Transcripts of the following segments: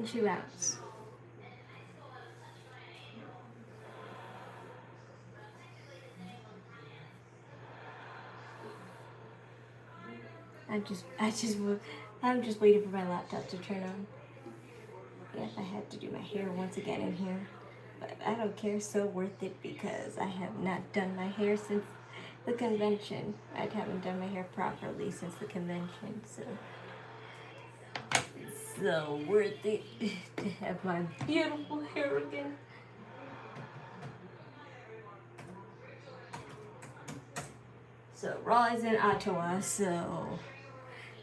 Chu Out. I'm just waiting for my laptop to turn on. Yes, I had to do my hair once again in here, but I don't care. So worth it because I have not done my hair since the convention. I haven't done my hair properly since the convention, so it's so worth it to have my beautiful hair again. So Raw is in Ottawa, so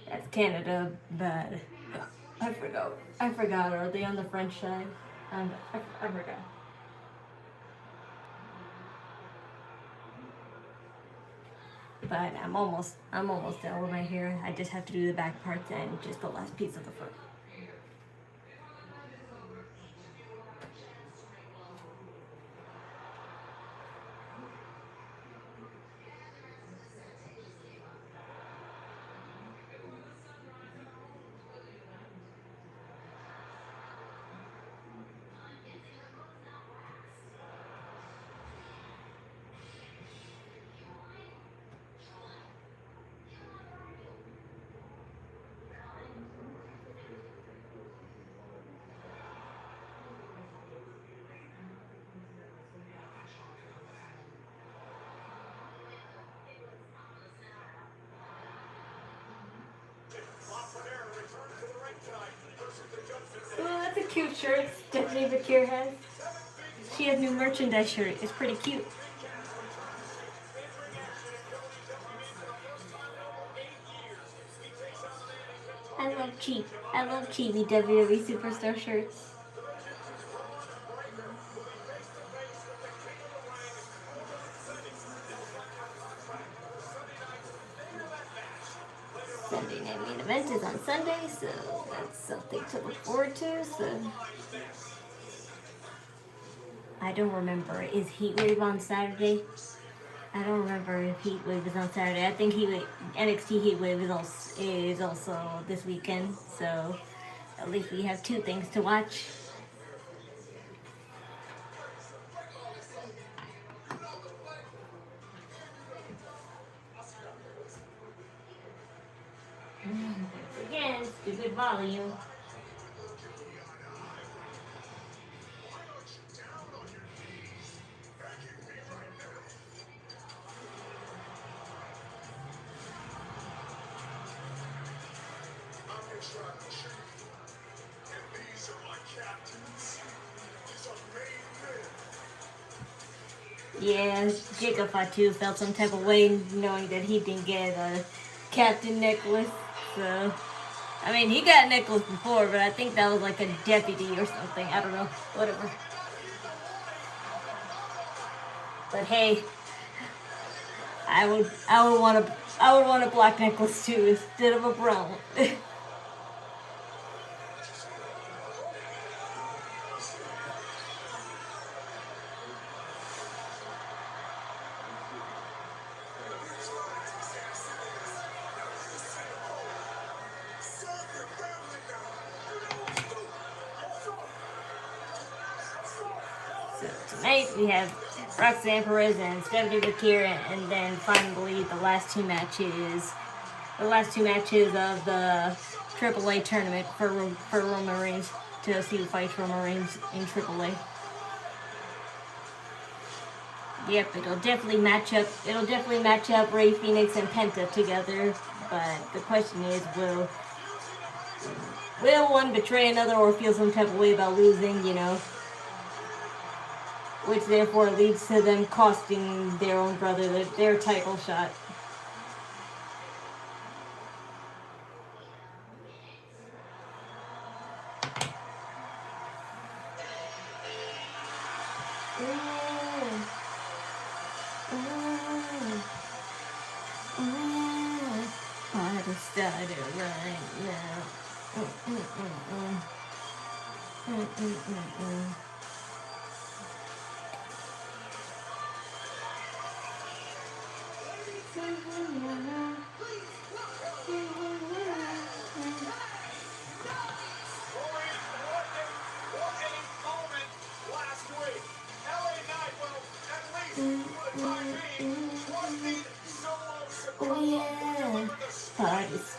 that's Canada, but I forgot. Are they on the French side? I forgot. But I'm almost done with my hair. I just have to do the back parts and just the last piece of the front. Oh, that's a cute shirt Stephanie Vaquer has. She has new merchandise shirt. It's pretty cute. I love cheapy WWE Superstar shirts. Sunday night main event is on Sunday, so that's something to look forward to. So I don't remember. Is Heatwave on Saturday? I don't remember if Heatwave is on Saturday. I think NXT Heatwave is also this weekend. So at least we have two things to watch. Again, stupid volume. Yeah, Jacob Fatu felt some type of way knowing that he didn't get a captain necklace. So, I mean, he got a necklace before, but I think that was like a deputy or something. I don't know. Whatever. But hey, I would want a black necklace too instead of a brown. So tonight we have Roxanne Perez and Stephanie Vaquer, and then finally the last two matches of the AAA tournament for Roman Reigns, to see who fights Roman Reigns in AAA. Yep, it'll definitely match up Rey Fenix and Penta together. But the question is, will one betray another or feel some type of way about losing? You know. Which therefore leads to them costing their own brother their title shot. Party started right now.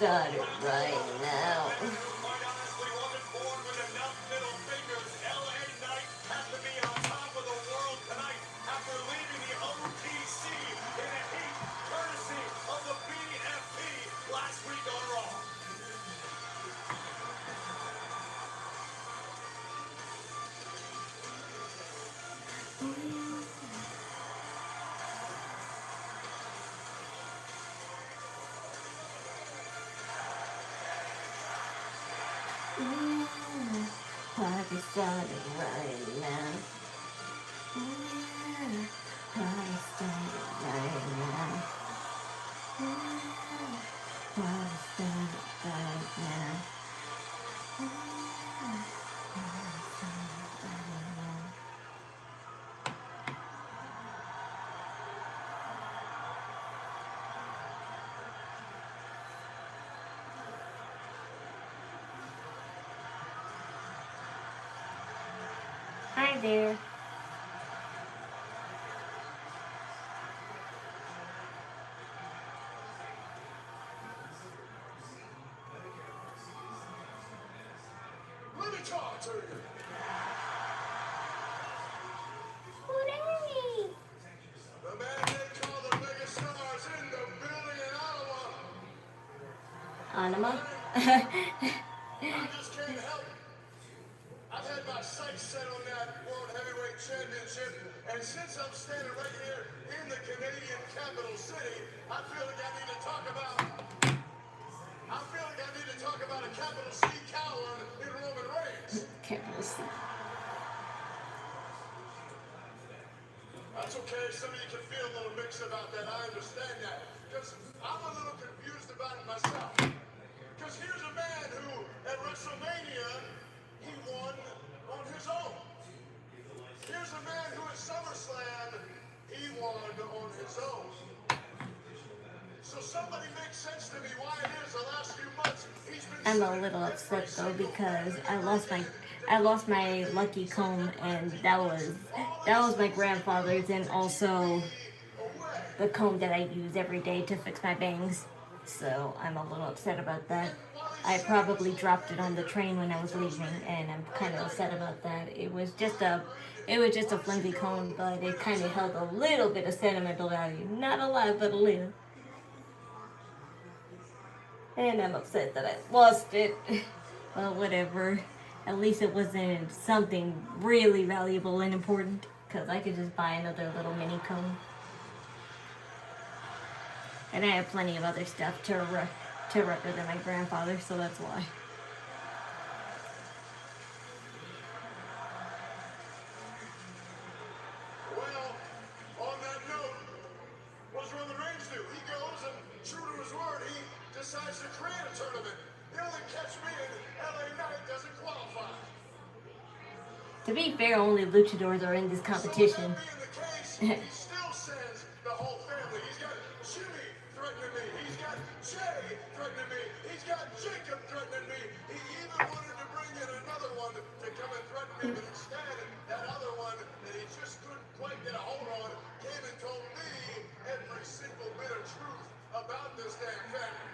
started right now. Party started right now. Party started right now. Party started right now. Hi there. Let me talk to you. The man they call the biggest stars in the building in Ottawa. Anima? I just can't help it. I've had my sights set on that World Heavyweight Championship, and since I'm standing right here in the Canadian capital city, I feel like I need to talk about a capital C coward in Roman Reigns. Capital C. That's okay. Some of you can feel a little mixed about that. I understand that. Because I'm a little confused about it myself. Because here's a man who, at WrestleMania, he won on his own. Here's a man who at SummerSlam, he won on his own. So somebody make sense to me why it is the last few months he's been I'm a little upset though because I lost my lucky comb, and that was my grandfather's, and also the comb that I use every day to fix my bangs. So I'm a little upset about that. I probably dropped it on the train when I was leaving, and I'm kind of upset about that. It was just a flimsy comb, but it kind of held a little bit of sentimental value. Not a lot, but a little. And I'm upset that I lost it. Well, whatever. At least it wasn't something really valuable and important, because I could just buy another little mini comb. And I have plenty of other stuff to represent my grandfather, so that's why. Well, on that note, what does Roman Reigns do? He goes and, true to his word, he decides to create a tournament. The only catch being LA Knight doesn't qualify. To be fair, only luchadors are in this competition. So that being the case, he still sends the whole family. He's got Jimmy threatening me. He's got Jay threatening me. He's got Jacob threatening me. He even wanted to bring in another one to come and threaten me, but instead, that other one that he just couldn't quite get a hold on came and told me every single bit of truth about this damn family.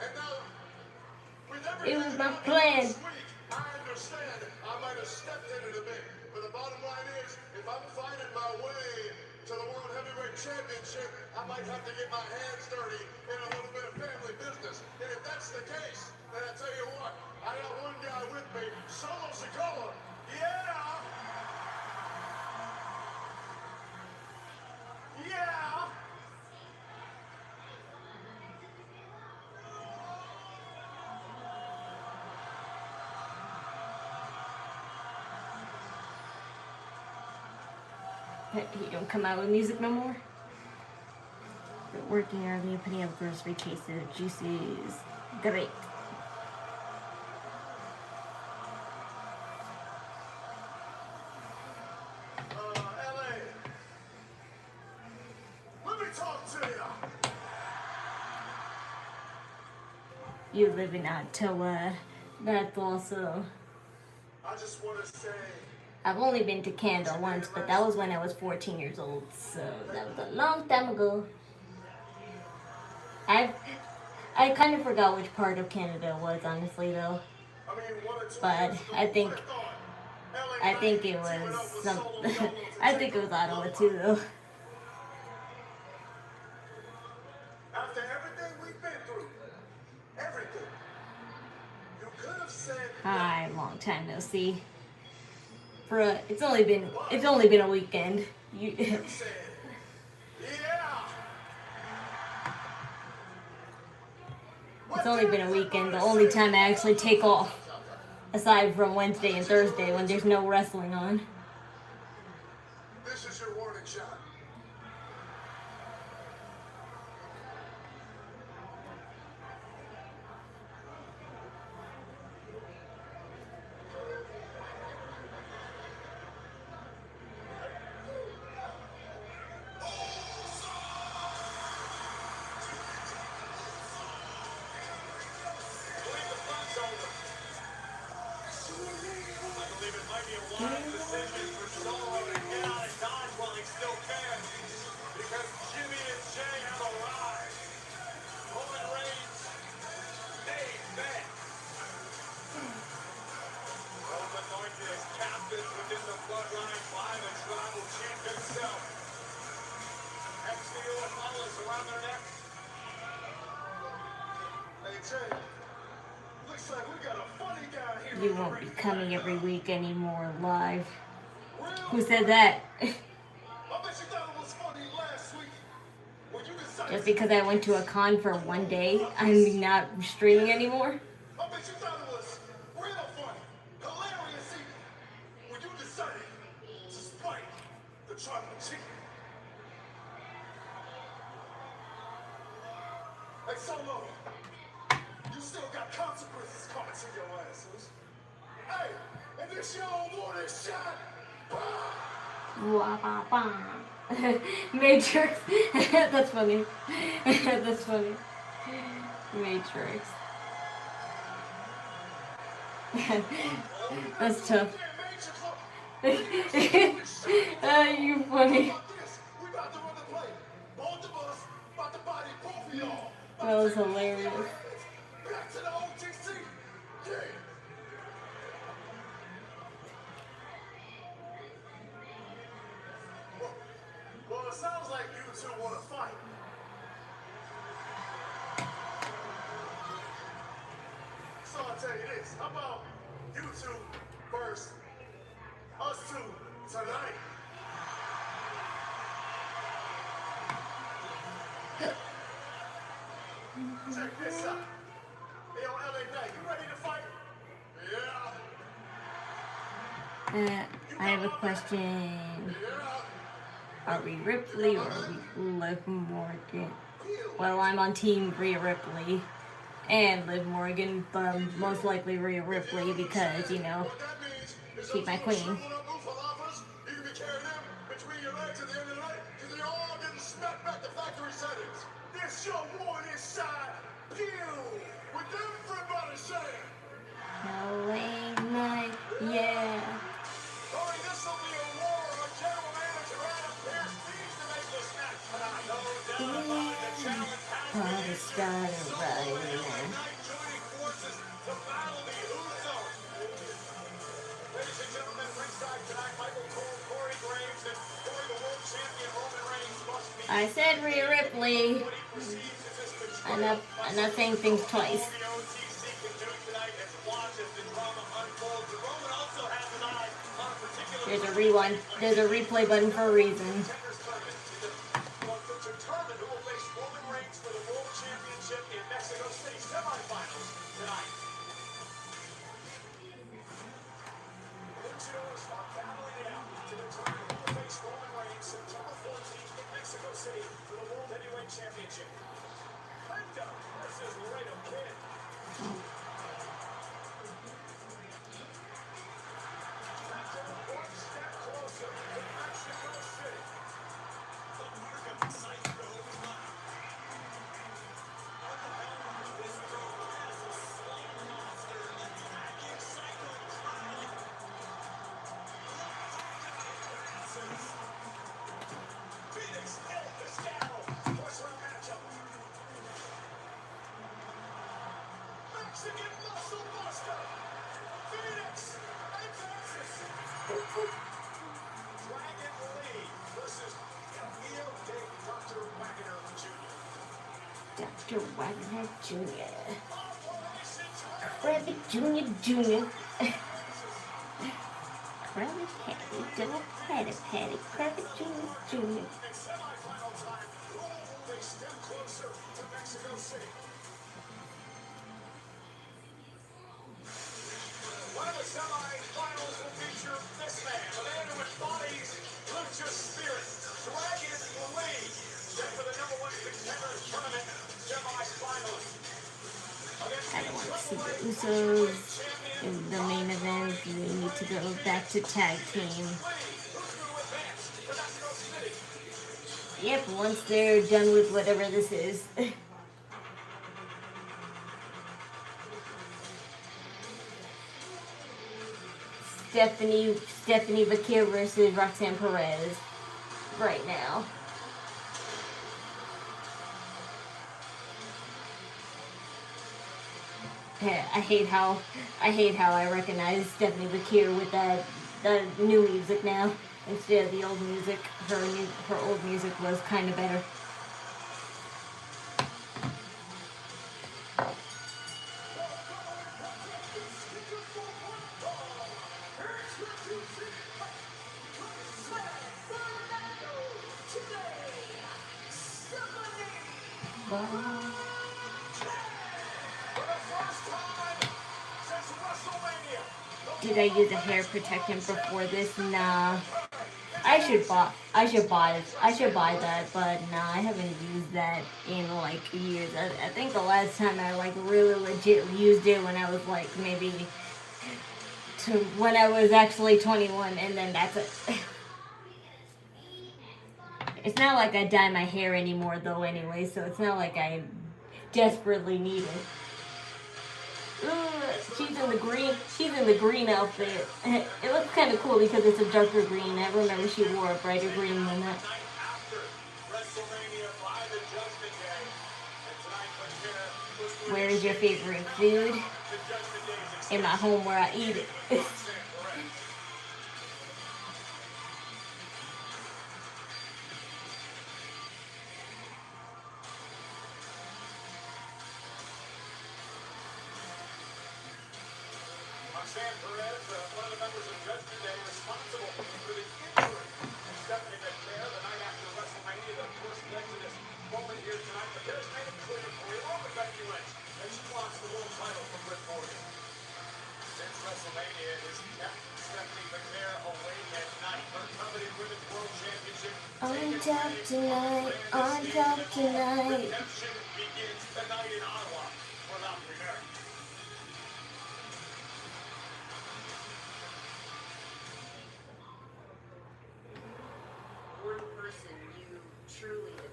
And now, with It was everything my happening plan. this week, I understand I might have stepped in it a bit, but the bottom line is, if I'm fighting my way to the World Heavyweight Championship, I might have to get my hands dirty in a little bit of family business. And if that's the case, then I tell you what, I got one guy with me, Solo Sikoa. Yeah! Yeah! He don't come out with music no more. But working early, putting up grocery cases, juices, great. LA. Let me talk to you. You live in Ottawa. That's also. I just want to say, I've only been to Canada once, but that was when I was 14 years old, so that was a long time ago. I kind of forgot which part of Canada it was, honestly, though. I mean, 1 or 2 But years ago, I who think would've thought LA I think Knight it teaming was up with some. Solo Solo to I take think it was on Ottawa Bloodline? too, though. After everything we've been through, everything, you could have said Hi, long time no see. Bruh, it's only been a weekend. you said, yeah. It's only been a weekend. The only time I actually take off, aside from Wednesday and Thursday when there's no wrestling on. This is your warning shot. Believe the fun's over. I believe it might be a wise decision for Solo to get out of Dodge while he still can. Because Jimmy and Jay have arrived. Roman Reigns, made men. Those anointed as captains within the bloodline by the tribal chief himself. XVU and Mullis around their necks. Hey, Jay. Looks like we got a funny guy here. You won't be coming every week anymore live. Real Who said that? I bet you thought it was funny last week when you decided Just because I went to a con for one day, I'm not streaming anymore. I bet you thought it was real funny, hilarious even when you decided to spite the tribal chief. Hey, Solo, you still got consequences coming to your asses. Hey, and this your warning shot. Wah, bah, bah. Matrix. That's funny. That's funny. Matrix. That's tough. You funny. We about to run the play. Both of us about to body both of y'all. That was hilarious. Back to the OTC. Yeah. Well, it sounds like you two want to fight. So I'll tell you this. How about you two first, us two tonight? Check this out. Hey, on LA Knight, you ready to fight? Yeah. I have a question. Yeah. Are we Ripley or are we Liv Morgan? Well, I'm on Team Rhea Ripley and Liv Morgan, but most likely Rhea Ripley because, you know, What that means is she's my queen. shriveled up oofalapas, you can be carrying them between your legs at the end of the night because they all getting smacked back to factory settings. This your warning shot. Pew! With everybody saying, LA Knight, yeah. Tony, this will be a war of general manager Adam Pearce needs to make this match. But I know down about it, the challenge has been Party started Solo right and LA now. Knight joining forces to battle the Usos. Ladies and gentlemen, ringside tonight, Michael Cole, Corey Graves, and Corey, the world champion Roman Reigns must be I said Rhea Ripley. what he perceives as his betrayal. I'm not saying things twice. The OTC can do tonight as watch as the drama unfolds. And Roman also has his eyes on a particular There's a rewind. There's a replay button for a reason. contenders tournament to determine who will face Roman Reigns for the World Championship in Mexico City semifinals tonight. Luchadors are battling it out to determine who will face Roman Reigns September 14th in Mexico City for the World Heavyweight Championship. Penta versus Laredo Kid. One step closer to Mexico City. The mark of the Psycho is live. On the helmet, this promo has a slain monster attacking Psycho trial. Phoenix El Pescado. First round matchup. Mr. Wagner Jr. Krabby Jr. Krabby Patty, double patty, Krabby Jr. One of the semi-finals will feature this man, the man who embodies lucha spirit, Dragon Lee, set for the #1 contender tournament semi-finals. I don't want to see the Usos in the main event. We need to go back to tag team. Yep, once they're done with whatever this is. Stephanie Vaquer versus Roxanne Perez right now. Yeah, I hate how I recognize Stephanie Vaquer with the new music now instead of the old music. Her old music was kind of better. Did I use a hair protectant before this? Nah. I should buy that, but nah, I haven't used that in like years. I think the last time I like really legit used it when I was like maybe when I was actually 21, and then that's it. It's not like I dye my hair anymore though anyway, so it's not like I desperately need it. She's in the green outfit. It looks kind of cool because it's a darker green. I remember she wore a brighter green than that. Where is your favorite food? In my home where I eat it. Roxanne Perez, one of the members of Judgment Day, responsible for the injury of Stephanie Vaquer the night after WrestleMania that, of course, led to this moment here tonight. But Perez made it clear for you, along with Becky Lynch, that she wants the world title from Rick Morgan. Since WrestleMania has kept Stephanie Vaquer awake at night. Her coveted Women's World Championship. On top tonight, on top tonight. Redemption begins tonight in Ottawa for La Primera.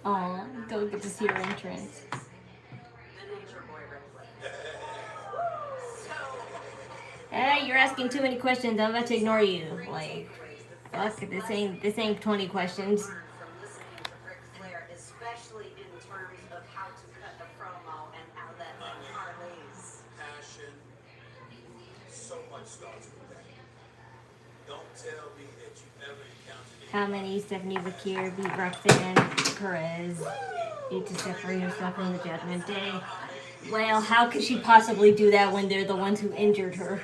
Aw, don't get to see her entrance. Hey, you're asking too many questions. I'm about to ignore you. Like, fuck, this ain't 20 questions. Especially in terms of how to cut a promo and how that parlays. Passion, so much starts with that. Don't tell me that you never encountered How many Stephanie Vaquer beat Roxanne Perez? Need to separate herself from the Judgment Day. Well, how could she possibly do that when they're the ones who injured her?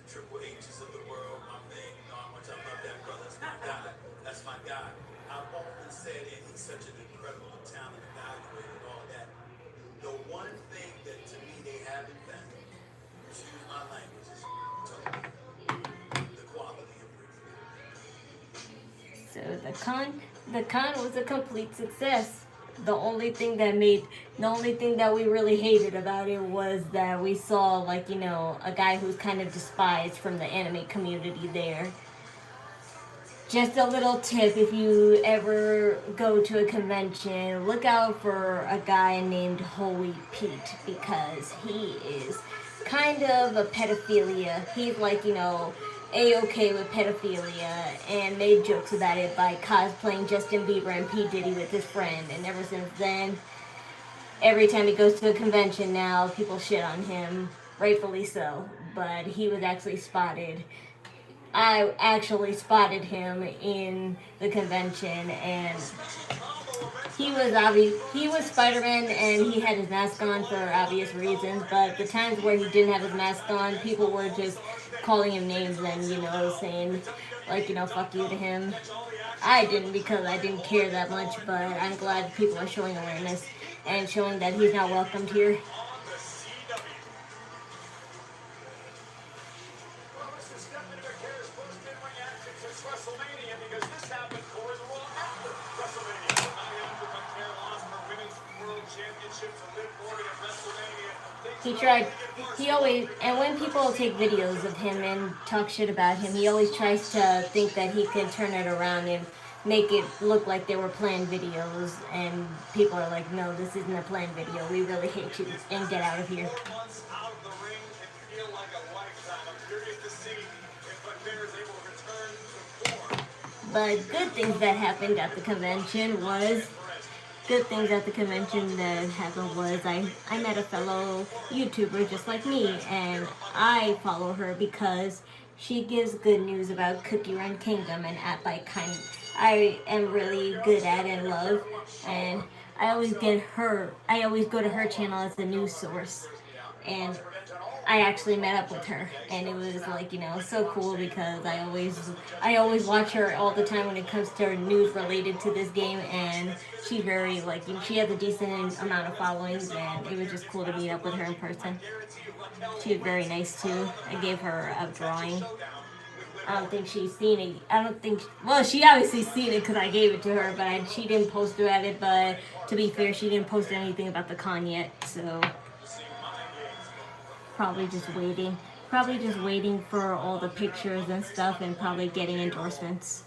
Triple H's of the world, my man, you know how much I love that brother. That's my guy. That's my guy. I've often said it, he's such an incredible talent, evaluator, and all that. The one thing that to me they haven't done, excuse my language, is the quality of review. So the con was a complete success. The only thing that we really hated about it was that we saw, like, you know, a guy who's kind of despised from the anime community there. Just a little tip, if you ever go to a convention, look out for a guy named Holy Pete, because he is kind of a pedophilia. He's like, you know, A-okay with pedophilia, and made jokes about it by cosplaying Justin Bieber and P. Diddy with his friend. And ever since then, every time he goes to a convention now, people shit on him, rightfully so. But he was actually spotted. I actually spotted him in the convention, and He was Spider-Man and he had his mask on for obvious reasons, but the times where he didn't have his mask on, people were just calling him names and, saying, like, fuck you to him. I didn't because I didn't care that much, but I'm glad people are showing awareness and showing that he's not welcomed here. Well, this is Stephanie Vaquer's first in-ring action since WrestleMania because this happened for the Raw after WrestleMania. After Vaquer lost her Women's World Championship to Liv Morgan at WrestleMania. He tried, he always, and when people take videos of him and talk shit about him, he always tries to think that he can turn it around and make it look like they were planned videos, and people are like, no, this isn't a planned video, we really hate you, and get out of here. 4 months out of the ring can feel like a lifetime. I'm curious to see if Vaquer is able to return to form. But good things that happened at the convention was, I met a fellow YouTuber just like me, and I follow her because she gives good news about Cookie Run Kingdom and app I am really good at and love, and I always go to her channel as a news source, and I actually met up with her, and it was like, so cool because I always watch her all the time when it comes to news related to this game, and she's very, she has a decent amount of followings, and it was just cool to meet up with her in person. She was very nice too. I gave her a drawing. I don't think she's seen it. Well, she obviously seen it because I gave it to her, but she didn't post about it, but to be fair, she didn't post anything about the con yet, so probably just waiting for all the pictures and stuff, and probably getting endorsements,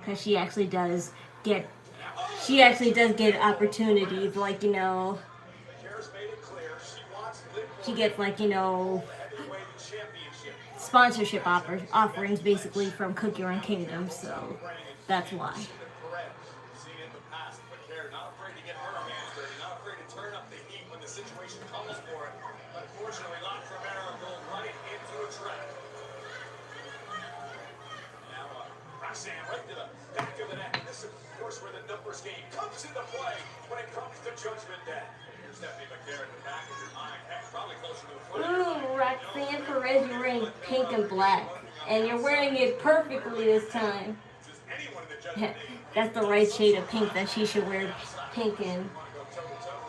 because she actually does get opportunities, she gets sponsorship offerings basically from Cookie Run Kingdom, so that's why. Roxanne right to the back of the neck. This is, of course, where the numbers game comes into play when it comes to Judgment Day. Here's Stephanie Vaquer in the back of your mind. Heck, probably closer to the front. Ooh, Roxanne Perez, you're wearing pink and black, and you're wearing it perfectly this time. That's the right shade of pink that she should wear pink in.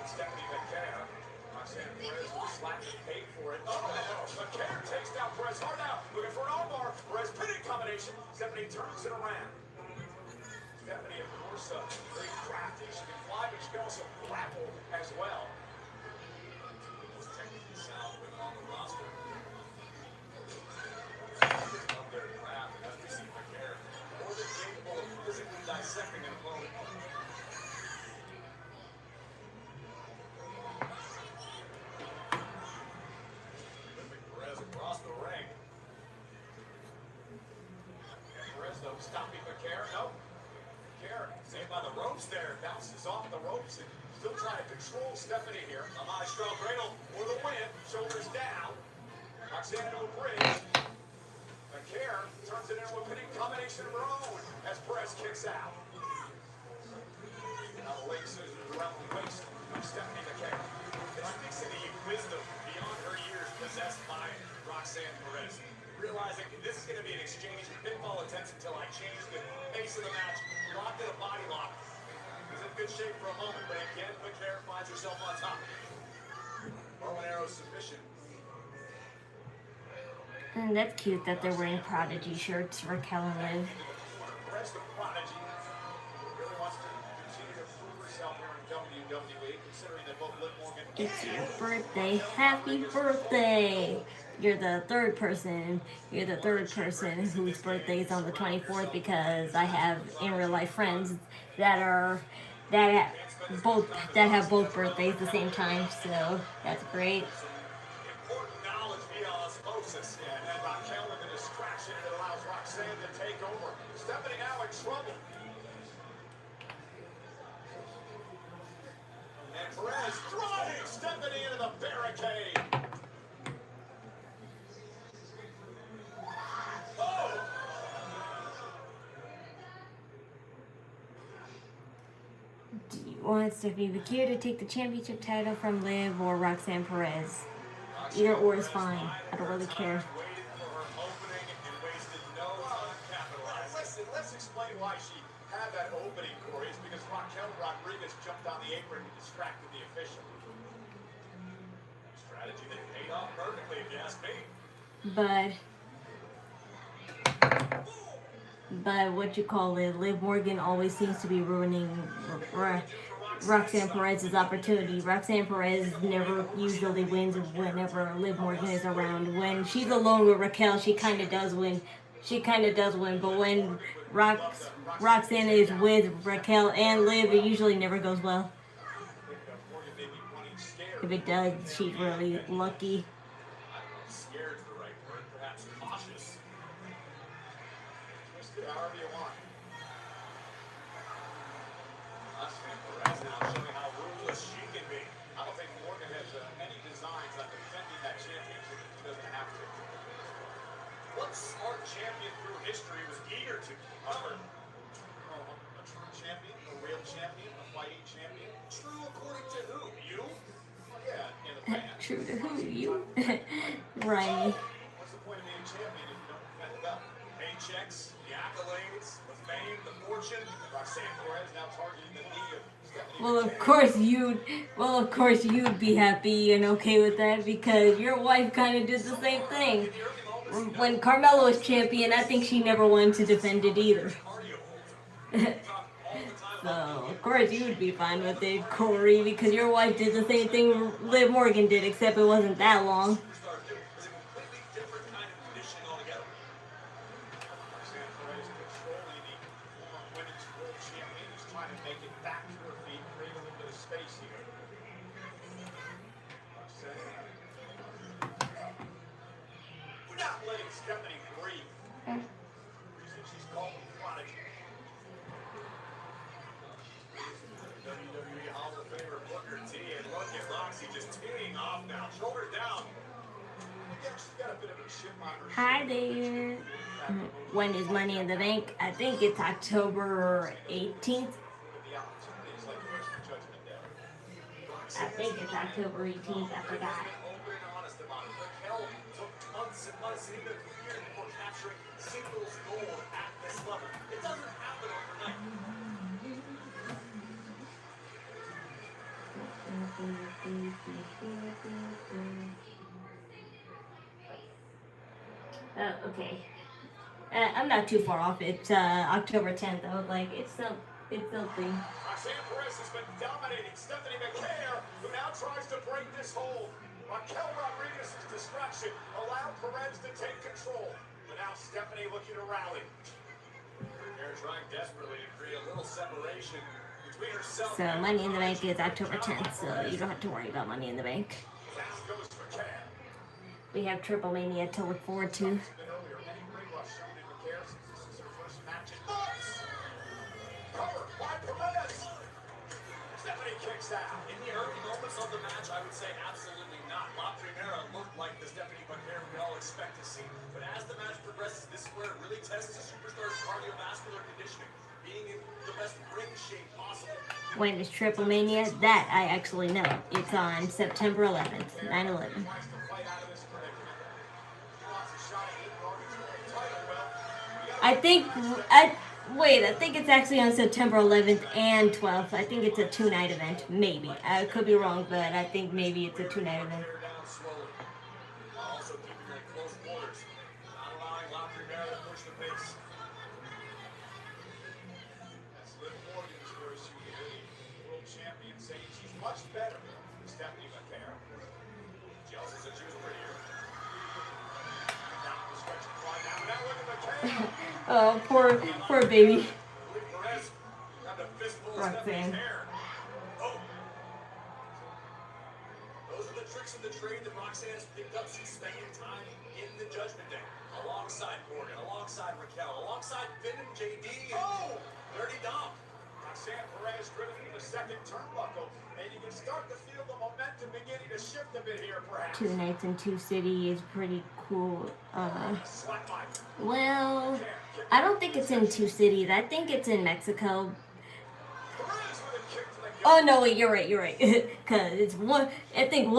Stephanie Vaquer. Roxanne Perez will slash pay for it. Oh, Vaquer takes down Perez hard out. Looking for an armbar. Perez pinning combination. Stephanie turns it around. Stephanie, of course, very crafty. She can fly, but she can also grapple as well. Most technically sound women on the roster. Love their craft, as we see Vaquer. More than capable of physically dissecting an opponent. Perez across the ring. Stopping Vaquer. No. Vaquer, saved by the ropes there. Bounces off the ropes and still trying to control Stephanie here. A high strong cradle for the win. Shoulders down. Roxanne into a bridge. Vaquer turns it into a pinning combination of her own as Perez kicks out. Now the leg scissors around the waist of Stephanie Vaquer. It speaks to the wisdom beyond her years possessed by Roxanne Perez. Realizing this is going to be an exchange of pinfall attempts until I change the pace of the match. Locked in a body lock. He's in good shape for a moment, but again, Vaquer finds herself on top. Bow and arrow submission. And that's cute that they're wearing Prodigy shirts for Kel and Liv. Perez the Prodigy really wants to continue to prove herself here in WWE, considering that both Liv Morgan It's your birthday. Happy birthday! You're the third person whose birthday is on the 24th, because I have in real life friends that have both birthdays the same time, so that's great. important knowledge via osmosis. And Raquel with a distraction that allows Roxanne to take over. Stephanie now in trouble. And Perez throwing Stephanie into the barricade. want Stephanie Vaquer to take the championship title from Liv or Roxanne Perez. Either or is fine. I don't really care. Listen, let's explain why she had that opening, Corey. It's because Raquel Rodriguez jumped on the apron and distracted the official. Strategy that paid off perfectly, if you ask me. But what you call it, Liv Morgan always seems to be ruining Roxanne Perez's opportunity. Roxanne Perez never usually wins whenever Liv Morgan is around. When she's alone with Raquel, she kind of does win. But when Roxanne is with Raquel and Liv, it usually never goes well. If it does, she's really lucky. Scared is the right word, perhaps cautious. Twist it however you want. Roxanne Perez now showing how ruthless she can be. I don't think Morgan has any designs on defending that championship if she doesn't have to. What smart champion through history was eager to cover? A true champion, a real champion, a fighting champion. True according to who? You? Yeah, in the past. True to who? You? Right. What's the point of being a champion if you don't defend the belt? Paychecks, the accolades, the fame, the fortune. Roxanne Perez now targeting the knee of Stephanie Well, Vaquer. of course you'd be happy and okay with that because your wife kind of did the same thing. When Carmelo was champion, I think she never wanted to defend it either. So, of course you would be fine with it, Corey, because your wife did the same thing Liv Morgan did, except it wasn't that long. Stephanie breathe. She's called the prodigy. WWE Hall of Famer Booker T, and look at Roxy just teeing off now, shoulders down. Yeah, she's got a bit of a chip on her. Hi there. When is Money in the Bank? I think it's October 18th. I think it's October 18th. I forgot. Months and even years before capturing singles gold at this level. It doesn't happen overnight. Okay. I'm not too far off. It's October 10th. I was like, it's something. Roxanne Perez has been dominating Stephanie Vaquer, who now tries to break this hold. Raquel Rodriguez's distraction allowed Perez to take control. But now Stephanie looking to rally. They're trying desperately to create a little separation between herself So Money in the Bank is October 10th, so you don't have to worry about Money in the Bank. Down goes Vaquer. We have Triple Mania to look forward to. Earlier, any ring rust shown in Vaquer since this is her first match in months. Covered by Perez. Stephanie kicks out. In the early moments of the match, I would say absolutely not. La Primera looked like the Stephanie Vaquer we all expect to see. But as the match progresses, this is where it really tests a superstar's cardiovascular conditioning, being in the best ring shape possible. When is Triple Mania? That I actually know. It's on September 11th, 9/11. I think it's actually on September 11th and 12th. I think it's a 2-night event. Maybe. I could be wrong, but I think maybe it's a 2-night event. Also keeping them in close quarters, not allowing La Primera to push the pace. That's Liv Morgan's first humility. World champion saying she's much better than Stephanie Vaquer. She also said she was prettier. Down the stretch and fly down. Now look at Vaquer. Oh, poor baby. Perez grabbed a fistful of Roxanne. Stephanie's hair. Oh. Those are the tricks of the trade that Roxanne has picked up since spending time in the Judgment Day. Alongside Morgan, alongside Raquel, alongside Finn and JD. Oh! Dirty Dom. Roxanne Perez driven into the second turnbuckle. And you can start to feel the momentum beginning to shift a bit here, perhaps. 2 nights in 2 cities is pretty cool. Slap by. Well, I don't think it's in 2 cities. I think it's in Mexico. Perez with a kick to the Oh no, wait, you're right. Cause it's one. I think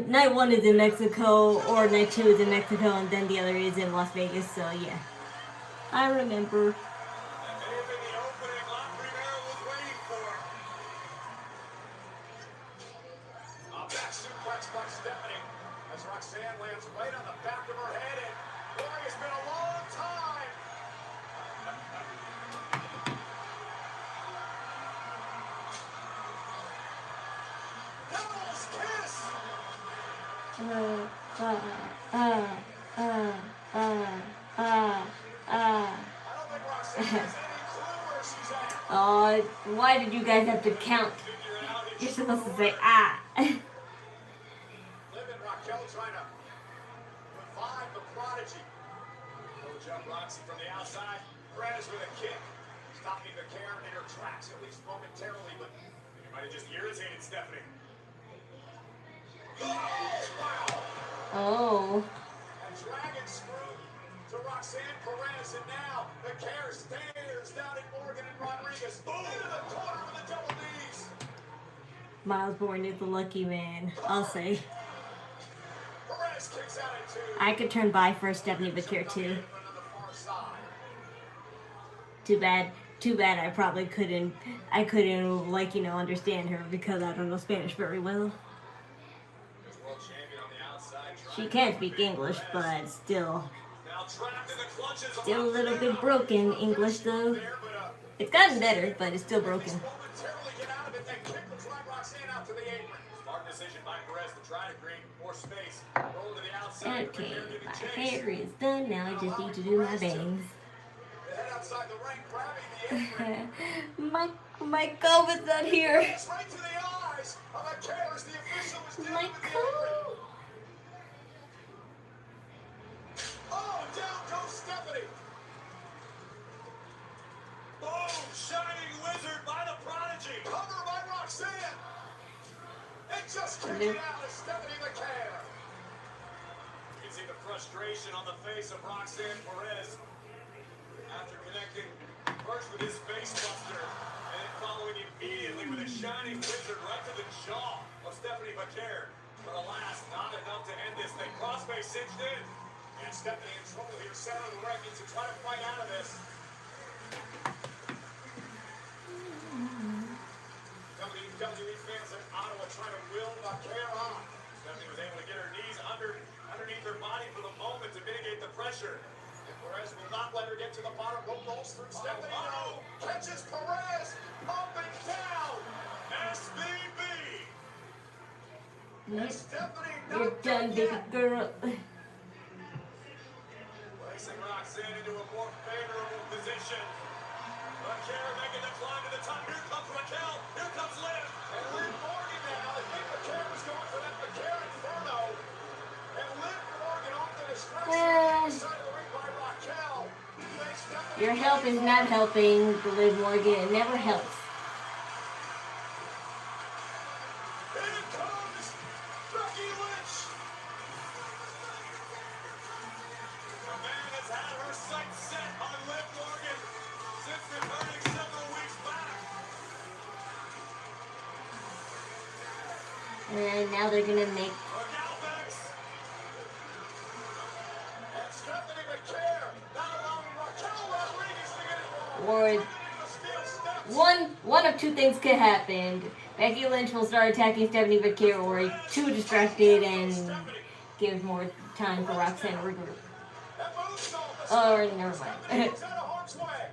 night one is in Mexico, or night two is in Mexico, and then the other is in Las Vegas. So yeah, I remember. And maybe the opening La Primera was waiting for. A back suplex by Stephanie as Roxanne lands right on the back of her head. And boy, it's been a long time. Devil's kiss. Uh, uh, uh, uh, uh, uh, I don't think Roxanne has any clue where she's at. Why did you guys have to count? Figure it out. You're supposed to say ah. Liv and Raquel trying to revive the prodigy. No jump Roxy from the outside. Perez with a kick. Stopping the care in her tracks, at least momentarily, but you might have just irritated Stephanie. Oh. A dragon screw to Roxanne Perez, and now the care stares down at Morgan and Rodriguez. Boom! Into the corner with the double knees. Miles Bourne is the lucky man, I'll say. Perez kicks out at two. I could turn by for Stephanie Vaquer too. On the far side. Too bad I probably couldn't, understand her because I don't know Spanish very well. World champion on the outside. She can speak English, but still Now trapped in the clutches of a little bit broken English though. there, but It's gotten better, but it's still broken. momentarily get out of it, then kick will drive Roxanne out to the apron. Smart decision by Perez to try to create more space. Roll to the outside. Okay, my hair is done now. I just need to do my bangs. Head outside the ring, grabbing the apron. my comb is not here. It's right to the eyes of a care as the official is down My with the apron. comb. Oh, down goes Stephanie. Boom! Shining wizard by the prodigy. Cover by Roxanne. And just kicking out is Stephanie Vaquer. You can see the frustration on the face of Roxanne Perez after connecting first with his face buster and then following immediately with a shining wizard right to the jaw of Stephanie Vaquer. But alas, not enough to end this thing. Crossface cinched in. And Stephanie in trouble here, center of the ring, needs to try to fight out of this. WWE fans in Ottawa trying to will Vaquer on. Stephanie was able to get her knees underneath her body for the moment to mitigate the pressure. And Perez will not let her get to the bottom. Rope rolls through Stephanie. No! Catches Perez. Pumping down. SVB. And Stephanie You're not done, baby yet. girl. Placing Roxanne into a more favorable position. Vaquer making the climb to the top. Here comes Raquel. Here comes Liv. And Liv Morgan now. I think Vaquer was going for that Vaquer Inferno. And Liv Morgan off the distraction on the side of the ring by Raquel. Makes Stephanie Your help is not helping Liv Morgan. It never helps. Here comes Becky Lynch. The man has had her sights set on Liv Morgan since returning several weeks back. And now they're gonna make Look out, Bex. And Stephanie Vaquer not allowing Raquel Rodriguez to get it wrong. or Into the steel steps. one of two things could happen. Becky Lynch will start attacking Stephanie Vaquer, or too distracted and gives more time for Roxanne to regroup. That moves off the Or step. never Stephanie mind. moves out of harm's way.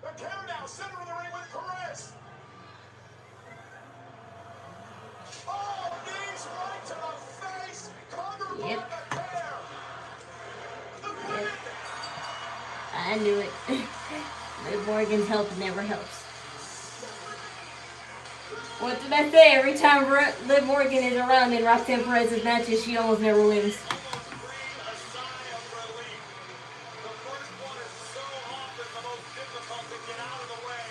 Vaquer now center of the ring with Perez. Oh, knees right to the face. Covered by Yep. Vaquer. The win. I knew it. Liv Morgan's help never helps. What did I say? Every time Liv Morgan is around in Roxanne Perez's matches, she almost never wins. Almost breathe a sigh of relief. The first one is so often the most difficult to get out of the way.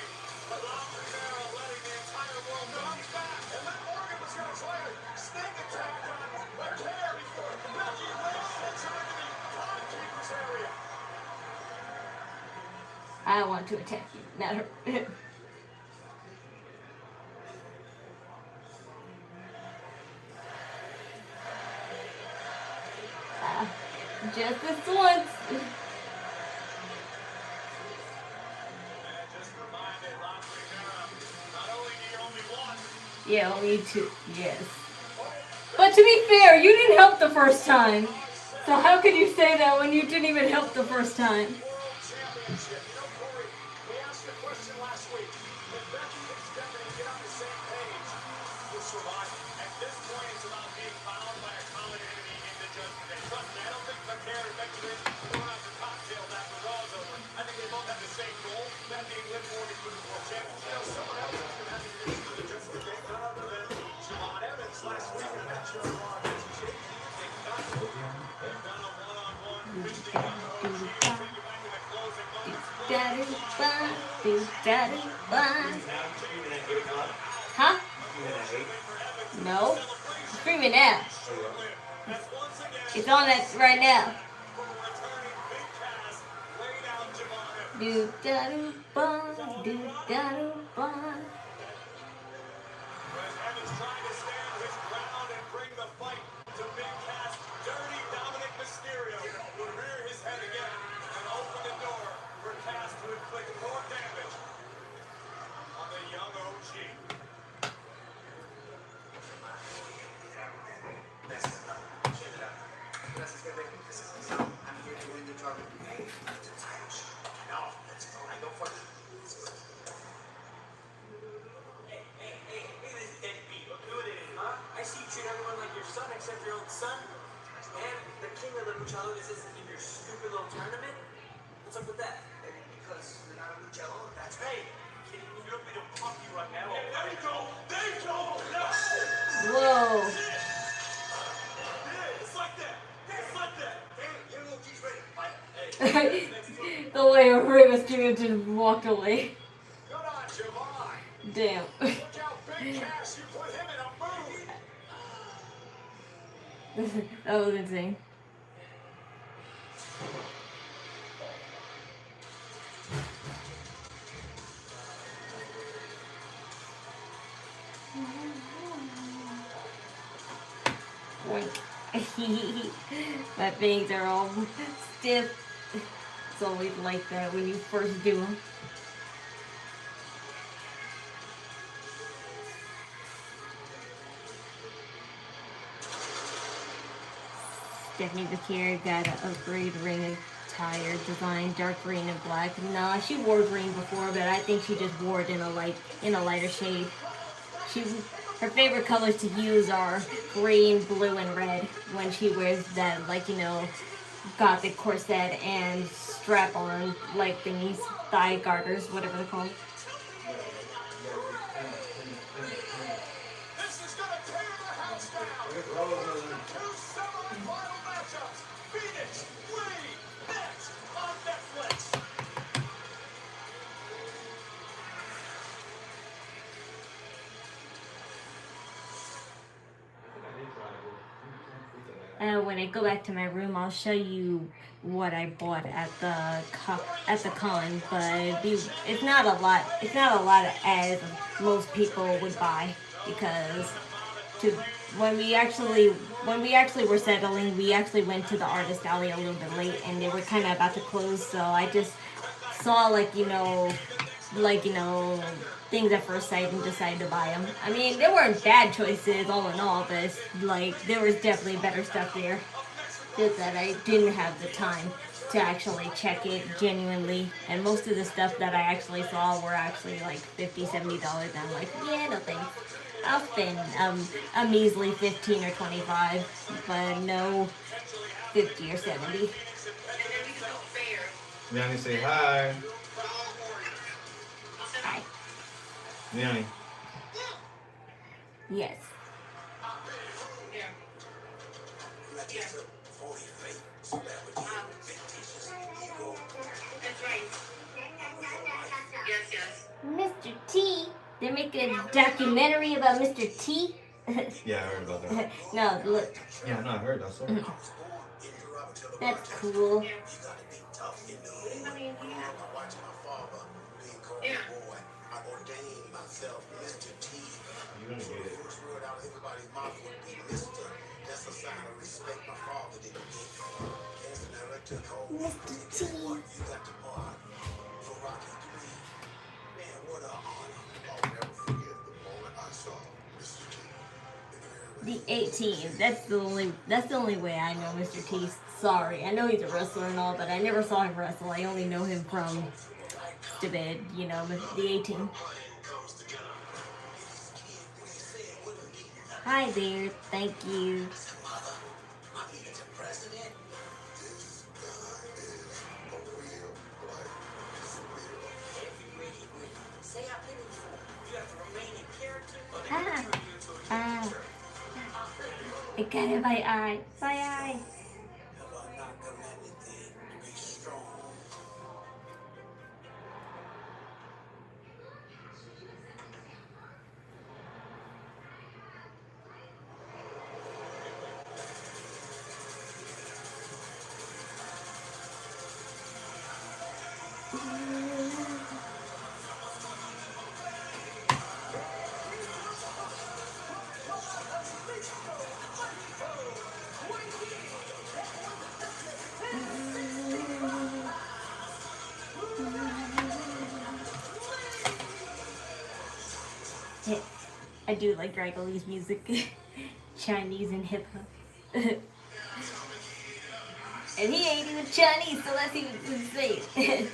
But La Primera letting the entire world comes back. And Liv Morgan was going to try a sneak attack on Vaquer before Becky Lynch sends her into the timekeeper's area. I want to attack you, not her. Just this once. Yeah, only two. Yes. But to be fair, you didn't help the first time. So how could you say that when you didn't even help the first time? World Championship. You know, Corey, we asked the question last week. If Becky and Stephanie get on the same page, we'll survive. At this point, it's about being bound by a common enemy in the Judgment Day. Trust me, I don't think Vaquer and Becky Lynch going out for cocktails after Raw's over. I think they both have the same goal, that being live forward for the World Championship. You know, someone else who's been having this for the Judgment Day, none other than Javon Evans last week. I mentioned on Raw against Jake. They've done a one-on-one 50 Daddy fun, daddy fun. Huh? No. Streaming now. It's on it right now. Do da do bun, do da do bun. Evans trying to stand his ground and bring the fight to Big Cass. Dirty Dominic Mysterio would rear his head again and open the door for Cass to inflict more damage on the young OG. I see you treat everyone like your son except your own son. And the king of the luchadores isn't in your stupid little tournament. What's up with that? Because you're not a luchador. That's right. Kid, you don't need to pump you right now. There you go! There you go! No! Whoa. Yeah, it's like that. It's like that. Hey, your little G's ready to fight. The way Rey Mysterio just walked away. Good on, Javon. Damn. Look out, Big Cass. You put him in a mood. That was insane. My fangs are all stiff. It's always like that when you first do them. Stephanie Vaquer got an upgrade ring attire design, dark green and black. Nah, she wore green before, but I think she just wore it in a lighter shade. Her favorite colors to use are green, blue, and red when she wears that, like, you know, gothic corset and strap-on, like, thingies, thigh garters, whatever they're called. This is gonna tear the house down. Two semi-final matchups. Phoenix, Rey, next on Netflix. When I go back to my room, I'll show you what I bought at the con, but it's not a lot. It's not a lot as most people would buy, because when we actually were settling, we actually went to the artist alley a little bit late, and they were kind of about to close. So I just saw things at first sight and decided to buy them. I mean, they weren't bad choices all in all, but it's, like, there was definitely better stuff there. Just that I didn't have the time to actually check it genuinely, and most of the stuff that I actually saw were actually like $50, $70, and I'm like, yeah, no thanks. I'll spend a measly $15 or $25, but no $50 or $70. Yanni, say hi. Hi. Yanni. Yes. Mr. T. They're making a documentary about Mr. T. Yeah, I heard about that. No, look. Yeah, no, I heard that. So. That's cool. You're gonna get it. Mr. T. You got the bar for Rocky 3. Man, what an honor. I'll never forget the moment I saw Mr. T. The 18. That's the only way I know Mr. T. Sorry, I know he's a wrestler and all, but I never saw him wrestle. I only know him from Stupid, you know, the 18. Hi there, thank you. It got in my eye. My eye. I do like Dragon Lee's music, Chinese and hip hop. And he ain't even Chinese, so let's even say it.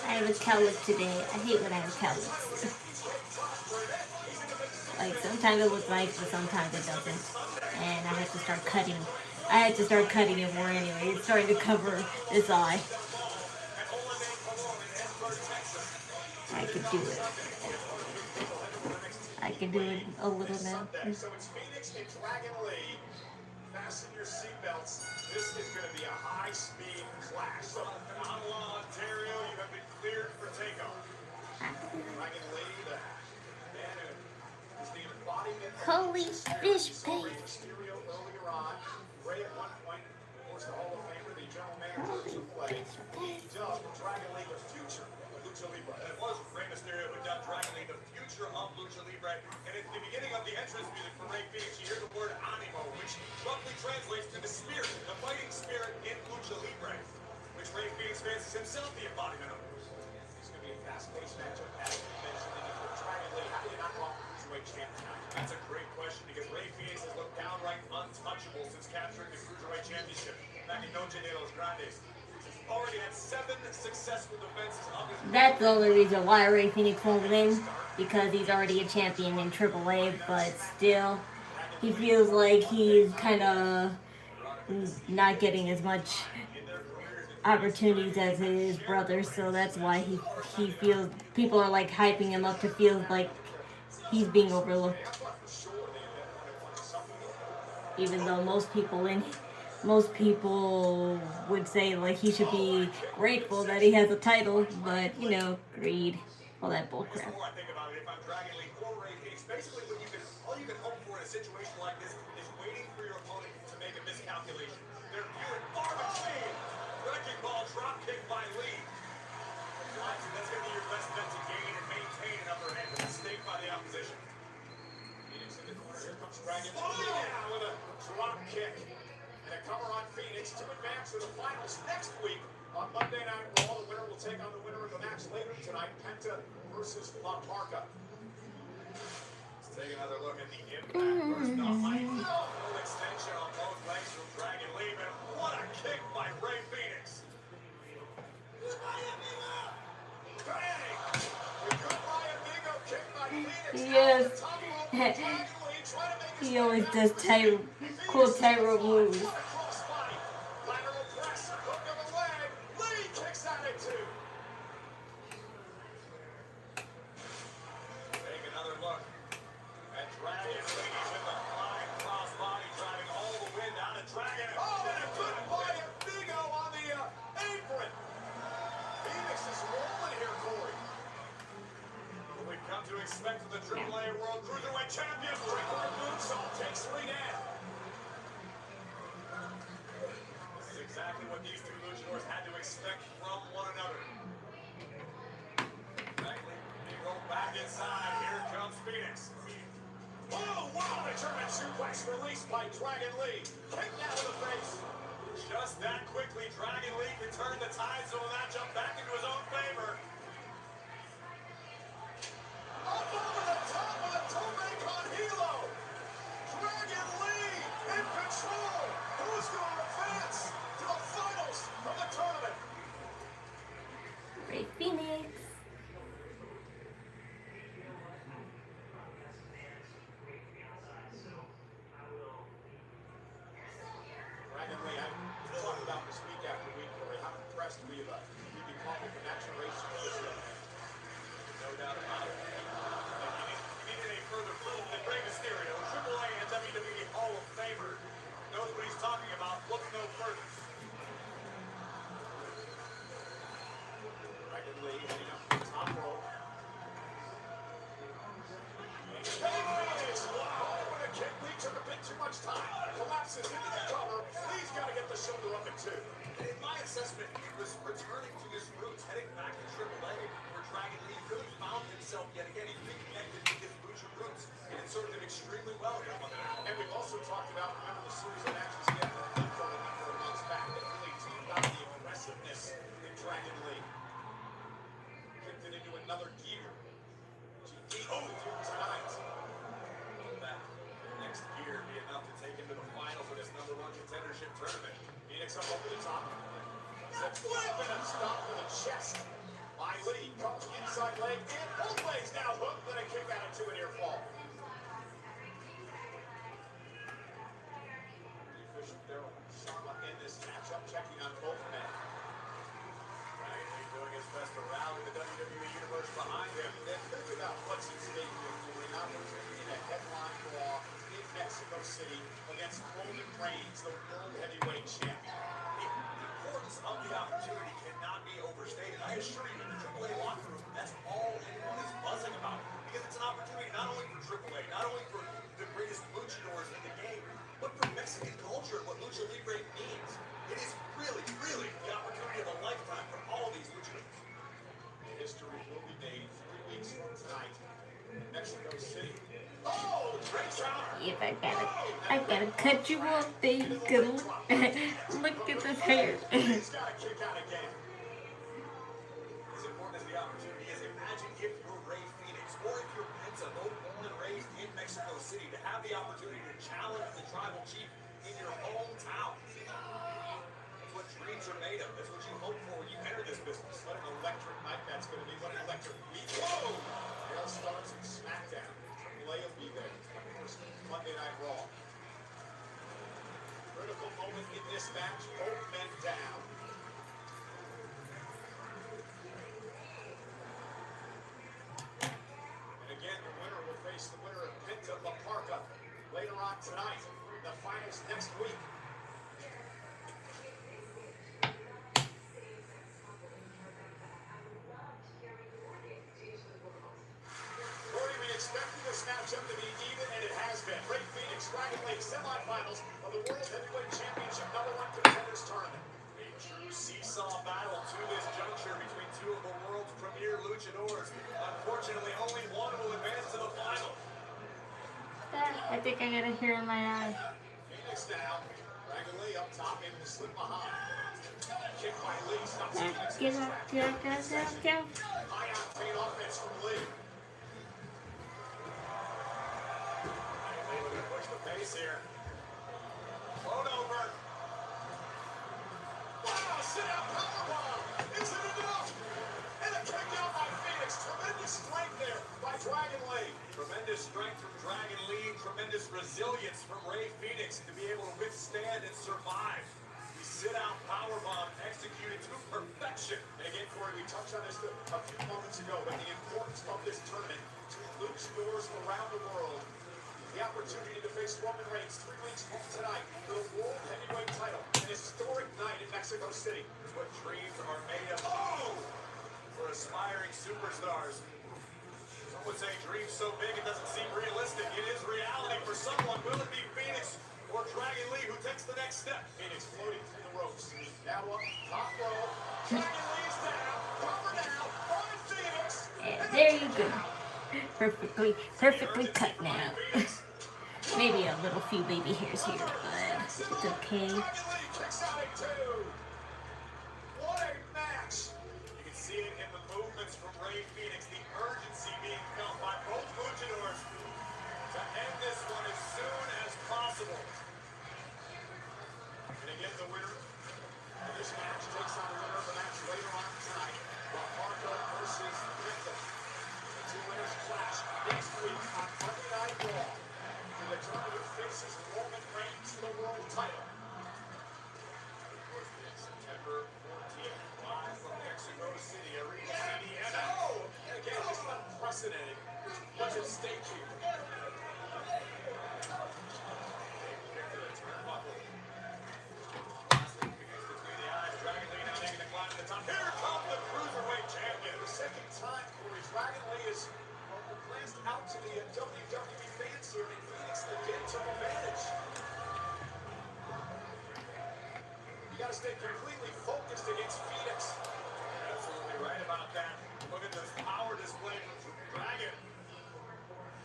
I have a cowlick today. I hate when I have cowlicks. Like, sometimes it looks nice, but sometimes it doesn't. And I have to start cutting. I had to start cutting it more anyway. It's starting to cover this eye. I could do it. I can do it a little now. So it's Phoenix and Dragon Lee. Fasten your seatbelts. This is going to be a high-speed clash. So, Ottawa, Ontario, you have been cleared for takeoff. Dragon Lee, the man who is the embodiment of Holy fish Rey bait. Mysterio earlier on. Rey at one point, of course, the Hall of Famer, the general manager of Triple A. He dubbed Dragon Lee the future of Lucha Libre. And it was Rey Mysterio who dubbed Dragon Lee the future of Lucha Libre. And at the beginning of the entrance music for Rey Fenix, you hear the word animo, which roughly translates to the spirit, the fighting spirit in Lucha Libre, which Rey Fenix fans is himself the embodiment of. It's going to be a fast-paced matchup, as you mentioned. And for Dragon Lee, how do you not walk the cruiserweight champ tonight? That's a great question because Rey Fenix has looked downright untouchable since capturing the Cruiserweight Championship back in Noche de los Grandes. He's already had 7 successful defenses of his... That's the only reason why Rey Fenix won't win, because he's already a champion in AAA, but still, he feels like he's kind of not getting as much opportunities as his brother, so that's why he feels, people are like hyping him up to feel like he's being overlooked. Even though most people would say like he should be grateful that he has a title, but you know, greed, all that bullcrap. The more I think about it, if I'm Dragon Lee or Rey Fenix, basically all you can hope for in a situation like this is waiting for your opponent to make a miscalculation. They're few and far between. Wrecking ball drop kick by Lee. That's going to be your best bet to gain and maintain an upper hand. A mistake by the opposition. Phoenix in the corner. Here comes Dragon Lee now with a drop kick. And a cover on Phoenix to advance to the finals next week on Monday Night Raw. The winner will take on the winner of the match later tonight, Penta versus Parka. Let's take another look at the impact versus the height. Full extension on both legs from Dragon Lee, but what a kick by Rey Fenix. Yes. He always does cool tightrope moves. Take another look at Dragon Lee in the flying crossbody AAA World Cruiserweight Champion, Breaker Moonsault takes 3 down. This is exactly what these two luchadors had to expect from one another. Exactly. They go back inside. Here comes Phoenix. Oh, wow, the German suplex released by Dragon Lee. Kick down to the face. Just that quickly, Dragon Lee can turn the tides of the matchup back into his own favor. Up over the top with a toe con hilo. Dragon Lee in control. Who's going to advance to the finals of the tournament? Rey Fenix. Dragon Lee, I've talked about this week after week, Corey, how impressed we've become with the maturation of this young man. No doubt about it. He needed a further proof than Rey Mysterio, AAA and WWE Hall of Famer. Knows what he's talking about. Look no further. Dragon Lee heading up to the top rope. Wow, what a kick. Lee took a bit too much time. Collapses into the cover. Lee's got to get the shoulder up at 2. In my assessment, he was returning to his roots, heading back to AAA, where Dragon Lee really found himself yet again. He reconnected with his lucha roots, and it served him extremely well here on the night. And we've also talked about, remember the series of matches he had with Penta a number of months back that really teamed up the aggressiveness in Dragon Lee. Kicked it into another gear. GTO tonight. That next gear be enough to take him to the finals of this #1 contendership tournament. Phoenix up over the top. Sets flip and a stop to the chest by Lee. Comes inside leg and both legs now hooked. Then a kick out into a near fall. The official Daryl Sharma in this matchup, checking on both men. Dragon Lee doing his best to rally the WWE Universe behind him. Then think about what's at stake here for an opportunity in a headline draw in Mexico City against Roman Reigns, the World Heavyweight Champion. The importance of the opportunity cannot be overstated. I assure you, in the AAA locker room, that's all anyone is buzzing about. Because it's an opportunity not only for AAA, not only for the greatest luchadors in the game, but for Mexican culture and what lucha libre means. It is really, really the opportunity of a lifetime for all these luchadors. History will be made 3 weeks from tonight in Mexico City. Oh, great counter. If I gotta cut you off there. You can look at this hair. He's got to kick out again. As important as the opportunity is, imagine if you're Rey Fenix or if you're Penta, both born and raised in Mexico City, to have the opportunity to challenge the tribal chief in your hometown. That's what dreams are made of. That's what you hope for when you enter this business. What an electric night that's going to be. What an electric week. Whoa! Hail starts in SmackDown. AAA will be there. First Monday Night Raw. Critical moment in this match. Both men down. And again, the winner will face the winner of Penta Parka later on tonight. The finals next week. Corey, we expected this matchup to be even, and it has been. Rey Fenix, Dragon Lee, semifinals of the World Heavyweight Championship #1 Contenders Tournament. A true seesaw battle to this juncture between two of the world's premier luchadors. Unfortunately, only one will advance to the final. I think I got a hair in my eye. Phoenix now. Dragon Lee up top, able to slip behind. Kick by Lee, stops Phoenix. Get up, get up, get up, get up, get up. High octane offense from Lee. Able to push the pace here. Float over. Wow, sit out powerbomb. Is it enough? And a kick out by Phoenix. Tremendous strength there by Dragon Lee. Tremendous strength from Dragon Lee. Tremendous resilience from Rey Fenix to be able to withstand and survive. The sit-out powerbomb executed to perfection. And again, Corey, we touched on this a few moments ago, but the importance of this tournament to luchadors around the world. The opportunity to face Roman Reigns 3 weeks from tonight for the World Heavyweight title. An historic night in Mexico City. It's what dreams are made of Oh! for aspiring superstars. Some would say dreams so big it doesn't seem realistic. It is reality for someone. Will it be Fenix or Dragon Lee who takes the next step? Fenix floating through the ropes. Now up, top row. Dragon Lee's down. Cover now. On Fenix. Yeah, there you go. Perfectly cut now. Maybe a little few baby hairs here, but it's okay. Dragon Lee kicks out at 2. What a match. You can see it in the movements from Rey Fenix, the urgency being felt by both luchadors to end this one as soon as possible. And again, the winner of this match takes on the winner of the match later on tonight. While Parka versus Penta. The two winners clash next week on Monday Night Raw. And the tournament faces Roman Reigns for the world title. September 14th, live from Mexico City, Arena CDN. Oh! And again, just unprecedented. What's at stake here? Here comes the Cruiserweight Champion. The second time Corey Dragon Lee is glanced out to the WWE fans here, and Fenix again took advantage. You got to stay completely focused against Fenix. You're absolutely right about that. Look at this power display from Dragon.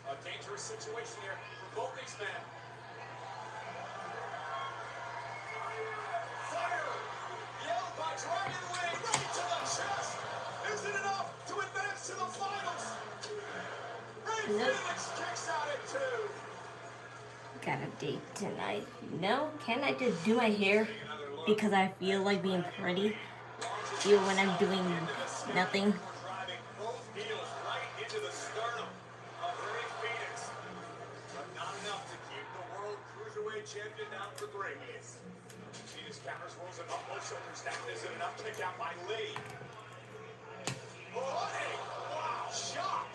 A dangerous situation here for both these men. Fire! Yelled by Dragon Lee right to the chest. Is it enough to advance to the finals? Rey Fenix kicks out at 2. Got a date tonight. No, can I just do my hair because I feel like being pretty? Even when I'm doing nothing. Driving both heels right into the sternum of Rey Fenix. But not enough to keep the World Cruiserweight Champion down for 3. Fenix counters, rolls him up, both shoulders down. Is it enough? Kick out by Lee. Oh, hey! Wow, shot!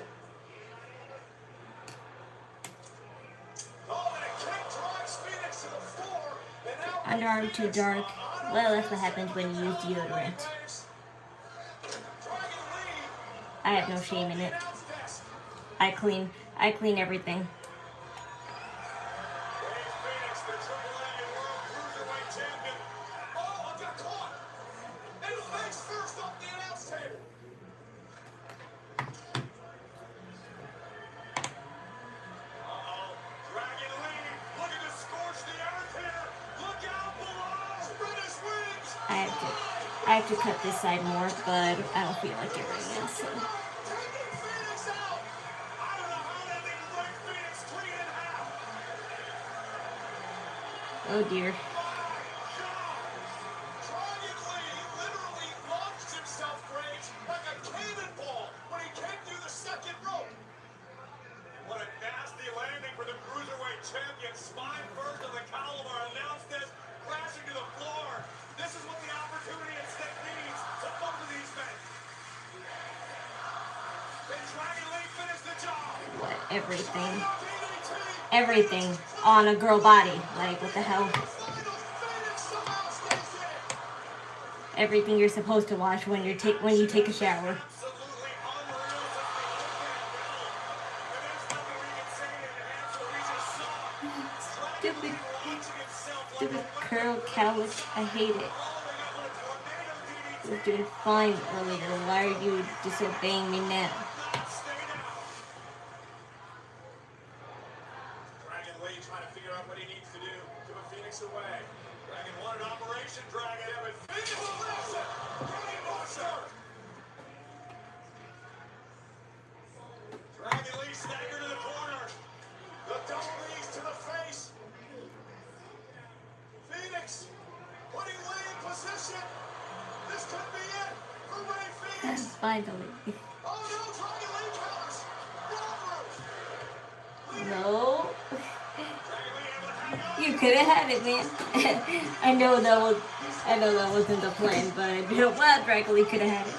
Oh, and a kick drives Fenix to the floor. And now Underarm too dark. Well, that's what happens when you use deodorant. I have no shame in it. I clean everything. Rey Fenix, the AAA World Cruiserweight Champion. Oh, I got caught. And legs first off the announce table. Uh-oh. Dragon Lee looking to scorch the earth here. Look out below. Spread his wings. I have to cut this side more, but I don't feel like it right now, so. Taking Fenix out. I don't know how that thing breaks Fenix clean in half. Oh dear. Dragon Lee literally launched himself, Graves, like a cannonball when he came through the second rope. What a nasty landing for the Cruiserweight Champion. Spine first of the column are announced as crashing to the floor. This is what the opportunity at stake needs to both of these men. Can Dragon Lee finish the job? What? Everything on a girl body. Like, what the hell? Everything you're supposed to watch when you take a shower. Absolutely unreal to the open realm. And there's nothing we can say to enhance what we just saw. Stupid curl cowlick. I hate it. I was doing fine earlier. Why are you disobeying me now? Dragon Lee trying to figure out what he needs to do to put Fenix away. Dragon wanted Operation Dragon, but Fenix lifts it. Dragon Buster. Dragon Lee staggered to the corner. The double knees to the face. Fenix putting Lee in position. This could be it for Rey Fenix. Finally. Oh no, Dragon Lee counters. No. Dragon Lee able to hang on. You could have had it, man. I know that wasn't the plan, but well, Dragon Lee could have had it.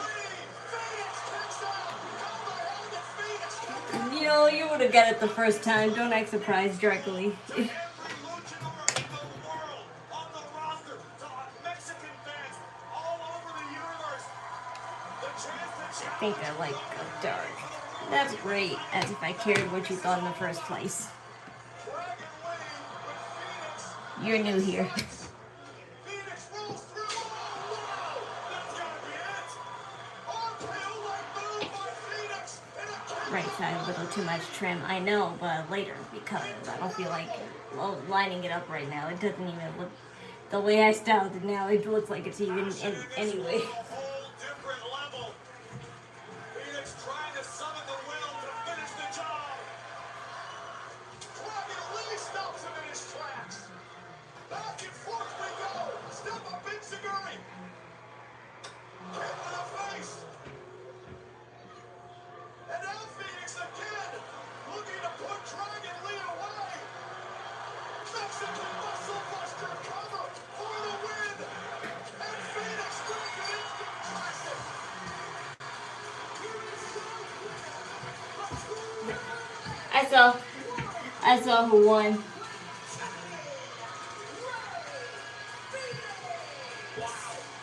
You know, you would have got it the first time. Don't act surprised, Dragon Lee. Every luchador in the world on the roster to Mexican fans all over the universe. The chance to I think I like a dark That's great, as if I cared what you thought in the first place. You're new here. Fenix rolls through. Oh, wow! That's gotta be it. RKO like move by Fenix. And a kick. Right side, a little too much trim. I know, but later, because I don't feel like lining it up right now. It doesn't even look, the way I styled it now, it looks like it's even in anyway. A whole different level. Fenix trying to summon the will to finish the job. Dragon Lee stops him in his tracks. Back and forth we go. Step up big Seguri. Kick to the face. And now Fenix again, looking to put Dragon Lee away. Mexican muscle buster cover for the win. And Fenix wins an instant classic. Here is the winner. I saw who won.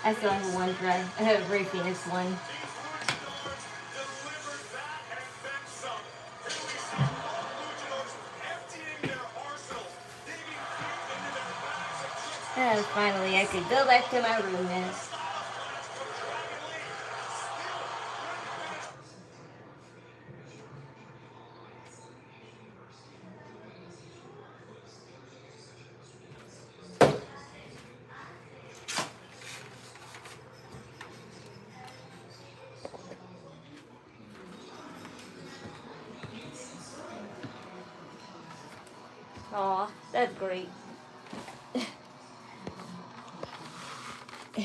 I saw who won. Rey Fenix won. These Luchadors delivered that and then some. Here we see all Luchadors emptying their arsenals, digging deep into their bags of tricks. And finally, I could go back to my room now. Aw, that's great.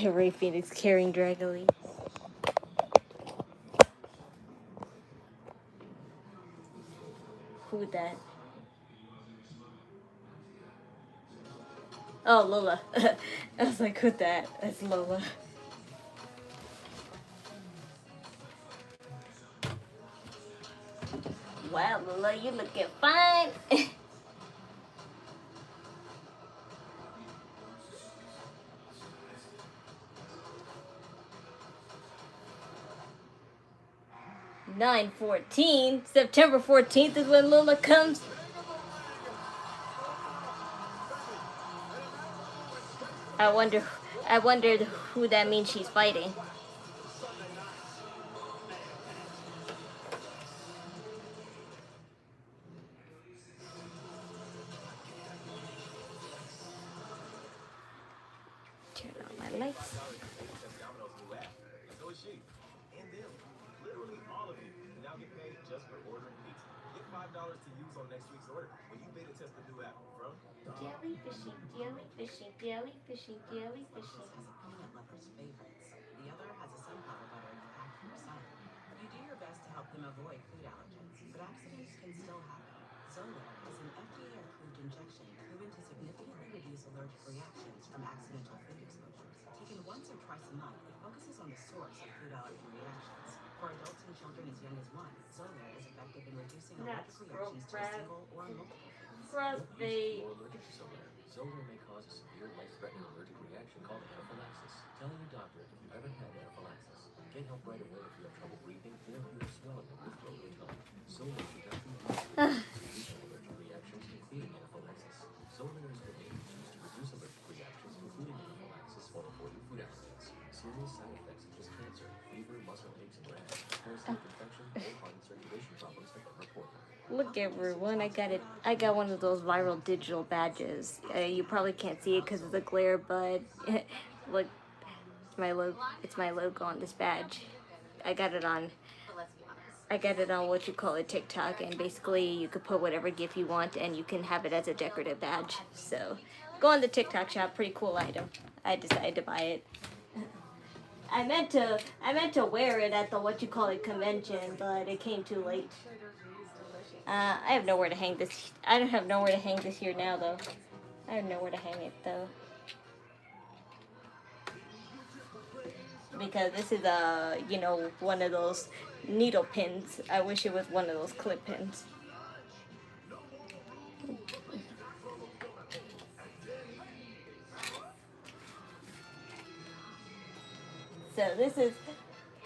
Rey Fenix carrying Dragon Lee. Who that? Oh, Lola. I was like, who that? That's Lola. Wow, Lola, you looking fine. September 14th is when Lola comes. I wondered who that means she's fighting. Turn on my lights. To use on next week's order when you beta test the new app from Jellyfishing, jellyfishing, jellyfishing, jellyfishing. Has a peanut lover's favorites. The other has a sunflower butter in a pack for sun. You do your best to help them avoid food allergens, but accidents can still happen. Zolair is an FDA-approved injection proven to significantly reduce allergic reactions from accidental food exposures. Taken once or twice a month, it focuses on the source of food allergy reactions. For adults and children as young as 1, Zolair is effective in reducing allergic reactions to a single or multiple foods. Frostbait. More allergic to Zolair. Zolair may cause a severe life-threatening allergic reaction called anaphylaxis. Tell your doctor if you ever had anaphylaxis. Get help right away if you have trouble breathing or if you're swelling or throat or tongue. Zolair should definitely reduce allergic reactions, including anaphylaxis. Zolair is the name used to reduce allergic reactions, including anaphylaxis, while avoiding food allergens. Serious side effects such as cancer, fever, muscle aches, and rash, parasitic infection, or heart and circulation problems have been reported. Look everyone, I got one of those viral digital badges. You probably can't see it because of the glare, but look, it's my logo on this badge. I got it on what you call a TikTok, and basically you could put whatever GIF you want and you can have it as a decorative badge. So go on the TikTok shop, pretty cool item. I decided to buy it. I meant to wear it at the convention, but it came too late. I have nowhere to hang this. I don't have nowhere to hang this here now, though. I have nowhere to hang it, though. Because this is one of those needle pins. I wish it was one of those clip pins.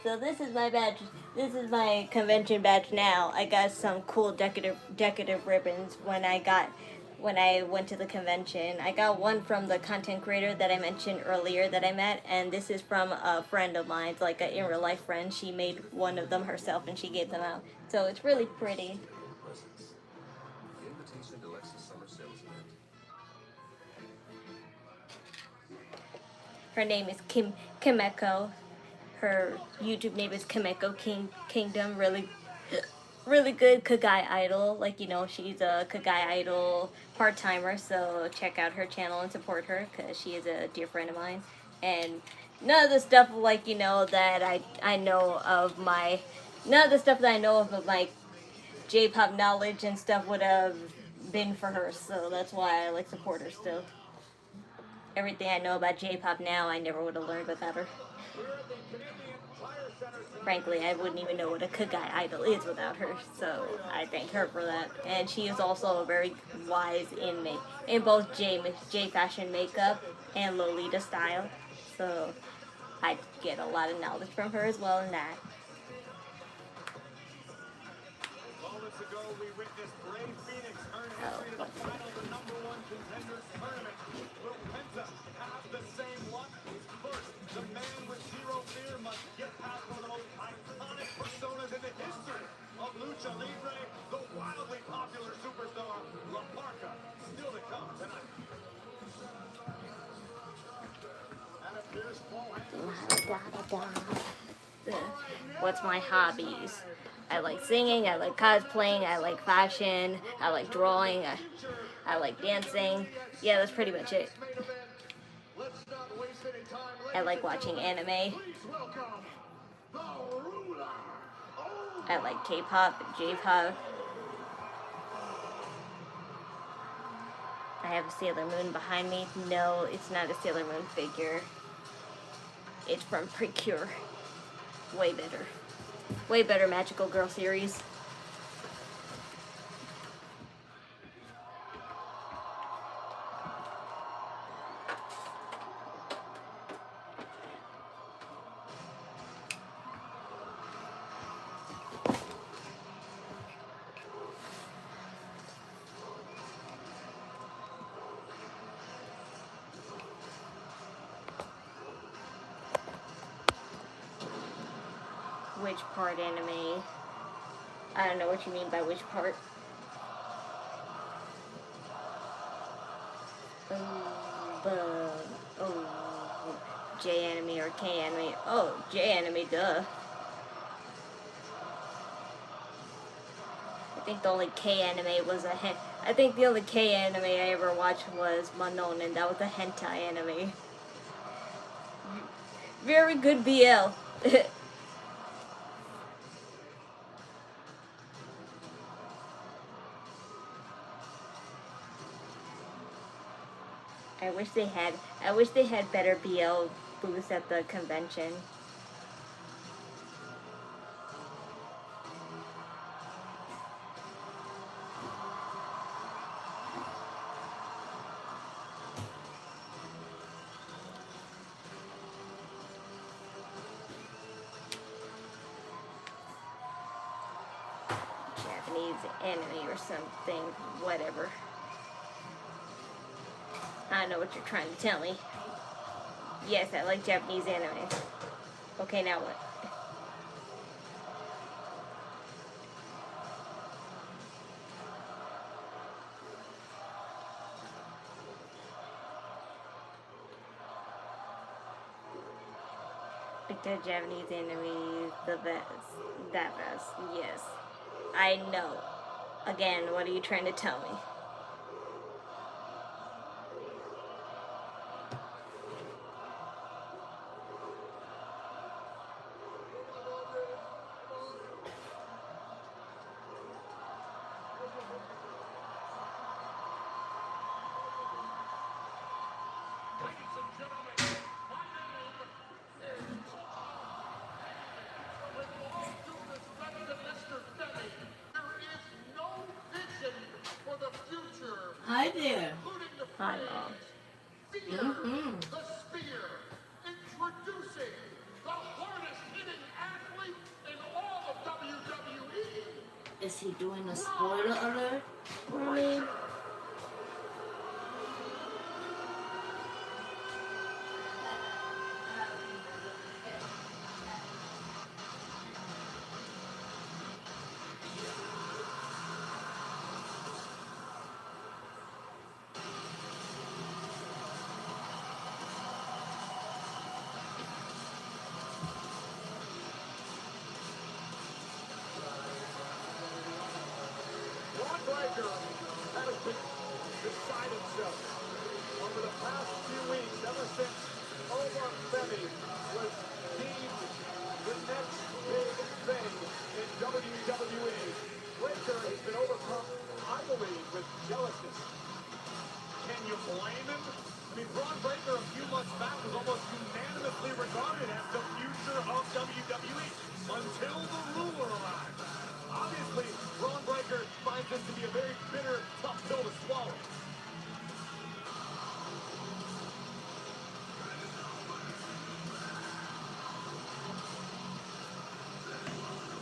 So this is my badge. This is my convention badge now. I got some cool decorative ribbons when I went to the convention. I got one from the content creator that I mentioned earlier that I met, and this is from a friend of mine, like an in real life friend. She made one of them herself and she gave them out. So it's really pretty. Presents. Invitation to Lexus summer sales event. Her name is Kimeko. Her YouTube name is Kimeko Kingdom. Really good Kagai idol. Like, you know, she's a Kagai idol part-timer, so check out her channel and support her because she is a dear friend of mine. And none of the stuff, like, you know, that I know of my, none of the stuff that I know of my J-pop knowledge and stuff would have been for her, so that's why I like support her still. Everything I know about J-pop now, I never would have learned without her. Frankly, I wouldn't even know what a Kagai idol is without her, so I thank her for that. And she is also very wise in both J fashion makeup and Lolita style, so I get a lot of knowledge from her as well in that. Moments ago, we witnessed Rey Fenix earn entry to the final, the #1 contenders tournament. Will Penta have the same luck? First, the man with zero fear must get past one of the most iconic personas in the history of Lucha Libre, the wildly popular superstar, La Parka, still to come tonight. And it appears Paul What's my hobbies? I like singing, I like cosplaying, I like fashion, I like drawing, I like dancing. Yeah, that's pretty much it. Let's not waste any time. I like watching anime. Please welcome the ruler. I like K-pop and J-pop. I have a Sailor Moon behind me. No, it's not a Sailor Moon figure. It's from Precure. Way better. Way better Magical Girl series. Which part anime? I don't know what you mean by which part. J anime or K anime? Oh, J anime, duh. I think the only K anime was I think the only K anime I ever watched was Manon, and that was a hentai anime. Very good BL. I wish they had better BL booths at the convention. Japanese anime or something, whatever. I don't know what you're trying to tell me. Yes, I like Japanese anime. Okay, now what? The Japanese anime, the best. That best, yes. I know. Again, what are you trying to tell me? Hi there. Hi, Mom. The spear. Introducing the hardest hitting Is he doing a spoiler alert? I mean, Bron Breakker has been beside himself over the past few weeks, ever since Femi was deemed the next big thing in WWE. Breakker has been overcome, I believe, with jealousness. Can you blame him? I mean, Bron Breakker a few months back was almost unanimously regarded as the future of WWE until the ruler arrived. Obviously, Bron Breakker finds this to be a very bitter, tough pill to swallow.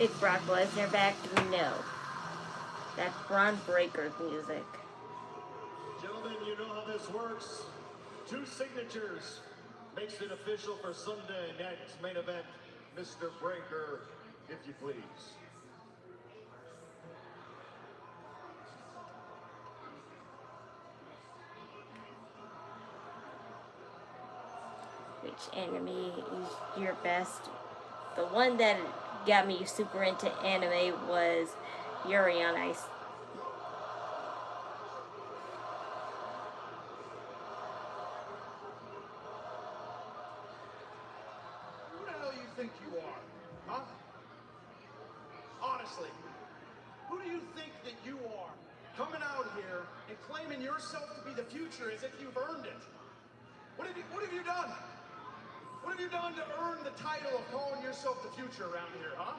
is Brock Lesnar back? No. That's Bron Breakker's music. Gentlemen, you know how this works. 2 signatures makes it official for Sunday night's main event. Mr. Breakker, if you please. Which anime is your best? The one that got me super into anime was Yuri on Ice. Who the hell you think you are? Huh? Honestly, who do you think that you are? Coming out here and claiming yourself to be the future as if you've earned it. What have you done? What have you done to earn the title of calling yourself the future around here, huh?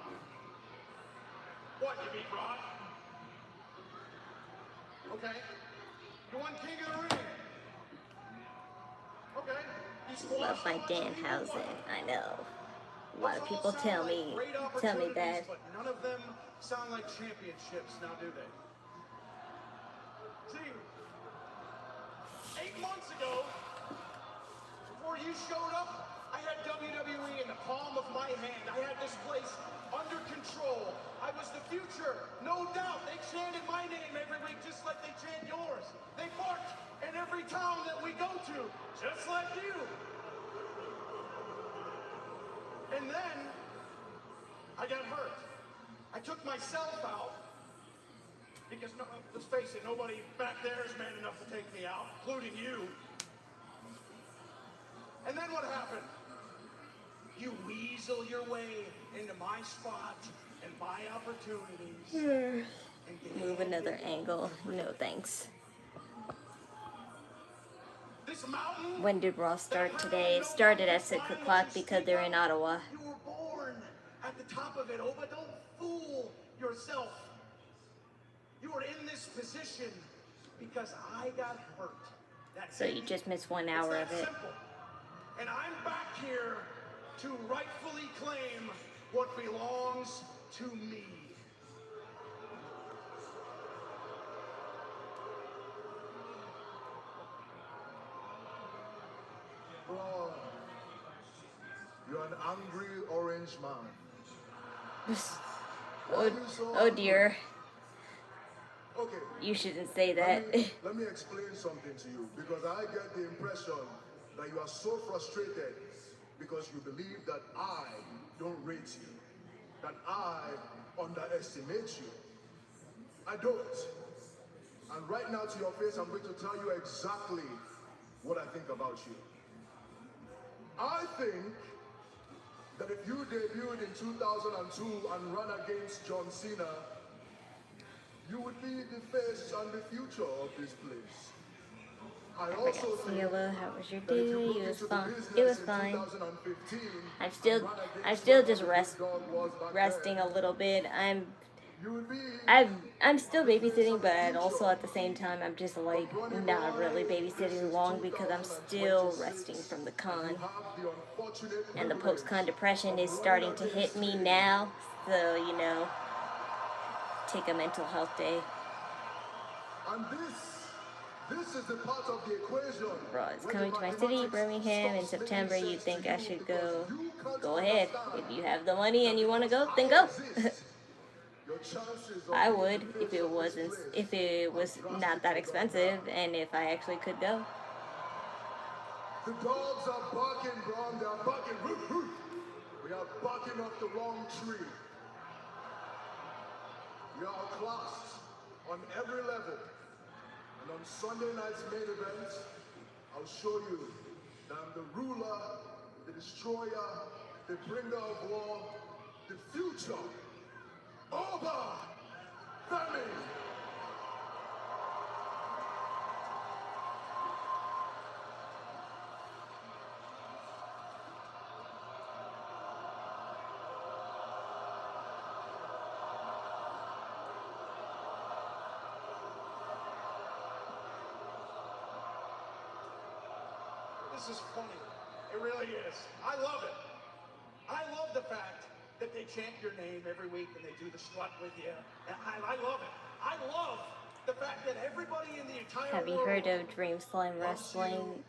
What, you beat Bron? Okay. You won King of the Ring. Okay. You Love squashed my a bunch of people. Danhausen. I know. A lot of Those all people sound tell like me great that. opportunities, but none of them sound like championships, now do they? See, 8 months ago, before you showed up, I had WWE in the palm of my hand. I had this place under control. I was the future, no doubt. They chanted my name every week just like they chant yours. They barked in every town that we go to, just like you. And then, I got hurt. I took myself out. Because, no, let's face it, nobody back there is man enough to take me out, including you. And then what happened? You weasel your way into my spot and my opportunities. Move another angle. No thanks. This mountain. When did Raw start today? It started at 6 o'clock because they're in Ottawa. You were born at the top of it, Oba. Don't fool yourself. You were in this position because I got hurt. That's So you just missed 1 hour of it. simple. And I'm back here to rightfully claim what belongs to me. Bro, you're an angry orange man. Oh dear. Okay. You shouldn't say that. Let me explain something to you, because I get the impression that you are so frustrated because you believe that I don't rate you, that I underestimate you. I don't. And right now to your face, I'm going to tell you exactly what I think about you. I think that if you debuted in 2002 and ran against John Cena, you would be the face and the future of this place. I also think Ciela, how was your that if you day? broke It was into the fun. business It was in fine. 2015 I'm still just resting a little bit. I'm still babysitting, but also at the same time I'm just like not really babysitting long because I'm still resting from the con. And the post-con depression is starting to hit me now. So, you know, take a mental health day. And this is the part of the equation. Bro, it's coming to my city, Birmingham, in September. You think I should go? Go ahead. If you have the money and you want to go, then go. I would if it was not that expensive and if I actually could go. The dogs are barking, Bron. They are barking. We are barking up the wrong tree. We are outclassed on every level. And on Sunday night's main event, I'll show you that I'm the ruler, the destroyer, the bringer of war, the future. Over! Femi! This is funny. It really is. I love it. I love the fact that they chant your name every week and they do the strut with you. And I love it. I love the fact that everybody in the entire Have you world heard of Dream Slime Wrestling?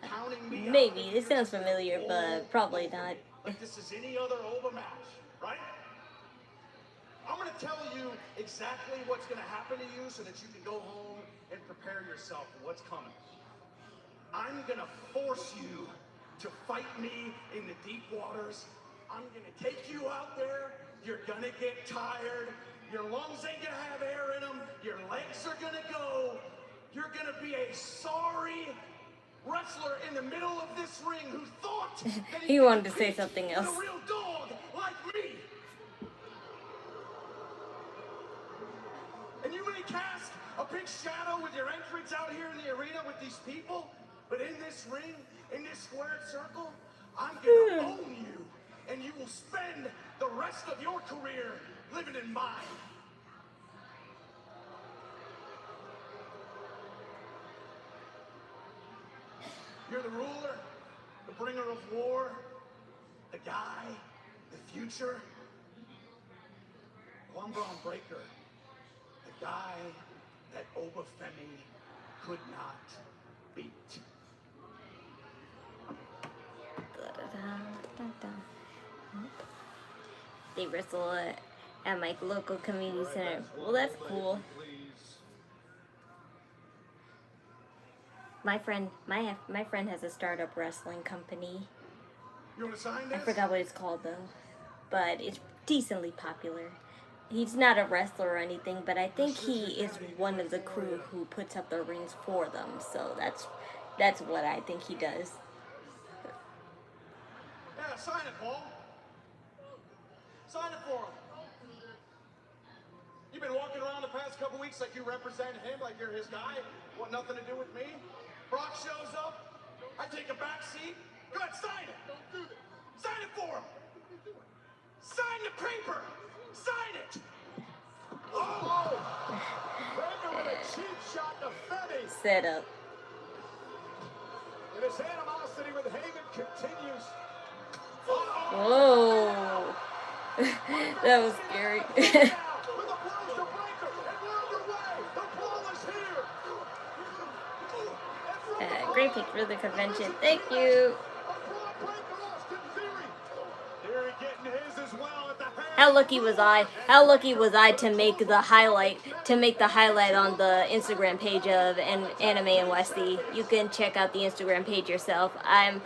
counting me Maybe. out. It sounds familiar, but probably not. Like this is any other Oba match, right? I'm going to tell you exactly what's going to happen to you so that you can go home and prepare yourself for what's coming. I'm going to force you to fight me in the deep waters. I'm going to take you out there. You're going to get tired. Your lungs ain't going to have air in them. Your legs are going to go. You're going to be a sorry wrestler in the middle of this ring who thought that He wanted to say something else. a real dog like me. And you may cast a big shadow with your entrance out here in the arena with these people, but in this ring, in this squared circle, I'm gonna own you, and you will spend the rest of your career living in mine. You're the ruler, the bringer of war, the guy, the future. Well, I'm Bron Breakker, the guy that Oba Femi could not beat. They wrestle at my local community center. Well, that's cool. My friend has a startup wrestling company. You want to sign I this? forgot what it's called though, but it's decently popular. He's not a wrestler or anything, but I think he is one of the crew who puts up the rings for them. So that's what I think he does. Yeah, sign it, Paul. Sign it for him. You've been walking around the past couple weeks like you represent him, like you're his guy. Want nothing to do with me? Brock shows up. I take a back seat. Go ahead, sign it. Don't do this. Sign it for him. Sign the paper. Sign it. Oh! Breakker with a cheap shot to Femi. Set up. And his animosity with Haven continues. Whoa. That was scary. Great pick for the convention. Thank you. How lucky was I? How lucky was I to make the highlight on the Instagram page of Anime and Westy. You can check out the Instagram page yourself. I'm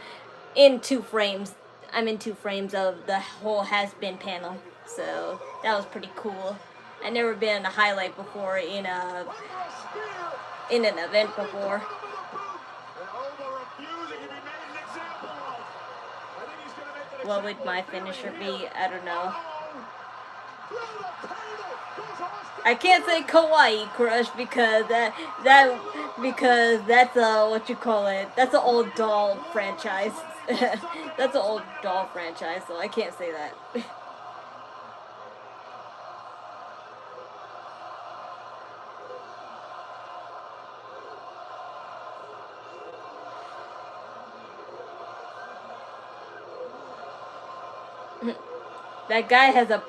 in 2 frames. I'm in 2 frames of the whole Has Been panel. So that was pretty cool. I never been in a highlight before in an event before. What would my finisher be? I don't know. I can't say Kawaii Crush because that's a what you call it. That's an old doll franchise. That's an old doll franchise, so I can't say that. That guy has a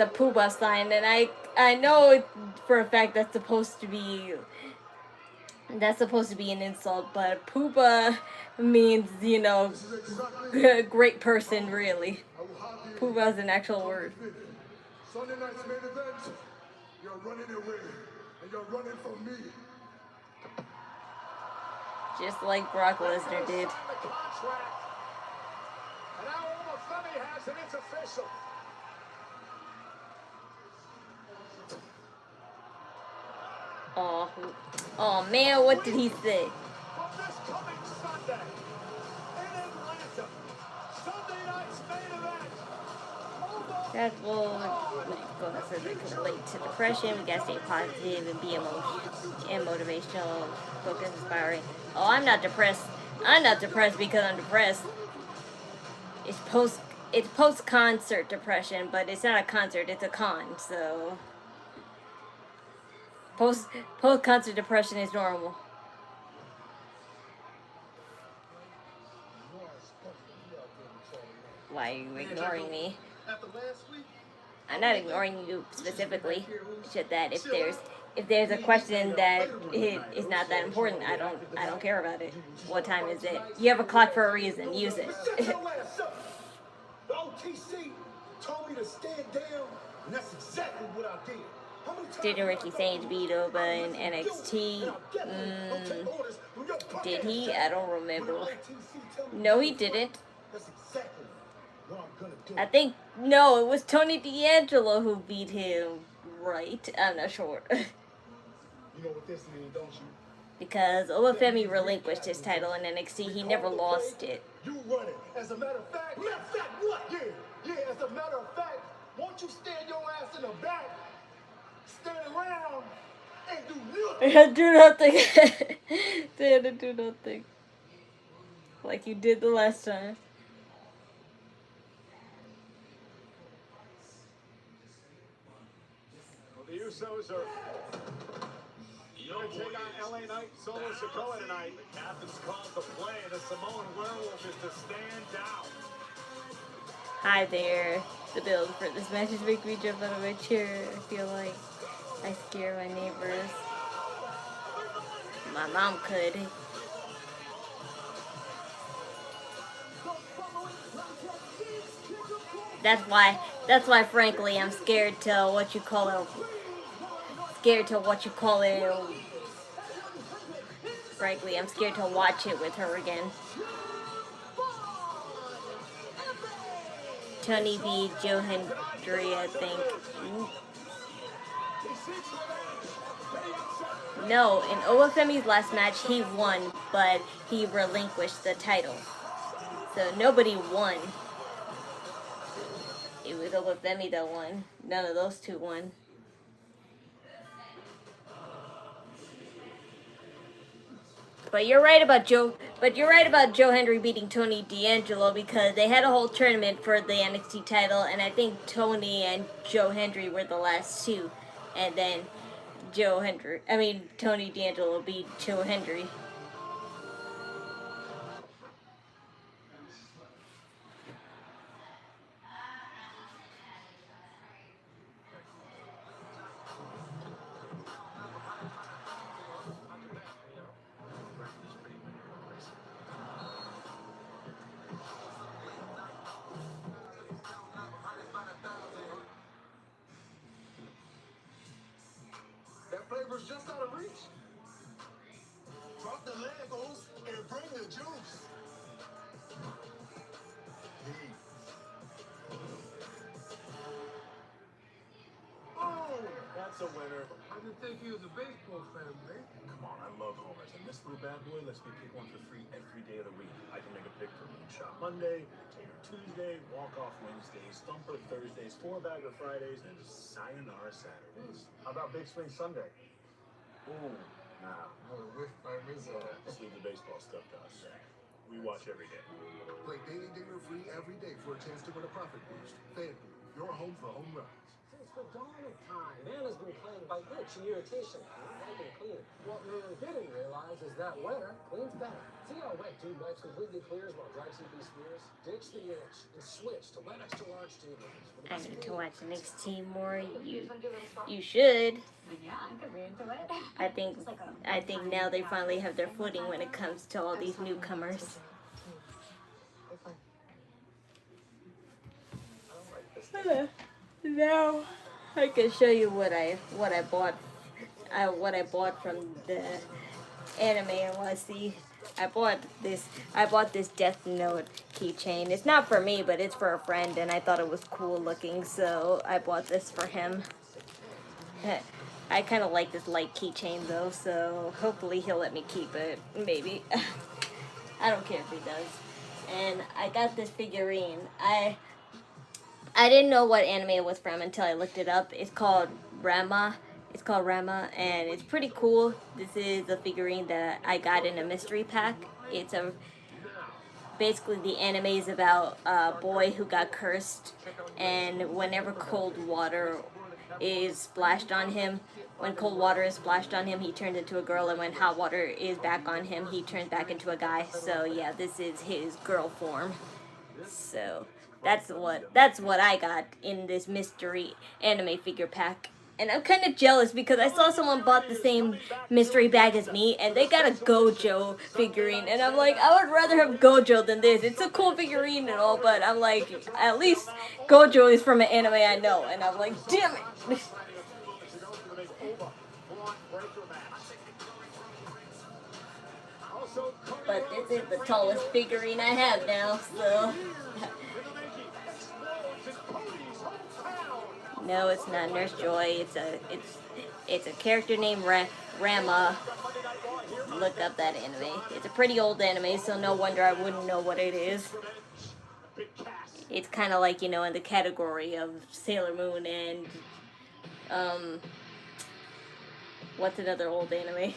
Pooh Bah sign, and I know for a fact that's supposed to be an insult, but Poopa means, you know, This is exactly great person, really. I will have you Poopa is an actual word. Sunday night's main event. You're running away, and you're running from me. Just like Brock Lesnar did. Signed the contract. And now all the Femi has it, it's official. Oh man, what did he say? From this coming Sunday in Atlanta, Sunday night's main event. That will go ahead so they can relate to depression. We gotta stay positive and be motivational, focus, inspiring. Oh, I'm not depressed. I'm not depressed because I'm depressed. It's post concert depression, but it's not a concert, it's a con, so post concert depression is normal. Why are you ignoring me? I'm not ignoring you specifically. It's just that if there's a question that is not that important, I don't care about it. What time is it? You have a clock for a reason. Use it. The OTC told me to stand down, and that's exactly what I did. How many times Didn't Ricky Sainz beat Oba in NXT? Did he? I don't remember. No, he didn't. That's exactly what I'm gonna do. I think, no, it was Tony D'Angelo who beat him, right? I'm not sure. You know what this means, don't you? Because Femi relinquished his title in NXT. He never lost it. You run it. As a matter of fact, what? Yeah, as a matter of fact, won't you stand your ass in the back, stand around, and do nothing? Do nothing. Stand do nothing. Like you did the last time. Well, the Usos are going to take on LA Knight Solo Sikoa tonight. The captain's called the play. The Samoan werewolf is to stand down. Hi there. The build for this match is making me jump out of my chair. I feel like I scare my neighbors. My mom could. That's why frankly I'm scared to what you call it. Frankly, I'm scared to watch it with her again. Tony B. Joe Hendry, I think. No, in Femi's last match, he won, but he relinquished the title. So nobody won. It was Femi that won. None of those two won. But you're right about Joe Hendry beating Tony D'Angelo because they had a whole tournament for the NXT title, and I think Tony and Joe Hendry were the last two, and then Tony D'Angelo beat Joe Hendry. That flavor's just out of reach. Drop the Legos and bring the juice. Oh, that's a winner. I didn't think he was a baseball fan, man. Come on, I love homers. And this little bad boy lets me pick one for free every day of the week. I can make a pick for Moonshot Monday, Potato Tuesday, Walk-Off Wednesdays, Thumper Thursdays, Four-Bagger Fridays, and Sayonara Saturdays. How about Big Swing Sunday? Ooh, nah. I wish I was Just leave the baseball stuff to us. We watch every day. Play Daily Dinger free every day for a chance to win a profit boost. FanDuel, your home for home runs. Since the dawn of time, man has been plagued by itch and irritation. I've been cleaning. What man didn't realize is that wetter cleans better. See how wet dude wipes completely clears while dry TP smears. Ditch the itch and switch to wet extra large tablets. I need to watch NXT more. You should. Yeah, I could be into it. I think now they finally have their footing when it comes to all these newcomers. Now I can show you what I bought from the anime and want to see. I bought this Death Note keychain. It's not for me, but it's for a friend, and I thought it was cool looking, so I bought this for him. I kind of like this light keychain though, so hopefully he'll let me keep it. Maybe. I don't care if he does. And I got this figurine. I didn't know what anime it was from until I looked it up. It's called Rama. And it's pretty cool. This is a figurine that I got in a mystery pack. Basically the anime is about a boy who got cursed, and whenever cold water is splashed on him, he turns into a girl, and when hot water is back on him, he turns back into a guy. So yeah, this is his girl form. So that's what I got in this mystery anime figure pack. And I'm kind of jealous because I saw someone bought the same mystery bag as me, and they got a Gojo figurine, and I'm like, I would rather have Gojo than this. It's a cool figurine and all, but I'm like, at least Gojo is from an anime I know, and I'm like, damn it. But this is the tallest figurine I have now, so... No, it's not Nurse Joy. It's a character named Rama. Look up that anime. It's a pretty old anime, so no wonder I wouldn't know what it is. It's kind of like, in the category of Sailor Moon and what's another old anime?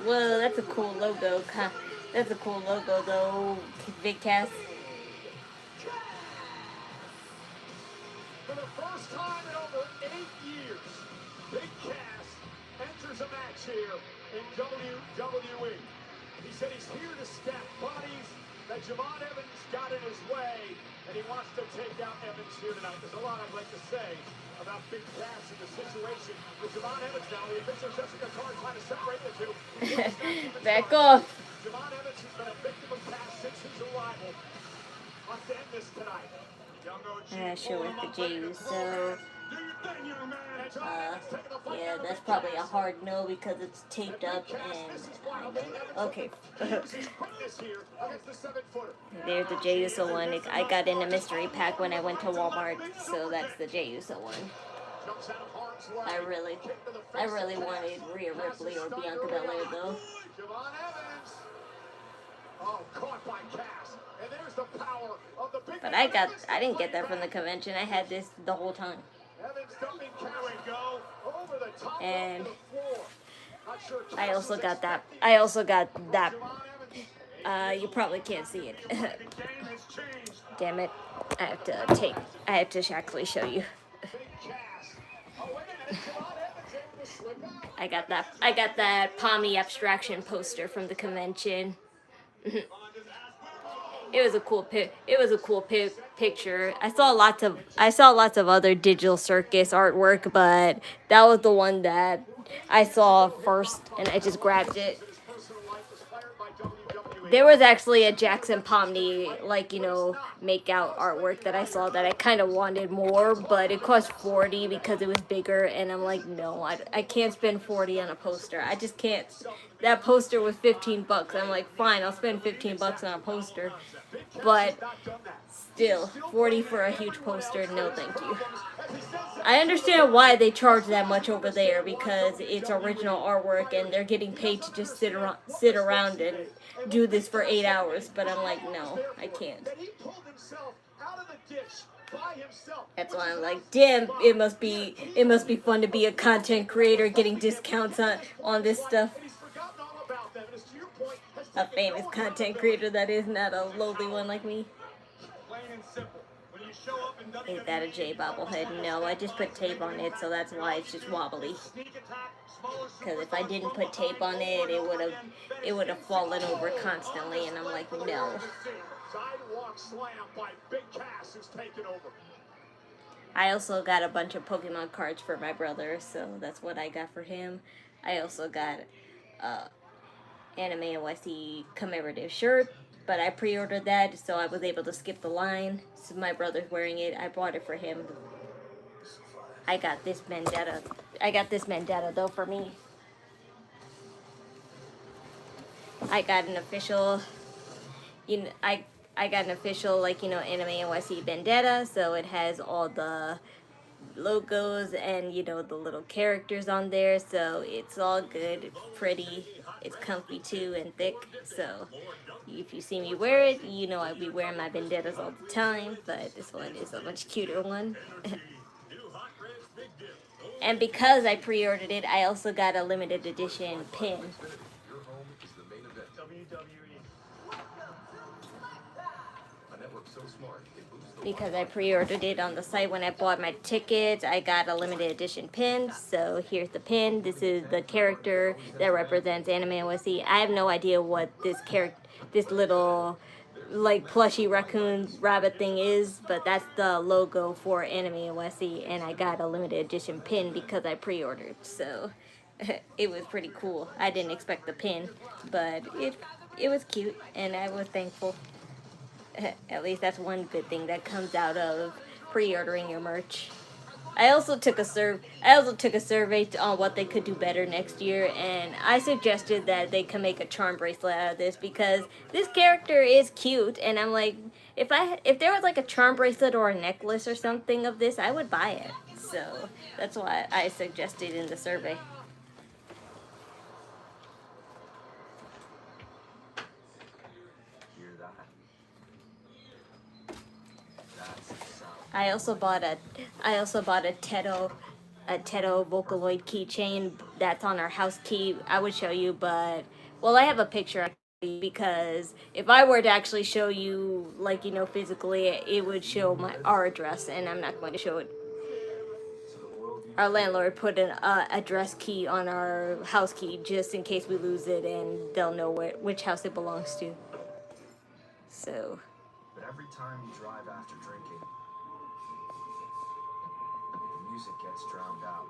Whoa, that's a cool logo. That's a cool logo, though, Big Cass. For the first time in over 8 years, Big Cass enters a match here in WWE. He said he's here to stack bodies, that Javon Evans got in his way, and he wants to take out Evans here tonight. There's a lot I'd like to say about Big Cass and the situation with Javon Evans now. The official Jessica Carr trying to separate the two. Back off. Javon Evans has been a victim of Cass since his arrival. Wants to end this tonight. Show with the J, so yeah, that's probably a hard no because it's taped up and okay. There's the J Uso one. I got in a mystery pack when I went to Walmart, so that's the J Uso one. I really wanted Rhea Ripley or Bianca Belair though. But I didn't get that from the convention. I had this the whole time. And I also got that. You probably can't see it. Damn it. I have to actually show you. I got that Pommy abstraction poster from the convention. It was a cool picture. I saw lots of other Digital Circus artwork, but that was the one that I saw first, and I just grabbed it. There was actually a Jackson Pomni, make-out artwork that I saw that I kind of wanted more, but it cost $40 because it was bigger, and I'm like, no, I can't spend $40 on a poster. I just can't. That poster was $15. I'm like, fine, I'll spend $15 on a poster, but still, $40 for a huge poster, no thank you. I understand why they charge that much over there, because it's original artwork, and they're getting paid to just sit around and do this for 8 hours, but I'm like, no, I can't. That's why I'm like, damn, it must be fun to be a content creator getting discounts on this stuff. A famous content creator that is, not a lowly one like me. Is that a J bobblehead? No, I just put tape on it, so that's why it's just wobbly. Because if I didn't put tape on it, it would have fallen over constantly, and I'm like, no. I also got a bunch of Pokemon cards for my brother, so that's what I got for him. I also got Anime NYC commemorative shirt, but I pre-ordered that, so I was able to skip the line. So my brother's wearing it. I bought it for him. I got this Vendetta though for me. I got an official, I got an official, Anime NYC Vendetta, so it has all the logos and, the little characters on there, so it's all good, it's pretty, it's comfy too and thick, so if you see me wear it, I'll be wearing my Vendettas all the time, but this one is a much cuter one. And because I pre-ordered it, I also got a limited edition pin. Because I pre-ordered it on the site when I bought my tickets, I got a limited edition pin. So here's the pin. This is the character that represents Anime NYC. I have no idea what this little plushy raccoon rabbit thing is, but that's the logo for Anime NYC, and I got a limited edition pin because I pre-ordered. So it was pretty cool. I didn't expect the pin, but it was cute, and I was thankful. At least that's one good thing that comes out of pre-ordering your merch. I also took a survey on what they could do better next year, and I suggested that they can make a charm bracelet out of this because this character is cute, and I'm like, if there was a charm bracelet or a necklace or something of this, I would buy it. So that's why I suggested in the survey. I also bought a Teto Vocaloid keychain that's on our house key. I would show you, but I have a picture because if I were to actually show you physically, it would show our address, and I'm not going to show it. Our landlord put an address key on our house key just in case we lose it, and they'll know which house it belongs to. So. But every time you drive after drinking, the music gets drowned out.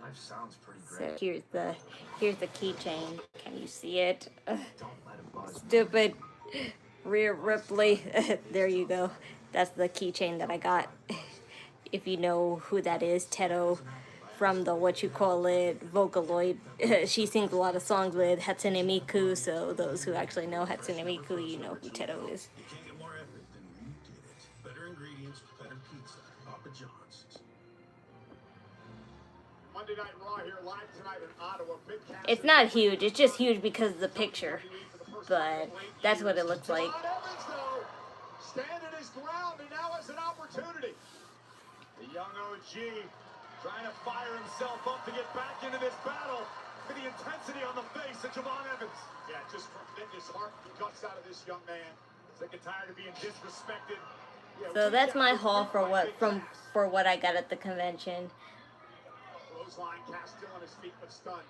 Life sounds pretty great. So here's the keychain. Can you see it? Stupid Rhea Ripley. There you go. That's the keychain that I got. If you know who that is, Teto from the Vocaloid. She sings a lot of songs with Hatsune Miku, so those who actually know Hatsune Miku, you know who Teto is. Better ingredients, better pizza. Papa John's. Monday Night Raw here live tonight in Ottawa. It's not huge, it's just huge because of the picture. But that's what it looks like. Standing his ground, and now has an opportunity. The young OG trying to fire himself up to get back into this battle for the intensity on the face of Javon Evans. Yeah, just tremendous heart and guts out of this young man. Sick and tired of being disrespected. Yeah, so that's my haul for what I got at the convention. Clothesline, Cass still on his feet but stunned.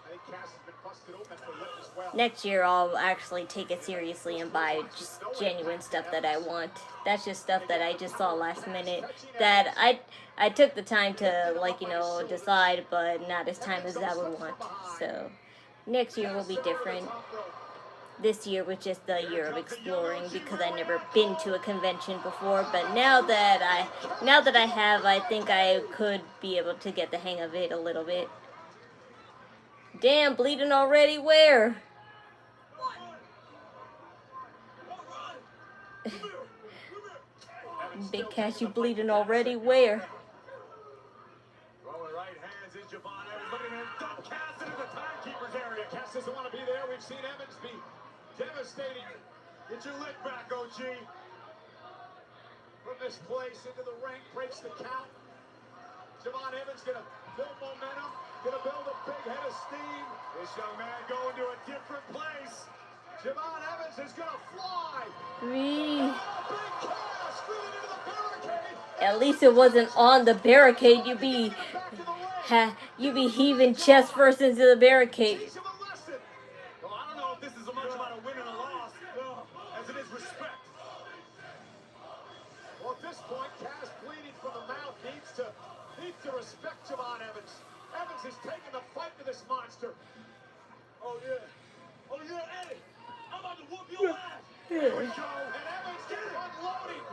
I think Cass has been busted open at the lip as well. Next year I'll actually take it seriously and buy just genuine stuff that I want. That's just stuff that I just saw last minute that I took the time to decide, but not as time as I would want. So next year will be different. This year was just the year of exploring because I never been to a convention before, but now that I have, I think I could be able to get the hang of it a little bit. Damn, bleeding already? Where? Big Cash, you bleeding already? Where? Throwing right hands in Javon Evans, looking at dump Cass into the timekeeper's area. Cass doesn't want to be there. We've seen Evans be devastating Get your lick back, OG. From this place into the ring, breaks the count. Javon Evans gonna build momentum, gonna build a big head of steam. This young man going to a different place. Javon Evans is gonna fly. Three. Big cast, through into the barricade. At least it wasn't on the barricade. You be heaving chest first into the barricade. Teach him a lesson. Well, I don't know if this is as much about a win and a loss as it is respect. Well, at this point, Cass bleeding from the mouth needs to respect Javon Evans. Evans is taking the fight to this monster. Oh yeah, Eddie, I'm about to whoop your ass. Here we go, and Evans gets unloading.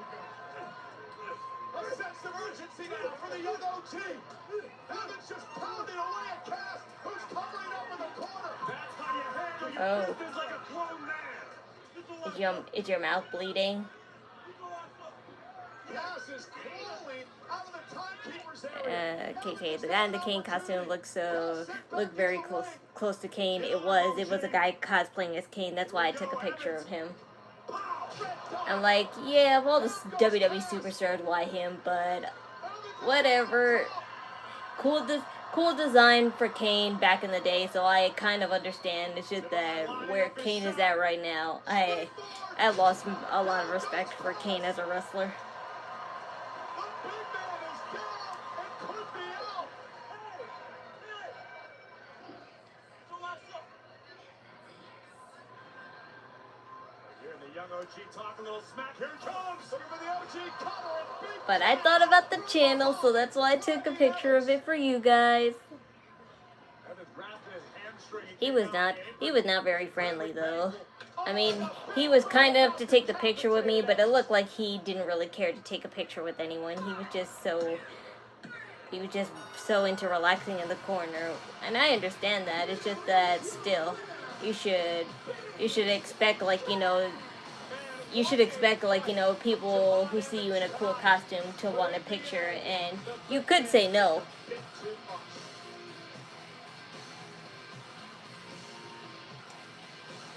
A sense of urgency now for the young OG. Evans just pounding away at Cass, who's covering up in the corner. That's how you handle your business like a grown man. Is your mouth bleeding? Cass is crawling out of the timekeeper's area. KK, the guy in the Kane costume looked very close to Kane. It was a guy cosplaying as Kane. That's why I took a picture of him. I'm like, yeah, of all the WWE superstars, why him? But whatever. Cool design for Kane back in the day, so I kind of understand. It's just that where Kane is at right now, I lost a lot of respect for Kane as a wrestler. But I thought about the channel, so that's why I took a picture of it for you guys. He was not very friendly though. I mean, he was kind enough to take the picture with me, but it looked like he didn't really care to take a picture with anyone. He was just so into relaxing in the corner. And I understand that. It's just that still, you should expect, like, people who see you in a cool costume to want a picture, and you could say no.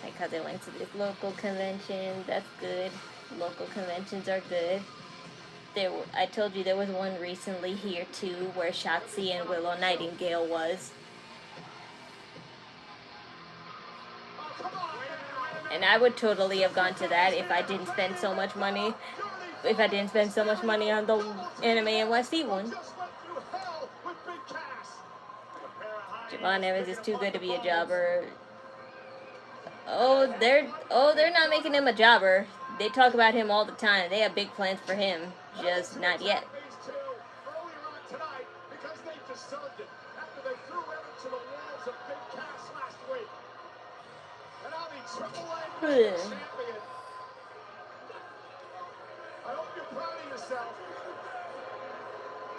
Because I went to this local convention. That's good. Local conventions are good. I told you there was one recently here too, where Shotzi and Willow Nightingale was. And I would totally have gone to that if I didn't spend so much money. If I didn't spend so much money on the Anime NYC one. Javon Evans is too good to be a jobber. Oh, they're not making him a jobber. They talk about him all the time. They have big plans for him, just not yet. I hope you're proud of yourself.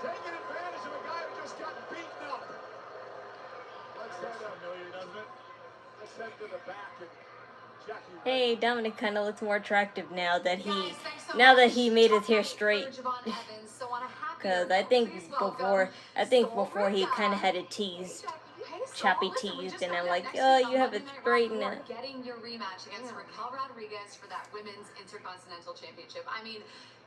Taking advantage of a guy who just got beaten up. Let's head to the back and Jackie. Hey, Dominic kind of looks more attractive now that he made his hair straight. Because I think before he kind of had it teased. Choppy teased, and I'm like, oh, you have it straight now. Getting your rematch against Raquel Rodriguez for that Women's Intercontinental Championship. I mean,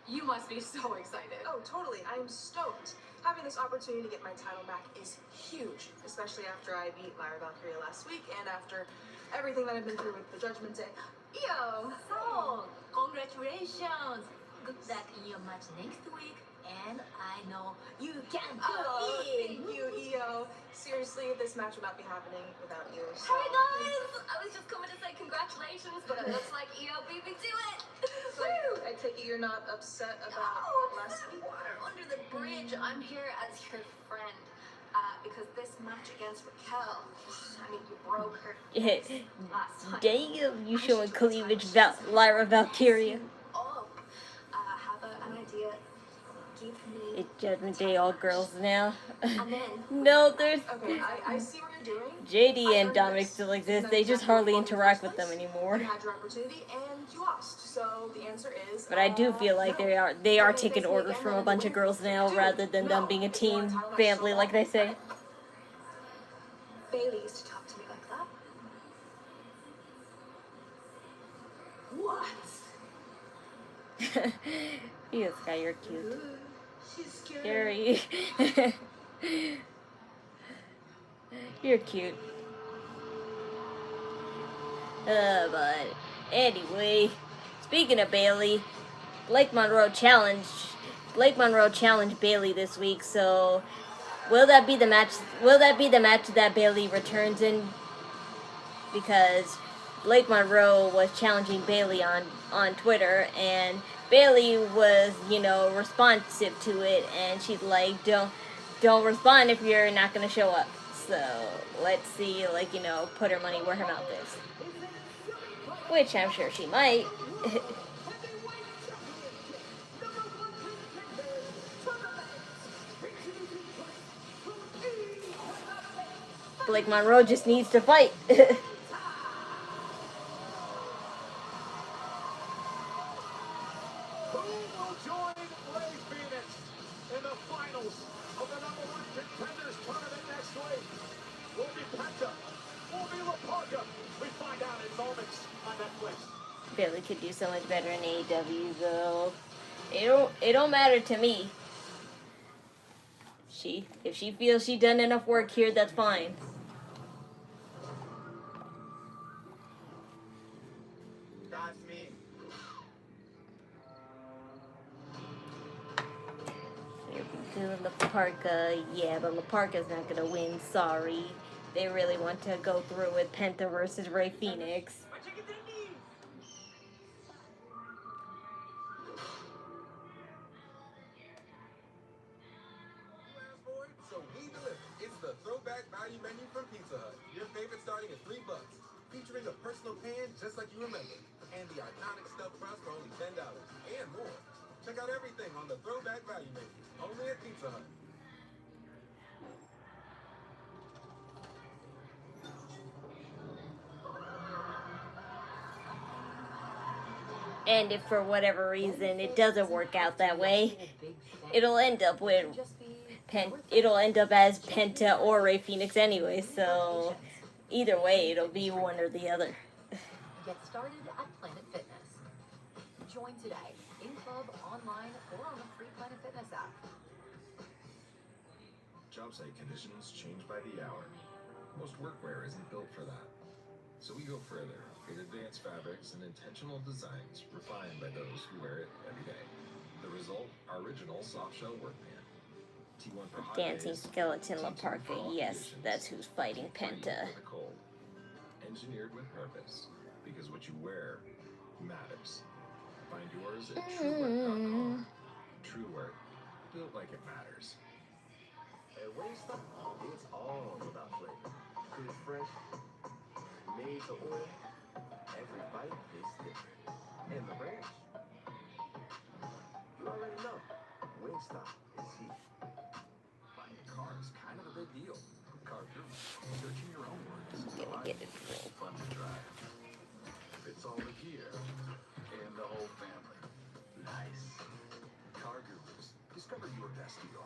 you must be so excited. Oh, totally. I'm stoked. Having this opportunity to get my title back is huge, especially after I beat Lyra Valkyria last week and after everything that I've been through with the Judgment Day. Yo, so congratulations. Good luck in your match next week. And I know you can do it. Thank you, EO. Seriously, this match would not be happening without you. So. Hey guys! I was just coming to say congratulations, but it looks like EO beat me to it. So I take it you're not upset about last week? Water under the bridge. I'm here as your friend. Because this match against Raquel, I mean, you broke her last time. Damn, you showing cleavage, Lyra Valkyria. Oh, have an idea. It's Judgment Day, all girls now. And then, No, there's... Okay, I see what you're doing. JD and Dominic still exist. They just hardly interact with them anymore. You had your opportunity and you lost. So the answer is... But I do feel like they are taking orders from a bunch of girls now, rather than them being a team family, like they say. Bailey used to talk to me like that. What? Yes, guy, you're cute. She's scared. Gary. You're cute. But anyway, speaking of Bailey, Blake Monroe challenged Bailey this week. So will that be the match? Will that be the match that Bailey returns in? Because Blake Monroe was challenging Bailey on Twitter, and Bailey was, responsive to it, and she's like, don't respond if you're not gonna show up. So let's see, put her money where her mouth is. Which I'm sure she might. Blake Monroe just needs to fight. In the finals of the #1 contenders tournament next week? Will be Penta? Will be Parka? We find out in moments on Netflix. Bailey could do so much better in AEW though. It don't matter to me. If she feels she done enough work here, that's fine. That's me. Good, La Parka. Yeah, but La Parka's not gonna win. Sorry. They really want to go through with Penta versus Rey Fenix. So we deliver. It's the throwback value menu from Pizza Hut. Your favorite starting at $3, featuring a personal pan just like you remember, and the iconic stuffed crust for only $10 and more. Check out everything on the throwback value menu, only at Pizza Hut. And if for whatever reason it doesn't work out that way, it'll end up as Penta or Rey Fenix anyway. So either way, it'll be one or the other. Get started at Planet Fitness. Join today, in club, online, or on the free Planet Fitness app. Job site conditions change by the hour. Most workwear isn't built for that. So we go further with advanced fabrics and intentional designs refined by those who wear it every day. The result, our original soft shell work pant. T1 for hot Dancing days, skeleton La T2 Parka. for all Yes, conditions, that's who's fighting Penta. for the cold. Engineered with purpose, because what you wear matters. Find yours at truework.com. True work, built like it matters. At Wingstop, it's all about flavor. Cooked fresh, made to order. Every bite is different. And the ranch, you already know. Wingstop is heat. Buying a car is kind of a big deal. Car group, searching your own words. Get it full. Fun to drive. Fits all the gear and the whole family. Nice. Car Gurus. Discover your best deal.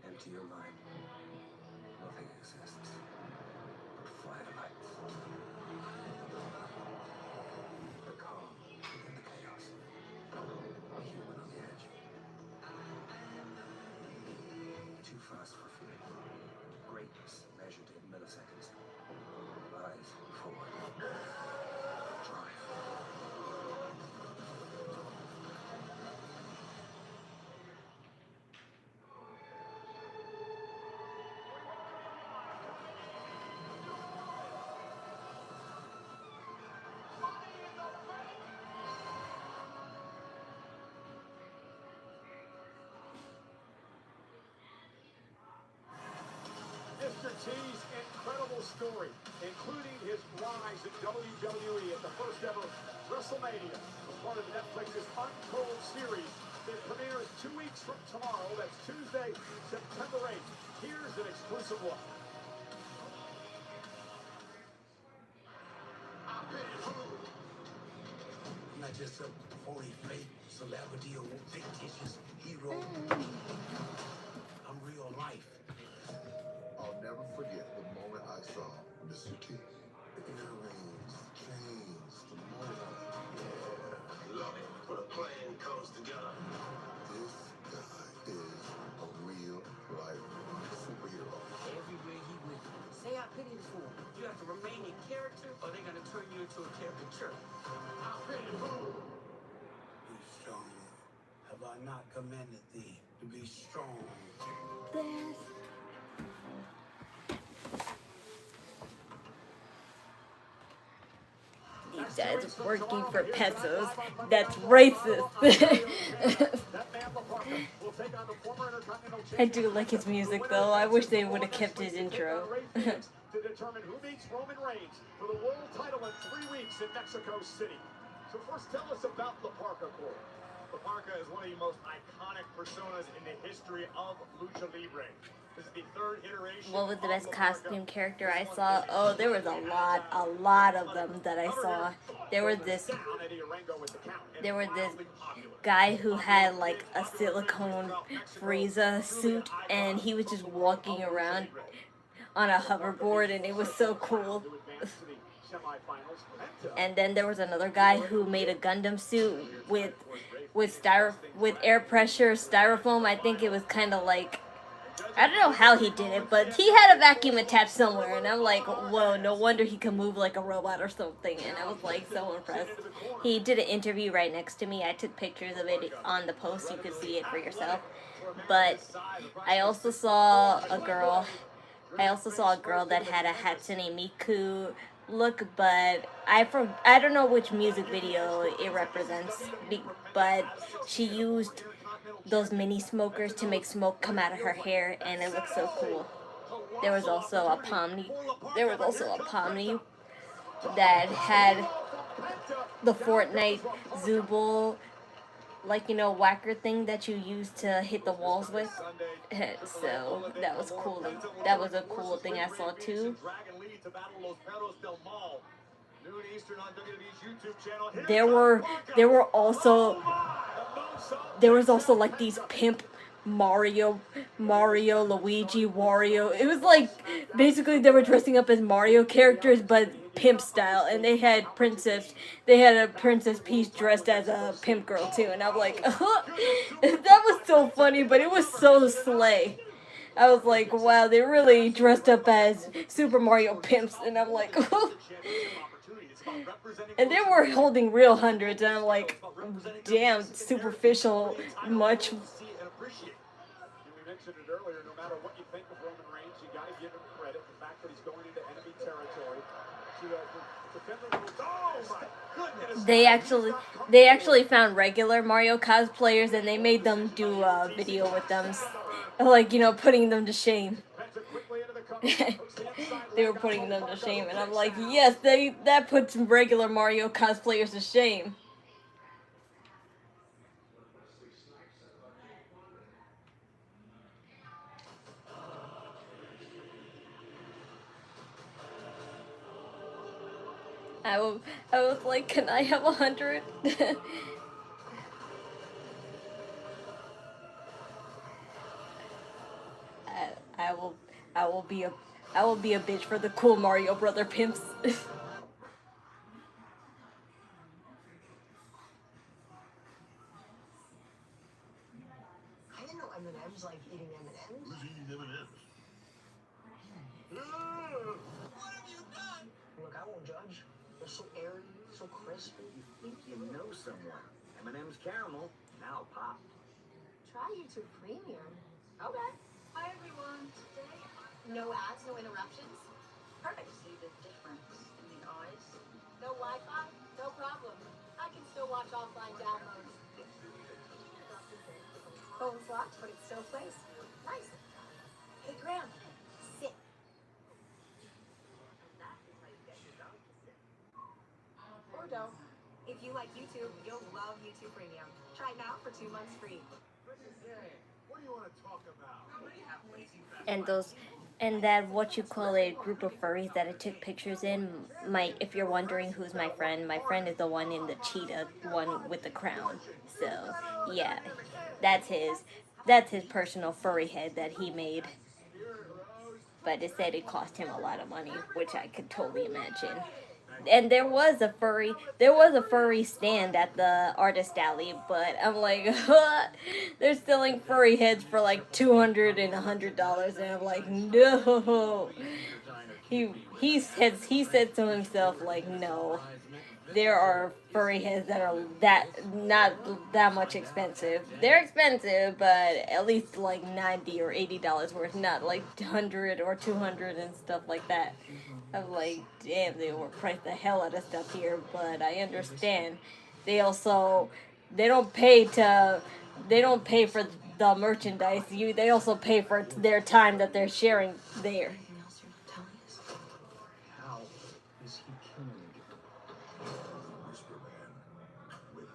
Empty your mind. Nothing exists. But fly the lights. The calm in the chaos. A human on the edge. Too fast for fear. Greatness measured in milliseconds. Lies forward. Drive. Mr. T's incredible story, including his rise in WWE at the first ever WrestleMania, a part of Netflix's Untold series that premieres 2 weeks from tomorrow. That's Tuesday, September 8th. Here's an exclusive look. I'm not just some phony fake celebrity or fictitious hero. I'm real life. I'll never forget the moment I saw Mr. T. The earrings, the chains, the motor. Yeah, love it. pressure. Be strong. Have I not commanded thee to be strong? These guys working for pesos. That's racist. I do like his music though. I wish they would have kept his intro. To determine who beats Roman Reigns for the world title in 3 weeks in Mexico City. So first, tell us about the Parka Corps. The Parka is one of the most iconic personas in the history of Lucha Libre. This is the 3rd iteration. What was the best costume character I saw? Oh, there was a lot of them that I saw. There was this guy who had like a silicone Frieza suit, and he was just walking around on a hoverboard, and it was so cool. And then there was another guy who made a Gundam suit with air pressure styrofoam. I think it was kind of like, I don't know how he did it, but he had a vacuum attached somewhere, and I'm like, whoa, no wonder he can move like a robot or something, and I was like so impressed. He did an interview right next to me. I took pictures of it on the post. You could see it for yourself. But I also saw a girl that had a Hatsune Miku look, but I don't know which music video it represents, but she used those mini smokers to make smoke come out of her hair, and it looked so cool. There was also a Pomni that had the Fortnite Zooble, like, you know, whacker thing that you use to hit the walls with. So that was cool. That was a cool thing I saw too. There was also like these pimp Mario, Luigi, Wario. It was like basically they were dressing up as Mario characters, but pimp style, and they had a Princess Peach dressed as a pimp girl too, and I'm like, that was so funny, but it was so slay. I was like, wow, they really dressed up as Super Mario pimps, and I'm like, and they were holding real hundreds, and I'm like, damn, superficial much. No matter what you think of Roman Reigns, you got to give him credit. The fact that he's going into enemy territory to defend the rules. Oh my goodness! They actually found regular Mario cosplayers, and they made them do a video with them, like, you know, putting them to shame. They were putting them to shame, and I'm like, yes, that puts regular Mario cosplayers to shame. I was like, can I have 100? I will be a bitch for the cool Mario brother pimps. I didn't know M&M's like eating M&M's. Who's eating M&M's? What have you done? Look, I won't judge. They're so airy, so crispy. You think you know someone. M&M's caramel, now pop. Try YouTube Premium. Okay. Hi everyone. Today, no ads, no interruptions. Perfect. See the difference in the eyes? No Wi-Fi? No problem. I can still watch offline downloads. Phone's locked, but it still plays. Nice. Hey Graham, sit. Or don't. If you like YouTube, you'll love YouTube Premium. Try it now for 2 months free. What do you want to talk about? And that what you call a group of furries that I took pictures in. If you're wondering who's my friend is the one in the cheetah one with the crown. So yeah, that's his personal furry head that he made. But it said it cost him a lot of money, which I could totally imagine. And there was a furry stand at the artist alley, but I'm like, they're selling furry heads for like $200 and $100, and I'm like, no. He said to himself, like, no. there are furry heads that are not that much expensive. They're expensive, but at least like $90 or $80 worth, not like 100 or 200 and stuff like that. I'm like, damn, they overpriced the hell out of stuff here, but I understand. They don't pay for the merchandise. They also pay for their time that they're sharing there. How is he killing me? Whisper Man with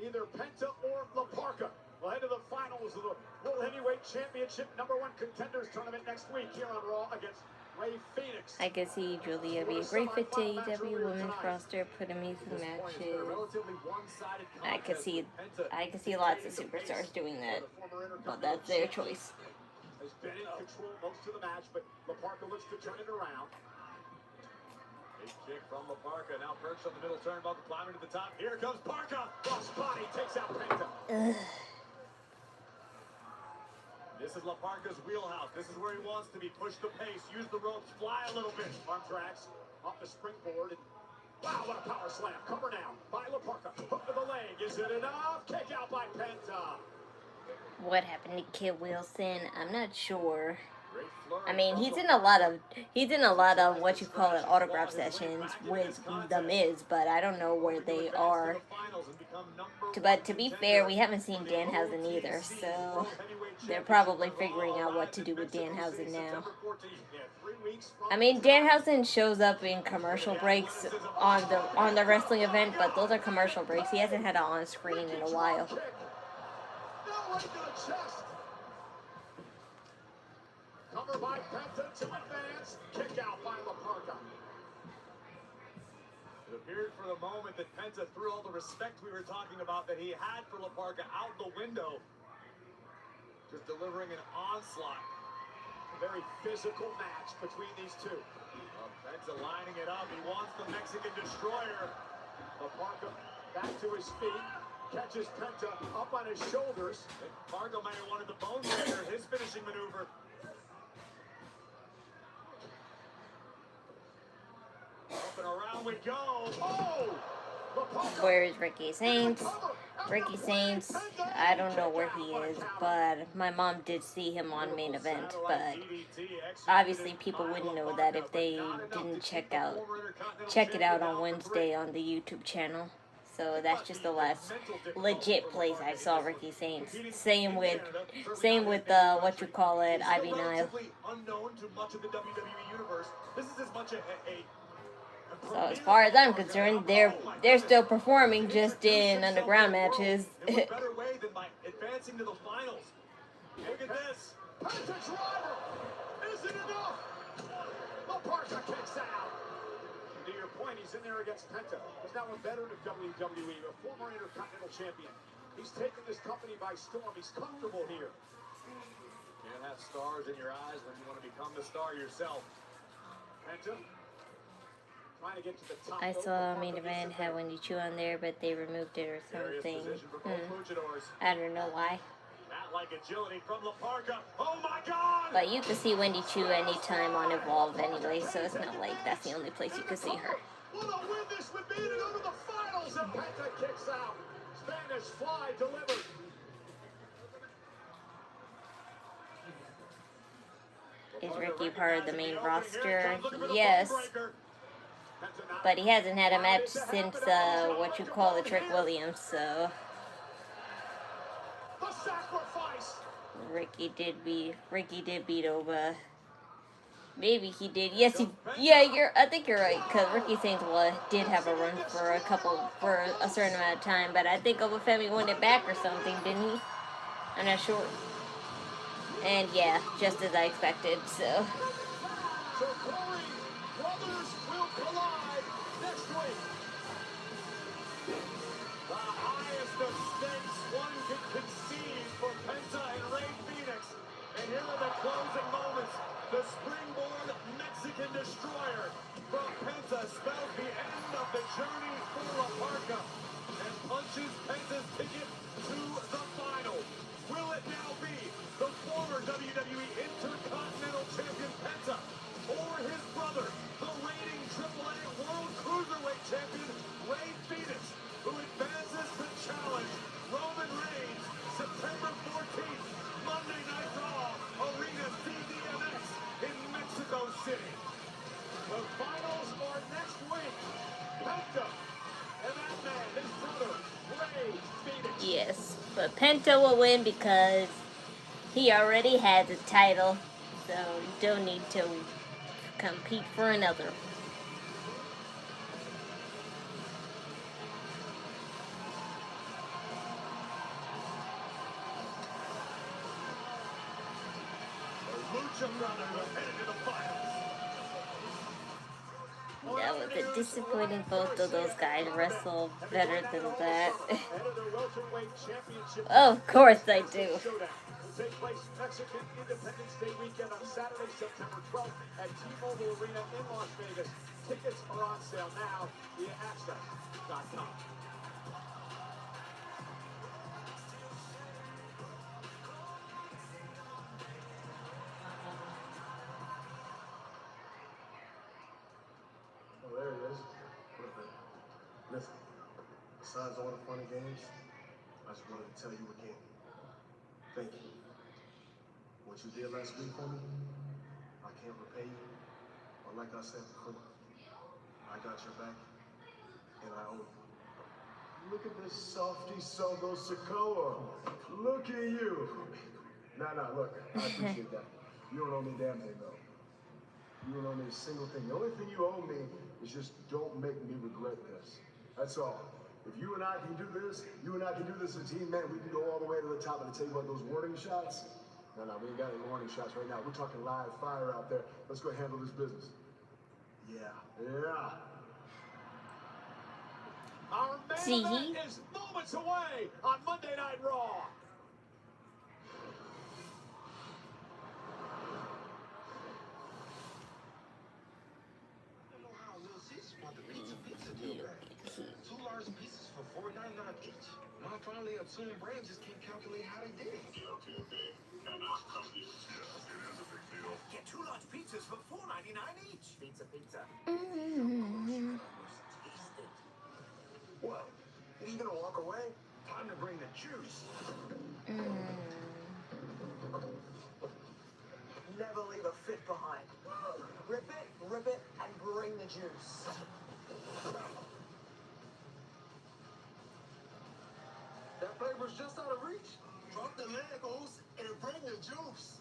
either Penta or La Parka will head to the finals of the World Heavyweight Championship #1 Contenders Tournament next week here on Raw against Rey Fenix. I could see Julia be a great fit to AEW women's roster, put amazing matches. I could see lots of superstars doing that, but that's their choice. Has been in control most of the match, but La Parka looks to turn it around. Big kick from La Parka, now perched on the middle turnbuckle, climbing to the top. Here comes Parka. Cross body takes out Penta. This is La Parka's wheelhouse. This is where he wants to be. Push the pace, use the ropes, fly a little bit. Arm drags off the springboard. And wow, what a power slam. Cover now by La Parka. Hook to the leg. Is it enough? Kick out by Penta. What happened to Kid Wilson? I'm not sure. I mean, he's in a lot of what you call it, autograph sessions with The Miz, but I don't know where they are. But to be fair, we haven't seen Danhausen either, so they're probably figuring out what to do with Danhausen now. I mean, Danhausen shows up in commercial breaks on the wrestling event, but those are commercial breaks. He hasn't had it on screen in a while. Cover by Penta to advance. Kick out by La Parka. It appeared for the moment that Penta threw all the respect we were talking about that he had for La Parka out the window. Just delivering an onslaught. A very physical match between these two. Penta lining it up. He wants the Mexican destroyer. La Parka back to his feet. Catches Penta up on his shoulders. Parka might have wanted the bone breaker, his finishing maneuver. Up and around we go. Oh! Where is Ricky Saints? Ricky Saints, I don't know where he is, but my mom did see him on Main Event, but obviously people wouldn't know that if they didn't check it out on Wednesday on the YouTube channel. So that's just the last legit place I saw Ricky Saints. Same with what you call it, Ivy Nile. Unknown to much of the WWE universe. This is as much a so as far as I'm concerned, they're still performing just in underground matches. better way than by advancing to the finals. Look at this. Penta driver. Is it enough? La Parka kicks out. To your point, he's in there against Penta. He's now a veteran of WWE, a former Intercontinental Champion. He's taken this company by storm. He's comfortable here. Can't have stars in your eyes when you want to become the star yourself. Penta. Trying to get to the top. I saw Main Event had Wendy Chu on there, but they removed it or something. I don't know why. Like agility from La Parka. Oh my God! But you can see Wendy Chu anytime on Evolve anyway, so it's not like that's the only place you can see her. What a win this would be to go to the finals, and Penta kicks out. Spanish Fly delivered. Is Ricky part of the main roster? Yes. But he hasn't had a match since what you call the Trick Williams, so The sacrifice. Ricky did beat over. Maybe he did. Yes, I think you're right, because Ricky Saints did have a run for a certain amount of time, but I think Oba Femi won it back or something, didn't he? I'm not sure. And yeah, just as I expected, so. So Corey, brothers will collide next week. The highest of stakes one could conceive for Penta and Rey Fenix. And here are the closing moments. The springboard Mexican destroyer from Penta spells the end of the journey for La Parka and punches Penta's ticket to the final. Will it now be the former WWE Intercontinental Champion Penta or Yes, but Penta will win because he already has a title, so you don't need to compete for another. That was a disappointing. Both of those guys wrestle better than that. Oh, of course I do. Take place Mexican Independence Day weekend on Saturday, September 12th at T-Mobile Arena in Las Vegas. Tickets are on sale now via access.com. Oh, there it is. Listen, besides all the fun and games, I just wanted to tell you again. Thank you. What you did last week for me, I can't repay you. But like I said before, I got your back, and I owe you. Look at this softy Sogo Sokoa. Look at you. Nah, look, I appreciate that. You don't owe me a damn thing, though. You don't owe me a single thing. The only thing you owe me is just don't make me regret this. That's all. If you and I can do this, you and I can do this as a team, man, we can go all the way to the top. And I tell you what, those warning shots, no, we ain't got any warning shots right now. We're talking live fire out there. Let's go handle this business. Yeah. Our main event is moments away on Monday Night Raw. Two large pieces for $4.99 each. My finally attuned brain just can't calculate how they did it. Get 2 large pizzas for $4.99 each. Pizza. What? You gonna walk away? Time to bring the juice. Never leave a fit behind. Rip it, and bring the juice. That flavor's just out of reach. Drop the Legos and bring the juice.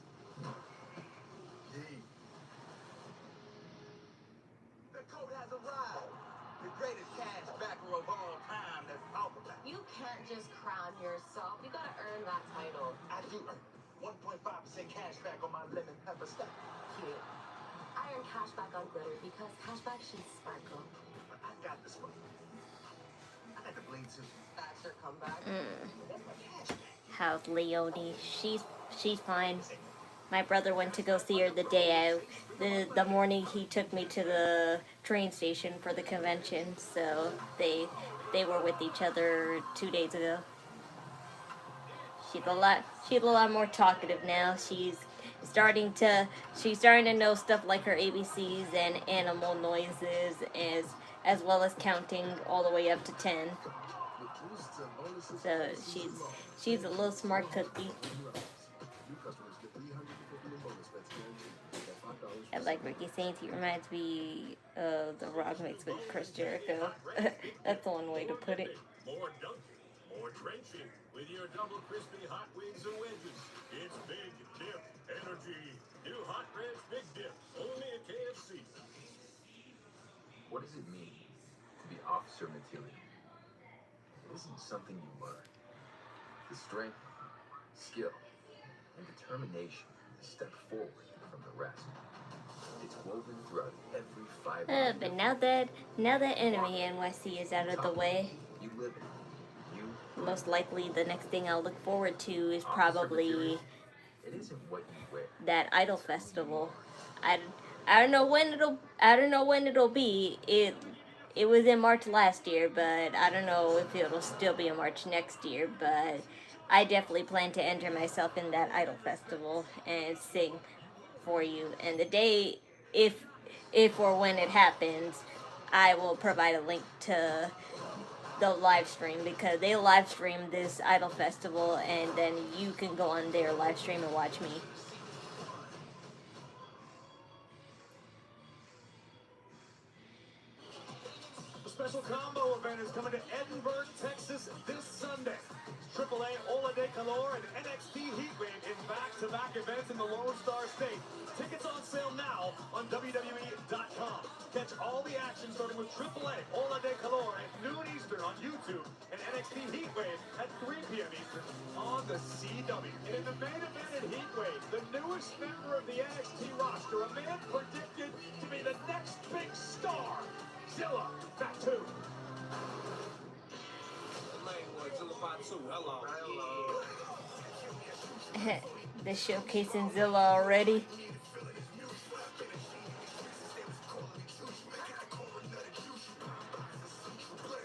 The code has arrived. The greatest cash backer of all time that's Alphabet. You can't just crown yourself. You gotta earn that title. I do earn 1.5% cash back on my lemon pepper stack. Cute. I earn cash back on glitter because cash back should sparkle. I got this one. I got the bling too. That's her comeback. How's Leonie? She's fine. My brother went to go see her the day out. The morning he took me to the train station for the convention, so they were with each other 2 days ago. She's a lot more talkative now. She's starting to know stuff like her ABCs and animal noises, as well as counting all the way up to 10. So she's a little smart cookie. And like Ricky Saints, he reminds me of The Rock mixed with Chris Jericho. That's one way to put it. More dunking, more drenching with your double crispy hot wings and wedges. It's Big Dip Energy. New Hot Ranch Big Dip, only at KFC. What does it mean to be officer material? It isn't something you learn. The strength, skill, and determination to step forward from the rest. It's woven throughout every fiber. But now that Enemy NYC is out of the way, You live it. most likely the next thing I'll look forward to is probably It isn't what you wear. that Idol Festival. I don't know when it'll be. It was in March last year, but I don't know if it'll still be in March next year. But I definitely plan to enter myself in that Idol Festival and sing for you. And the day, if or when it happens, I will provide a link to the live stream, because they live stream this Idol Festival, and then you can go on their live stream and watch me. A special combo event is coming to Edinburgh, Texas this Sunday. AAA Ola de Calor and NXT Heatwave in back-to-back events in the Lone Star State. Tickets on sale now on WWE.com. Catch all the action starting with AAA Ola de Calor at noon Eastern on YouTube and NXT Heatwave at 3 p.m. Eastern on the CW. And in the main event at Heatwave, the newest member of the NXT roster, a man predicted to be the next big star, Zilla Fatu. They're showcasing Zilla already.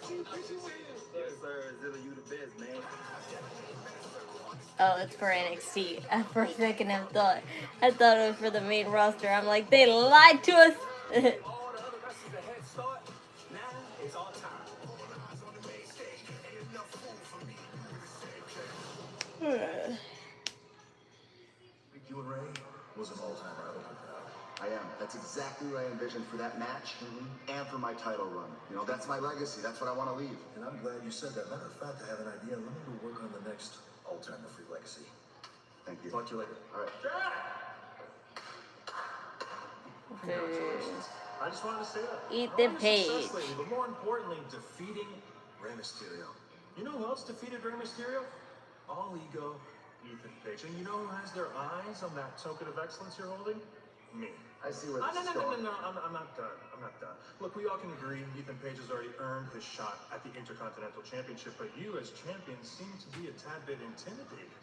Yes, sir. Zilla, you the best, man. Oh, it's for NXT. For a second, I thought it was for the main roster. I'm like, they lied to us. You and Rey was an all-time rival. I am. That's exactly what I envisioned for that match and for my title run. You know, that's my legacy. That's what I want to leave. And I'm glad you said that. Matter of fact, I have an idea. Let me go work on the next all-time free legacy. Thank you. Talk to you later. All right. Congratulations. I just wanted to say that. Ethan Page. But more importantly, defeating Rey Mysterio. You know who else defeated Rey Mysterio? All Ego, Ethan Page. And you know who has their eyes on that token of excellence you're holding? Me. I see where this is going. No. I'm not done. I'm not done. Look, we all can agree Ethan Page has already earned his shot at the Intercontinental Championship, but you as champion seem to be a tad bit intimidated.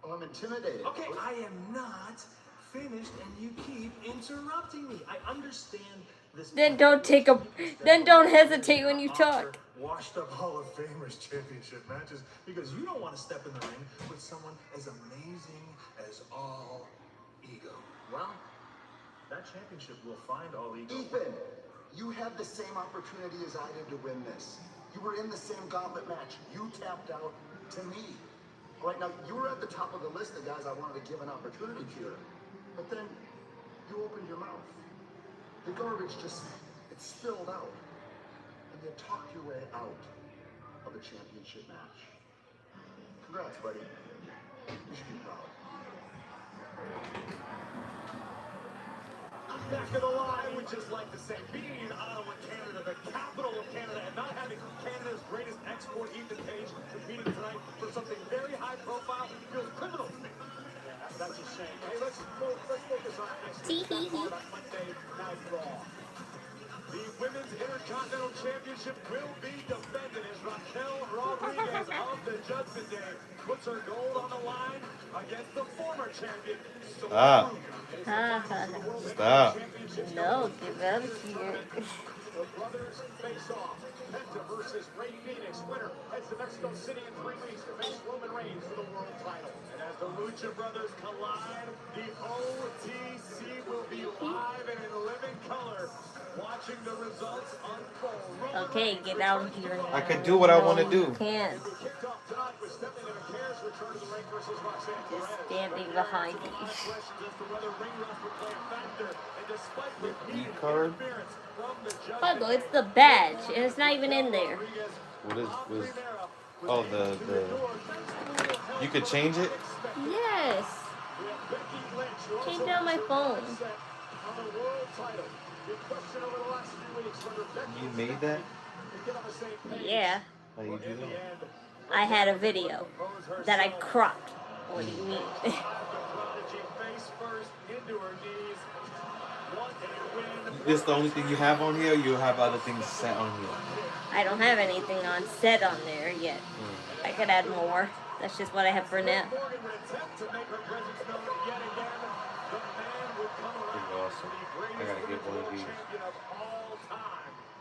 Oh, I'm intimidated. Okay, I am not finished, and you keep interrupting me. I understand this. Then don't hesitate when you talk. Washed up Hall of Famers championship matches because you don't want to step in the ring with someone as amazing as All Ego. Well, that championship will find All Ego. Ethan, you had the same opportunity as I did to win this. You were in the same gauntlet match. You tapped out to me. Right now, you were at the top of the list of guys I wanted to give an opportunity to. But then, you opened your mouth. The garbage just, it spilled out. And you talked your way out of a championship match. Congrats, buddy. You should be proud. Back of the line, we'd just like to say, being in Ottawa, Canada, the capital of Canada, and not having Canada's greatest export, Ethan Page, competing tonight for something very high profile feels criminal to me. Yeah, that's a shame. Hey, let's focus on next week's Monday Night Raw. The Women's Intercontinental Championship will be defended as Raquel Rodriguez of the Judgment Day puts her gold on the line against the former champion. Stop. No, get out of here. The brothers face off. Penta versus Rey Fenix. Winner heads to Mexico City in 3 weeks to face Roman Reigns for the world title. And as the Lucha Brothers collide, the OTC will be live and in living color, watching the results unfold. Okay, get out of here. I can do what I want to do. You can't. Kicked off tonight with Stephanie Vaquer's return to the ring versus Roxanne Perez. Just standing behind you. Questions as to whether ring rust would play a factor, and despite repeated card. interference from the judge, Pablo, it's the badge, and it's not even in there. What is oh the you could change it? Yes. Came down my phone. You made that? Yeah. How you do that? I had a video that I cropped. What do you mean? This the only thing you have on here, or you have other things set on here? I don't have anything on set on there yet. I could add more. That's just what I have for now. Awesome. I gotta get one of these.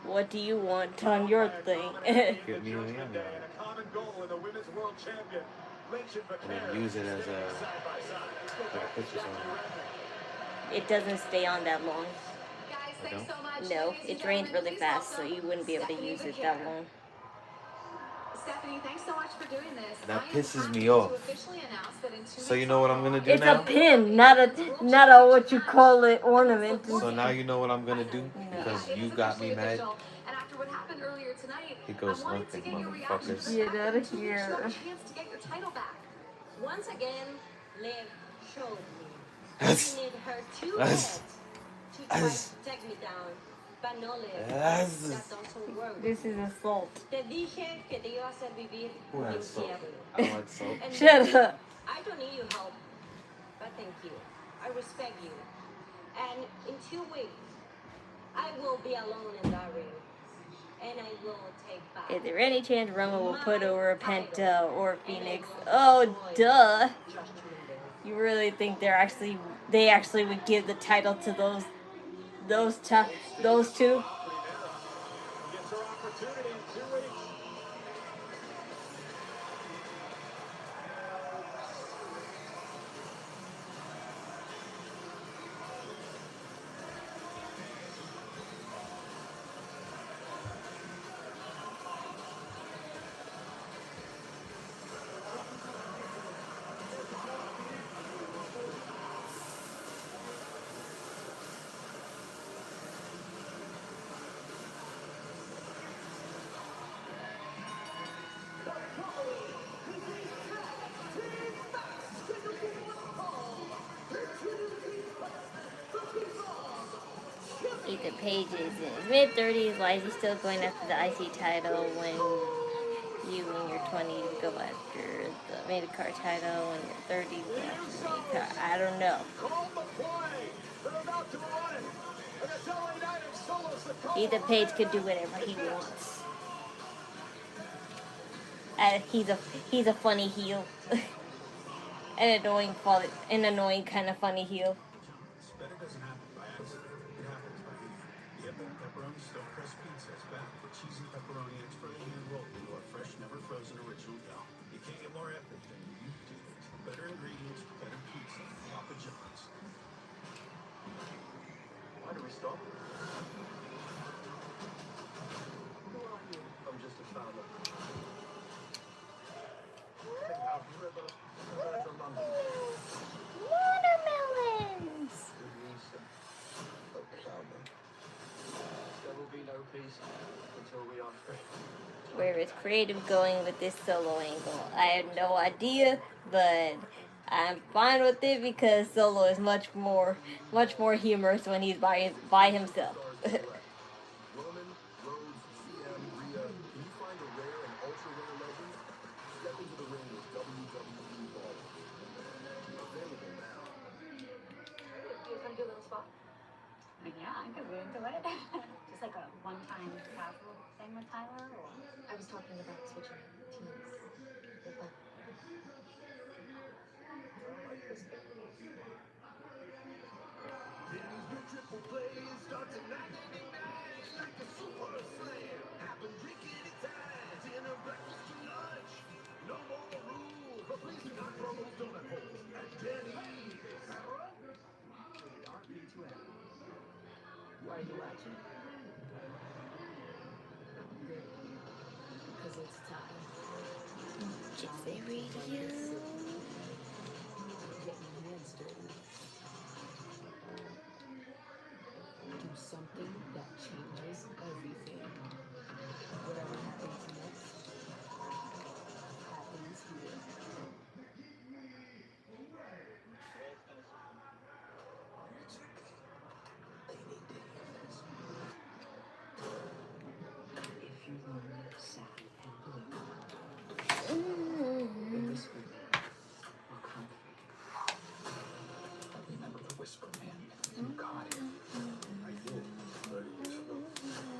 What do you want on your thing? Get me on the other and then use it as a picture somewhere. It doesn't stay on that long. Guys, thanks so much. No, it drains really fast, so you wouldn't be able to use it that long. Stephanie, thanks so much for doing this. That pisses me off. So you know what I'm gonna do It's now? a pin, not a what you call it ornament. So now you know what I'm gonna do because you got me mad. what happened earlier tonight, He goes I wanted to looking, get your reaction. motherfuckers. Get out of You have here. a chance to get your title back. Once again, Liv showed me. Yes. She need her 2 Yes. heads to try Yes. to take me down. But no, Liv. Yes. That doesn't work. This is assault. Te dije que te iba a hacer vivir Who un had salt? infierno. I want salt. And Shut up. I don't need your help, but thank you. I respect you. And in 2 weeks, I will be alone in that ring. And I will take back. Is there any chance Roman will put over Penta or Phoenix? Oh, duh. You really think they actually would give the title to those two? Gets her opportunity in 2 weeks. Ethan Page is in his mid-30s. Why is he still going after the IC title when you in your 20s go after the mid-card title, when you're 30s go after the mid-card? I don't know. Ethan Page could do whatever he wants. He's a funny heel. An annoying kind of funny heel. Better doesn't happen by accident. It happens by hand. Get the pepperoni stuffed crust pizzas back with cheesy pepperoni expertly hand rolled into a fresh, never frozen original dough. You can't get more epic than you did it. Better ingredients, better pizza. Papa John's. Why do we stop? Who are you? I'm just a fowler. Watermelons! There will be no peace until we are free. Where is creative going with this solo angle? I have no idea, but I'm fine with it because Solo is much more humorous when he's by himself. Roman, Rhodes, CM, Rhea, can you find a rare and ultra rare legend? Step into the ring with WWE Ball. Available now. You come do a little spot? Yeah, I could be into it. Just like a one-time casual thing with Tyler, or I was talking about switching teams with them. Why are you watching? Because it's time. Gypsy Radio. Get your hands dirty. Do something that changes everything. Whatever happens next, happens here. If you learn sad and blue, the whisper will comfort you. Remember the whisper man? You caught him. I did 30 years ago.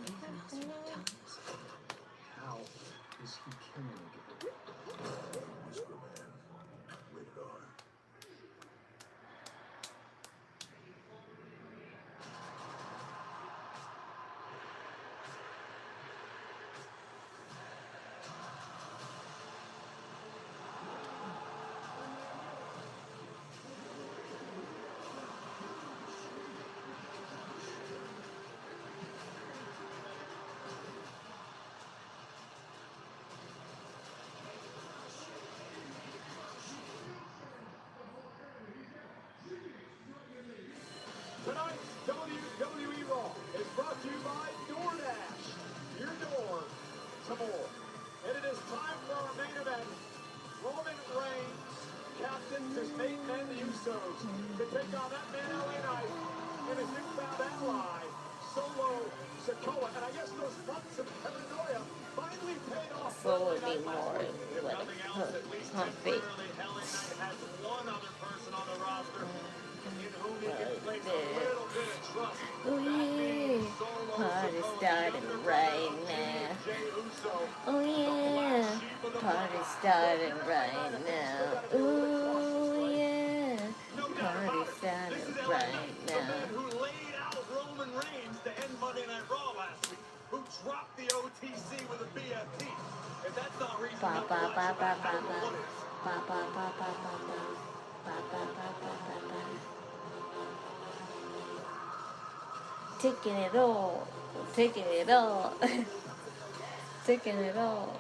Anything else you want to tell us? How is he killing you? Whisper Man. Rated R. Usos to take on that man LA Knight and his newfound ally, Solo Sikoa. And I guess those months of paranoia finally paid off. Solo would be more like humpy. LA Knight has one other person on the roster in whom he can place a little bit of trust. Oh yeah, party starting right now. Oh yeah, party starting right now. Ooh yeah, party starting right now. Who laid out Roman Reigns to end Monday Night Raw last week? Who dropped the OTC with a BFT? If that's not reason enough to watch the back, I don't know what is. Taking it all, taking it all, taking it all.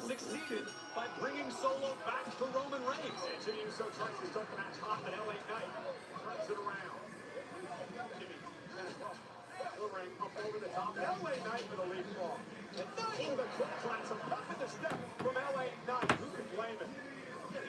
Succeeded by bringing Solo back to Roman Reigns. And Jimmy Uso tries to start the match hot, but LA Knight turns it around. Jimmy the ring up over the top. LA Knight with a leapfrog. And Knight with a quick class, a pump in the step from LA Knight. Who can blame him?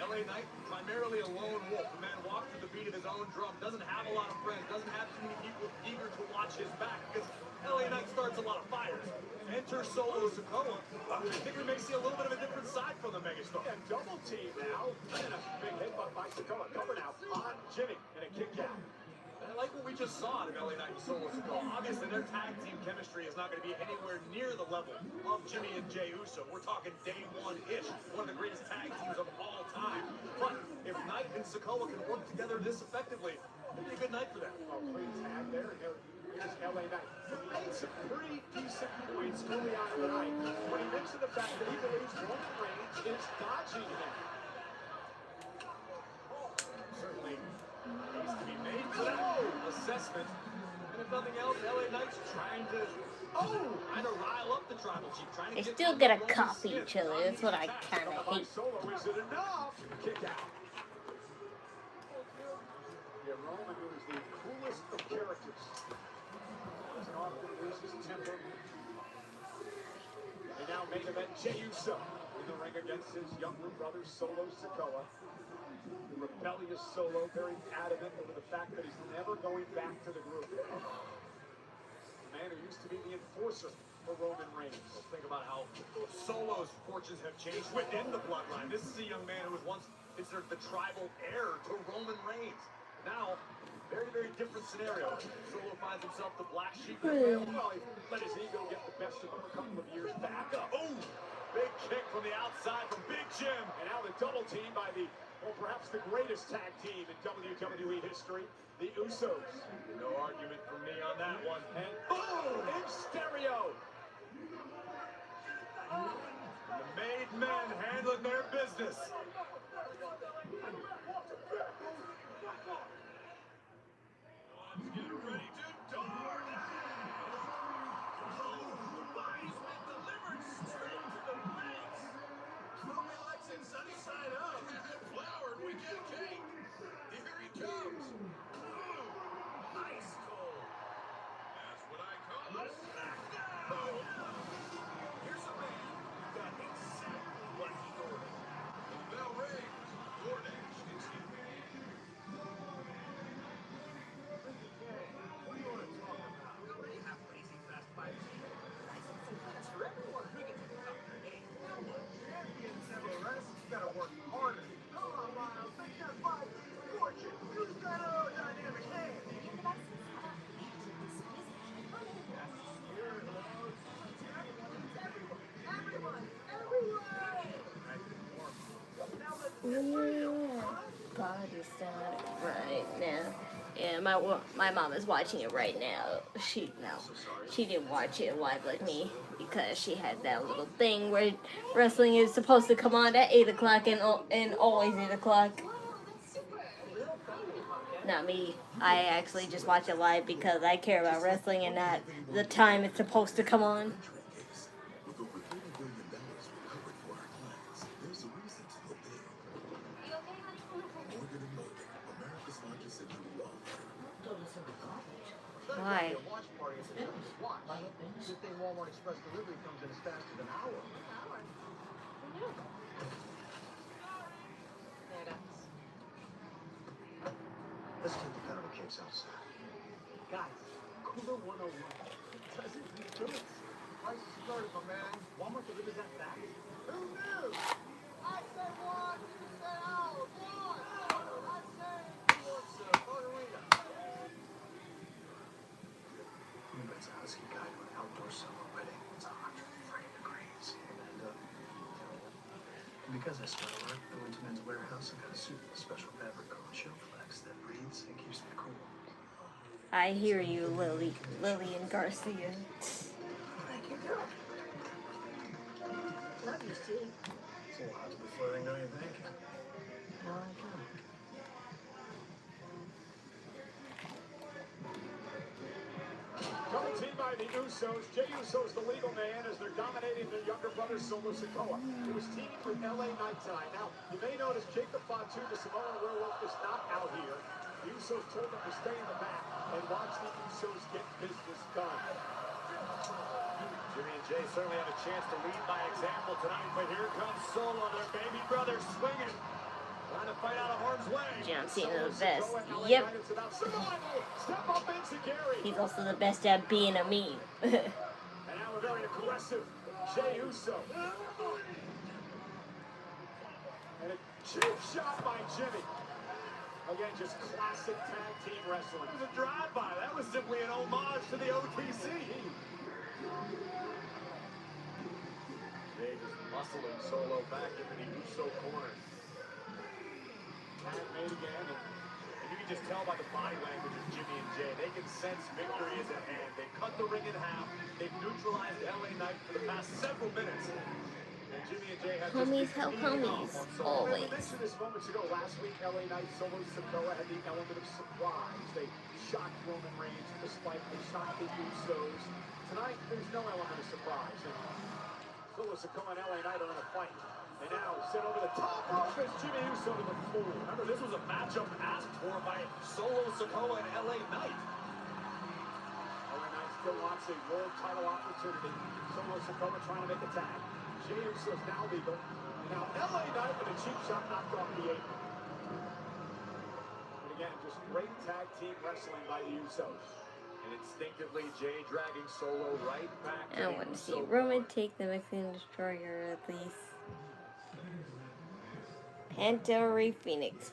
LA Knight, primarily a lone wolf. The man walks to the beat of his own drum, doesn't have a lot of friends, doesn't have too many people eager to watch his back because LA Knight starts a lot of fires. Enter Solo Sikoa. I think we may see a little bit of a different side from the megastar. And double team now. And a big headbutt by Sikoa. Cover now on Jimmy and a kick out. I like what we just saw out of LA Knight and Solo Sikoa. Obviously, their tag team chemistry is not going to be anywhere near the level of Jimmy and Jey Uso. We're talking day one-ish. One of the greatest tag teams of all time. But if Knight and Sikoa can work together this effectively, it'd be a good night for them. Oh, clean tag there. Here's LA Knight, who made some pretty decent points early on in the night when he mentioned the fact that he believes Roman Reigns is dodging him. Certainly needs to be made for that assessment. And if nothing else, LA Knight's trying to rile up the tribal chief. Trying to They still gotta copy each other. That's what I kind of hate. Solo, is it enough? Kick out. Yeah, Roman, who is the coolest of characters. Often loses temper. And now main event Jey Uso in the ring against his younger brother Solo Sikoa. The rebellious Solo, very adamant over the fact that he's never going back to the group. The man who used to be the enforcer for Roman Reigns. Think about how Solo's fortunes have changed within the bloodline. This is a young man who was once considered the tribal heir to Roman Reigns. Now, very, very different scenario. Solo finds himself the black sheep of the family. Well, he let his ego get the best of him a couple of years back. Oh, big kick from the outside from Big Jim. And now the double team by the, well, perhaps the greatest tag team in WWE history, the Usos. No argument from me on that one. And boom, in stereo. The made men handling their business. Get ready to door the body's been delivered straight to the face. Roman likes it sunny side up. Flour and we get cake. Here he comes. Ooh, ice cold. That's what I call a smackdown. Party started right now. Yeah, my mom is watching it right now. She didn't watch it live like me because she had that little thing where wrestling is supposed to come on at 8 o'clock and always 8 o'clock. Not me. I actually just watch it live because I care about wrestling and not the time it's supposed to come on. Why? Good thing Walmart Express delivery comes in as fast as an hour. Let's take the powder cakes outside. Guys, Cooler 101 doesn't do goods. Price is started, my man. Walmart delivers that fast? Who knew? I said one, you said out. One. I said what's margarita. It's a husky guy to an outdoor summer wedding. It's 130 degrees. And because I smell it, I went to Men's Warehouse and got a suit with a special fabric called Chill Flex that breathes and keeps me cool. I hear you, Lillian Garcia. Thank you, girl. Love you, Steve. It's a little hot to be flirting, don't you think? Well, I do. Coming to you by the Usos. Jey Uso's the legal man as they're dominating their younger brother, Solo Sikoa, who is teaming with LA Knight tonight. Now, you may notice Jacob Fatu, the Samoan werewolf, is not out here. The Usos told him to stay in the back and watch the Usos get business done. Jimmy and Jey certainly have a chance to lead by example tonight, but here comes Solo, their baby brother, swinging. Trying to fight out of harm's way. John Cena the best. Yep. He's also the best at being a meme. And now a very aggressive Jey Uso. And a cheap shot by Jimmy. Again, just classic tag team wrestling. It was a drive-by. That was simply an homage to the OTC. Jey just muscling Solo back into the Uso corner. Tag made again, and you can just tell by the body language of Jimmy and Jey. They can sense victory is at hand. They've cut the ring in half. They've neutralized LA Knight for the past several minutes. And Jimmy and Jey have homies help homies, always. I mentioned this moments ago. Last week, LA Knight, Solo Sikoa had the element of surprise. They shocked Roman Reigns despite they shocked the Usos. Tonight, there's no element of surprise. And Solo Sikoa and LA Knight are in a fight. And now sent over the top rope as Jimmy Uso to the floor. Remember, this was a matchup asked for by Solo Sikoa and LA Knight. LA Knight still wants a world title opportunity. Solo Sikoa trying to make a tag. Jey Uso's now legal. And now LA Knight with a cheap shot knocked off the apron. And again, just great tag team wrestling by the Usos. And instinctively, Jey dragging Solo right back to I want to see Roman take the Mexican Destroyer at least. Penta and Rey Fenix.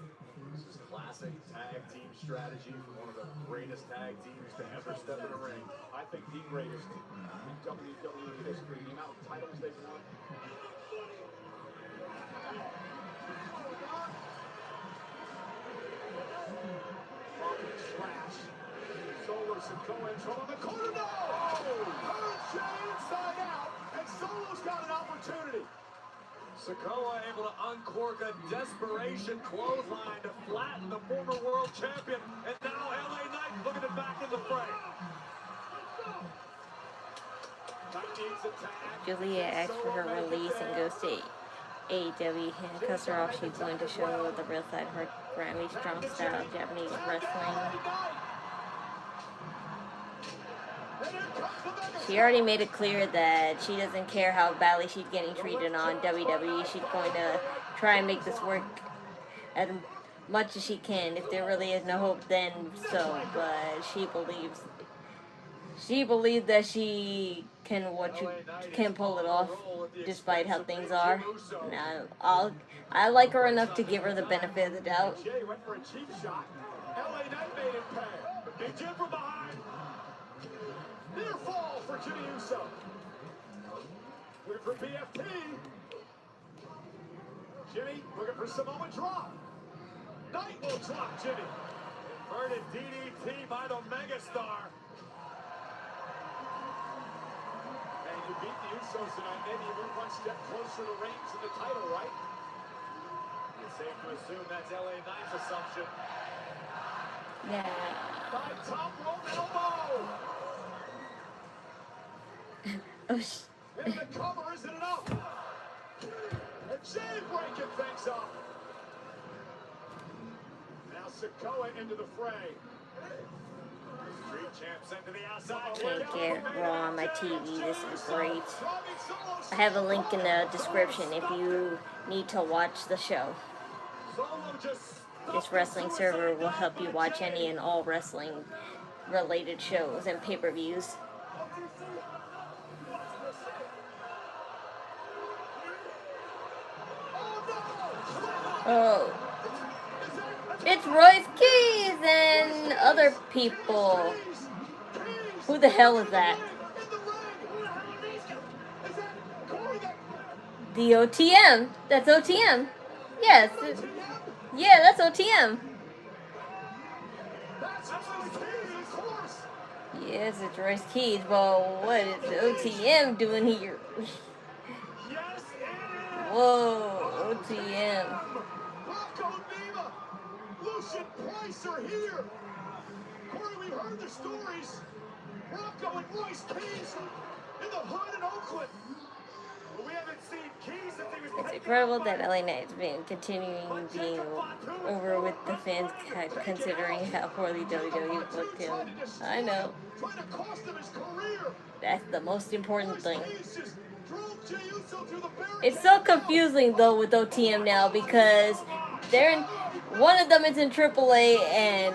This is classic tag team strategy from one of the greatest tag teams to ever step in a ring. I think the greatest in WWE history. The amount of titles they've won. Rocket slash. Solo Sikoa in trouble in the corner. No! Hurt Jey inside out, and Solo's got an opportunity. Sikoa able to uncork a desperation clothesline to flatten the former world champion. And now LA Knight looking to back in the fray. Julia asks for her release and goes to AEW. Handcuffs her off. She's going to show the real side of her grimy, strong style of Japanese wrestling. She already made it clear that she doesn't care how badly she's getting treated on WWE. She's going to try and make this work as much as she can. If there really is no hope, then so. But she believes that she can pull it off, despite how things are. Now, I like her enough to give her the benefit of the doubt. Jey went for a cheap shot. LA Knight made it pay. Big Jim from behind. Near fall for Jimmy Uso. Went for BFT. Jimmy looking for Samoa drop. Knight will drop Jimmy. Inverted DDT by the megastar. And you beat the Usos tonight. Maybe you move one step closer to reigns in the title, right? It's safe to assume that's LA Knight's assumption. Yeah. By top rope elbow. Oh, And the cover isn't enough. And Jay breaking things up. Now Sikoa into the fray. Street champ sent to the outside. Can't get Raw on my TV. This is great. I have a link in the description if you need to watch the show. This wrestling server will help you watch any and all wrestling related shows and pay-per-views. Oh, it's Royce Keys and other people. Who the hell is that? The OTM. That's OTM. Yes. Yeah, that's OTM. Yes, it's Royce Keys, but what is OTM doing here? Whoa, OTM. Lucian Price are here. Corey, we heard the stories. Rocco and Royce Keys in the hood in Oakland. But we haven't seen Keys since he was. It's incredible that LA Knight's been continuing being over with the fans, considering how poorly WWE booked him. I know. That's the most important thing. It's so confusing though with OTM now because they're in, one of them is in AAA and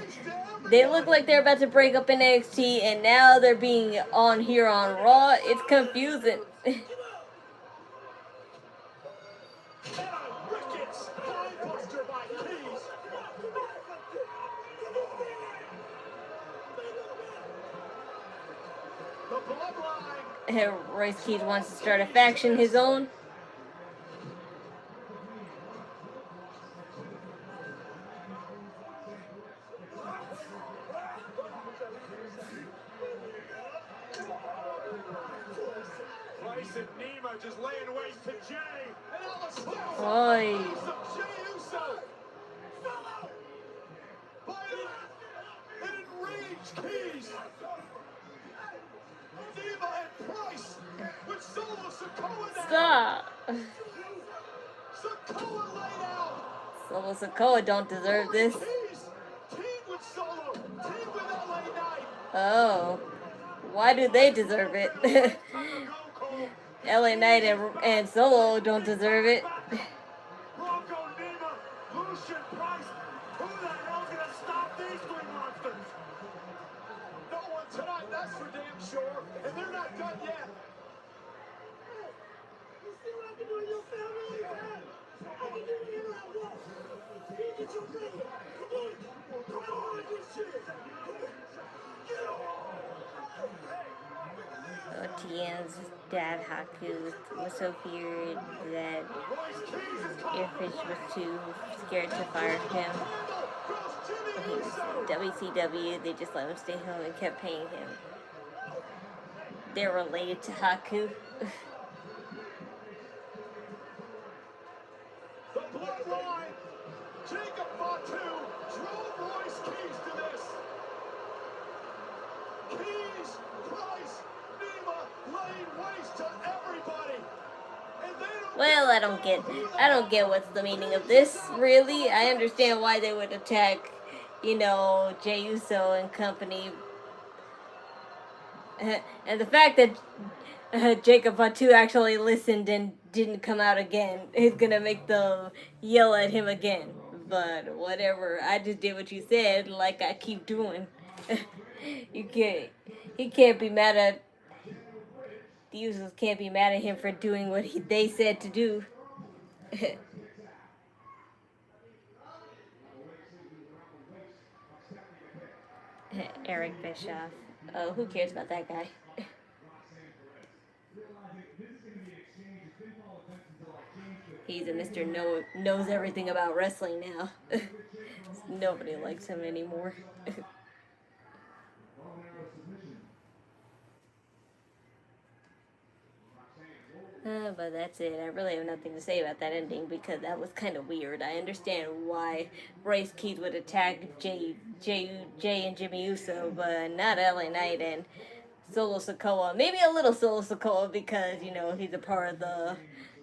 they look like they're about to break up in NXT and now they're being on here on Raw. It's confusing. Royce Keys wants to start a faction his own. Price and Nima just laying waste to Jay. Oi. An enraged Keys. Nima and Price with Solo Sikoa down. Stop. Sikoa laid out. Solo Sikoa don't deserve this. Team with Solo. Team with LA Knight. Oh. Why do they deserve it? LA Knight and Solo don't deserve it. Bronco Nima, Lucian Price. Who the hell's gonna stop these three monsters? No one tonight, that's for damn sure. And they're not done yet. You see what I can do in your family? I can do whatever I want. You get your thing. Come on. Come on, this shit. Get on. OTM's dad Haku was so feared that Airfish was too scared to fire him. When he was in WCW, they just let him stay home and kept paying him. They're related to Haku. The bloodline. Jacob Fatu drove Royce Keys to this. Keys, Price, Nima laid waste to everybody. And they don't. Well, I don't get what's the meaning of this, really. I understand why they would attack, you know, Jey Uso and company. And the fact that Jacob Fatu actually listened and didn't come out again is gonna make them yell at him again. But whatever, I just did what you said, like I keep doing. He can't be mad at, the Usos can't be mad at him for doing what they said to do. Eric Bischoff. Oh, who cares about that guy? He's a Mr. Knows everything about wrestling now. Nobody likes him anymore. But that's it. I really have nothing to say about that ending because that was kind of weird. I understand why Royce Keith would attack Jay and Jimmy Uso, but not LA Knight and Solo Sikoa. Maybe a little Solo Sikoa because, you know, he's a part of the,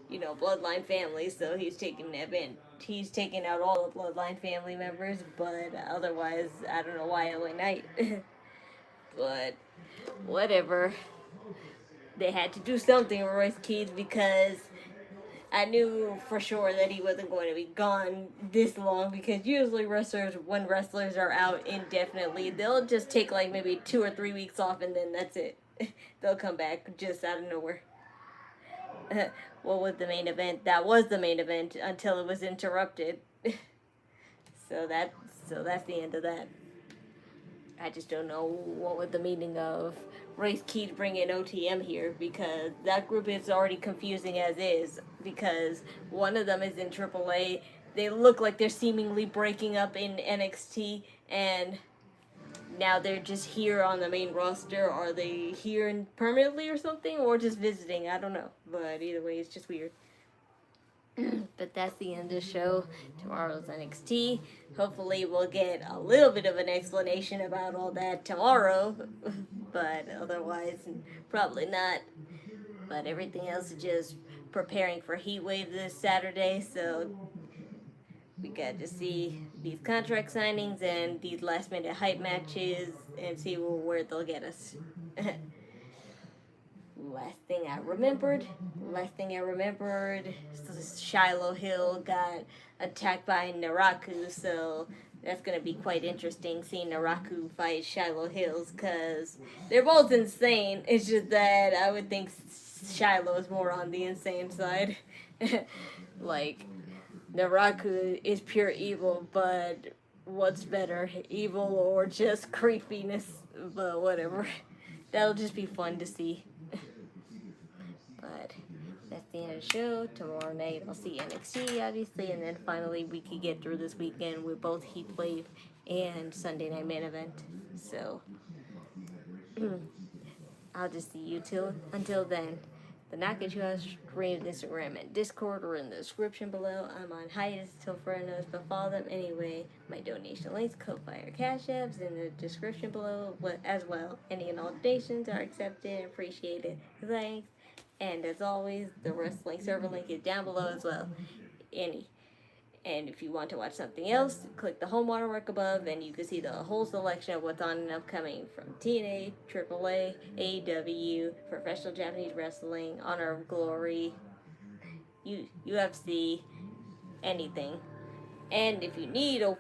you know, Bloodline family, so he's taking out all the Bloodline family members, but otherwise, I don't know why LA Knight. But whatever. They had to do something with Royce Keith because I knew for sure that he wasn't going to be gone this long because usually when wrestlers are out indefinitely, they'll just take like maybe 2 or 3 weeks off and then that's it. They'll come back just out of nowhere. What was the main event? That was the main event until it was interrupted. So that's the end of that. I just don't know what was the meaning of Royce Keith bringing OTM here because that group is already confusing as is because one of them is in AAA. They look like they're seemingly breaking up in NXT and now they're just here on the main roster. Are they here permanently or something or just visiting? I don't know. But either way, it's just weird. But that's the end of the show. Tomorrow's NXT. Hopefully we'll get a little bit of an explanation about all that tomorrow. But otherwise, probably not. But everything else is just preparing for Heat Wave this Saturday. So we got to see these contract signings and these last minute hype matches and see where they'll get us. Last thing I remembered, Shiloh Hill got attacked by Naraku, so that's going to be quite interesting seeing Naraku fight Shiloh Hills, because they're both insane. It's just that I would think Shiloh is more on the insane side. Like, Naraku is pure evil, but what's better, evil or just creepiness? But whatever. That'll just be fun to see. But that's the end of the show. Tomorrow night I'll see NXT, obviously, and then finally we can get through this weekend with both Heat Wave and Sunday Night Main Event. So I'll just see you until then. The Knockin Chu Out stream, Instagram, and Discord are in the description below. I'm on hiatus till further notice, but follow them anyway. My donation links, Ko-Fi or Cashapp's in the description below as well. Any and all donations are accepted and appreciated. Thanks. And as always, the wrestling server link is down below as well. And if you want to watch something else, click the home watermark above and you can see the whole selection of what's on and upcoming from TNA, AAA, AEW, Professional Japanese Wrestling, Honor of Glory, UFC, anything. And if you need to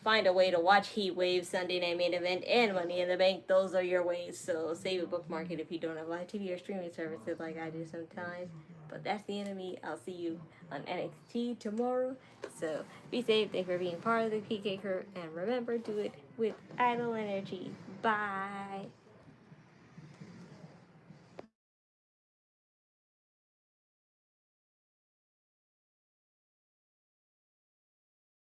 find a way to watch Heat Wave, Sunday Night Main Event, and Money in the Bank, those are your ways. So save a bookmark it if you don't have live TV or streaming services like I do sometimes. But that's the end of me. I'll see you on NXT tomorrow. So be safe. Thanks for being part of the PK crew. And remember, do it with idle energy. Bye.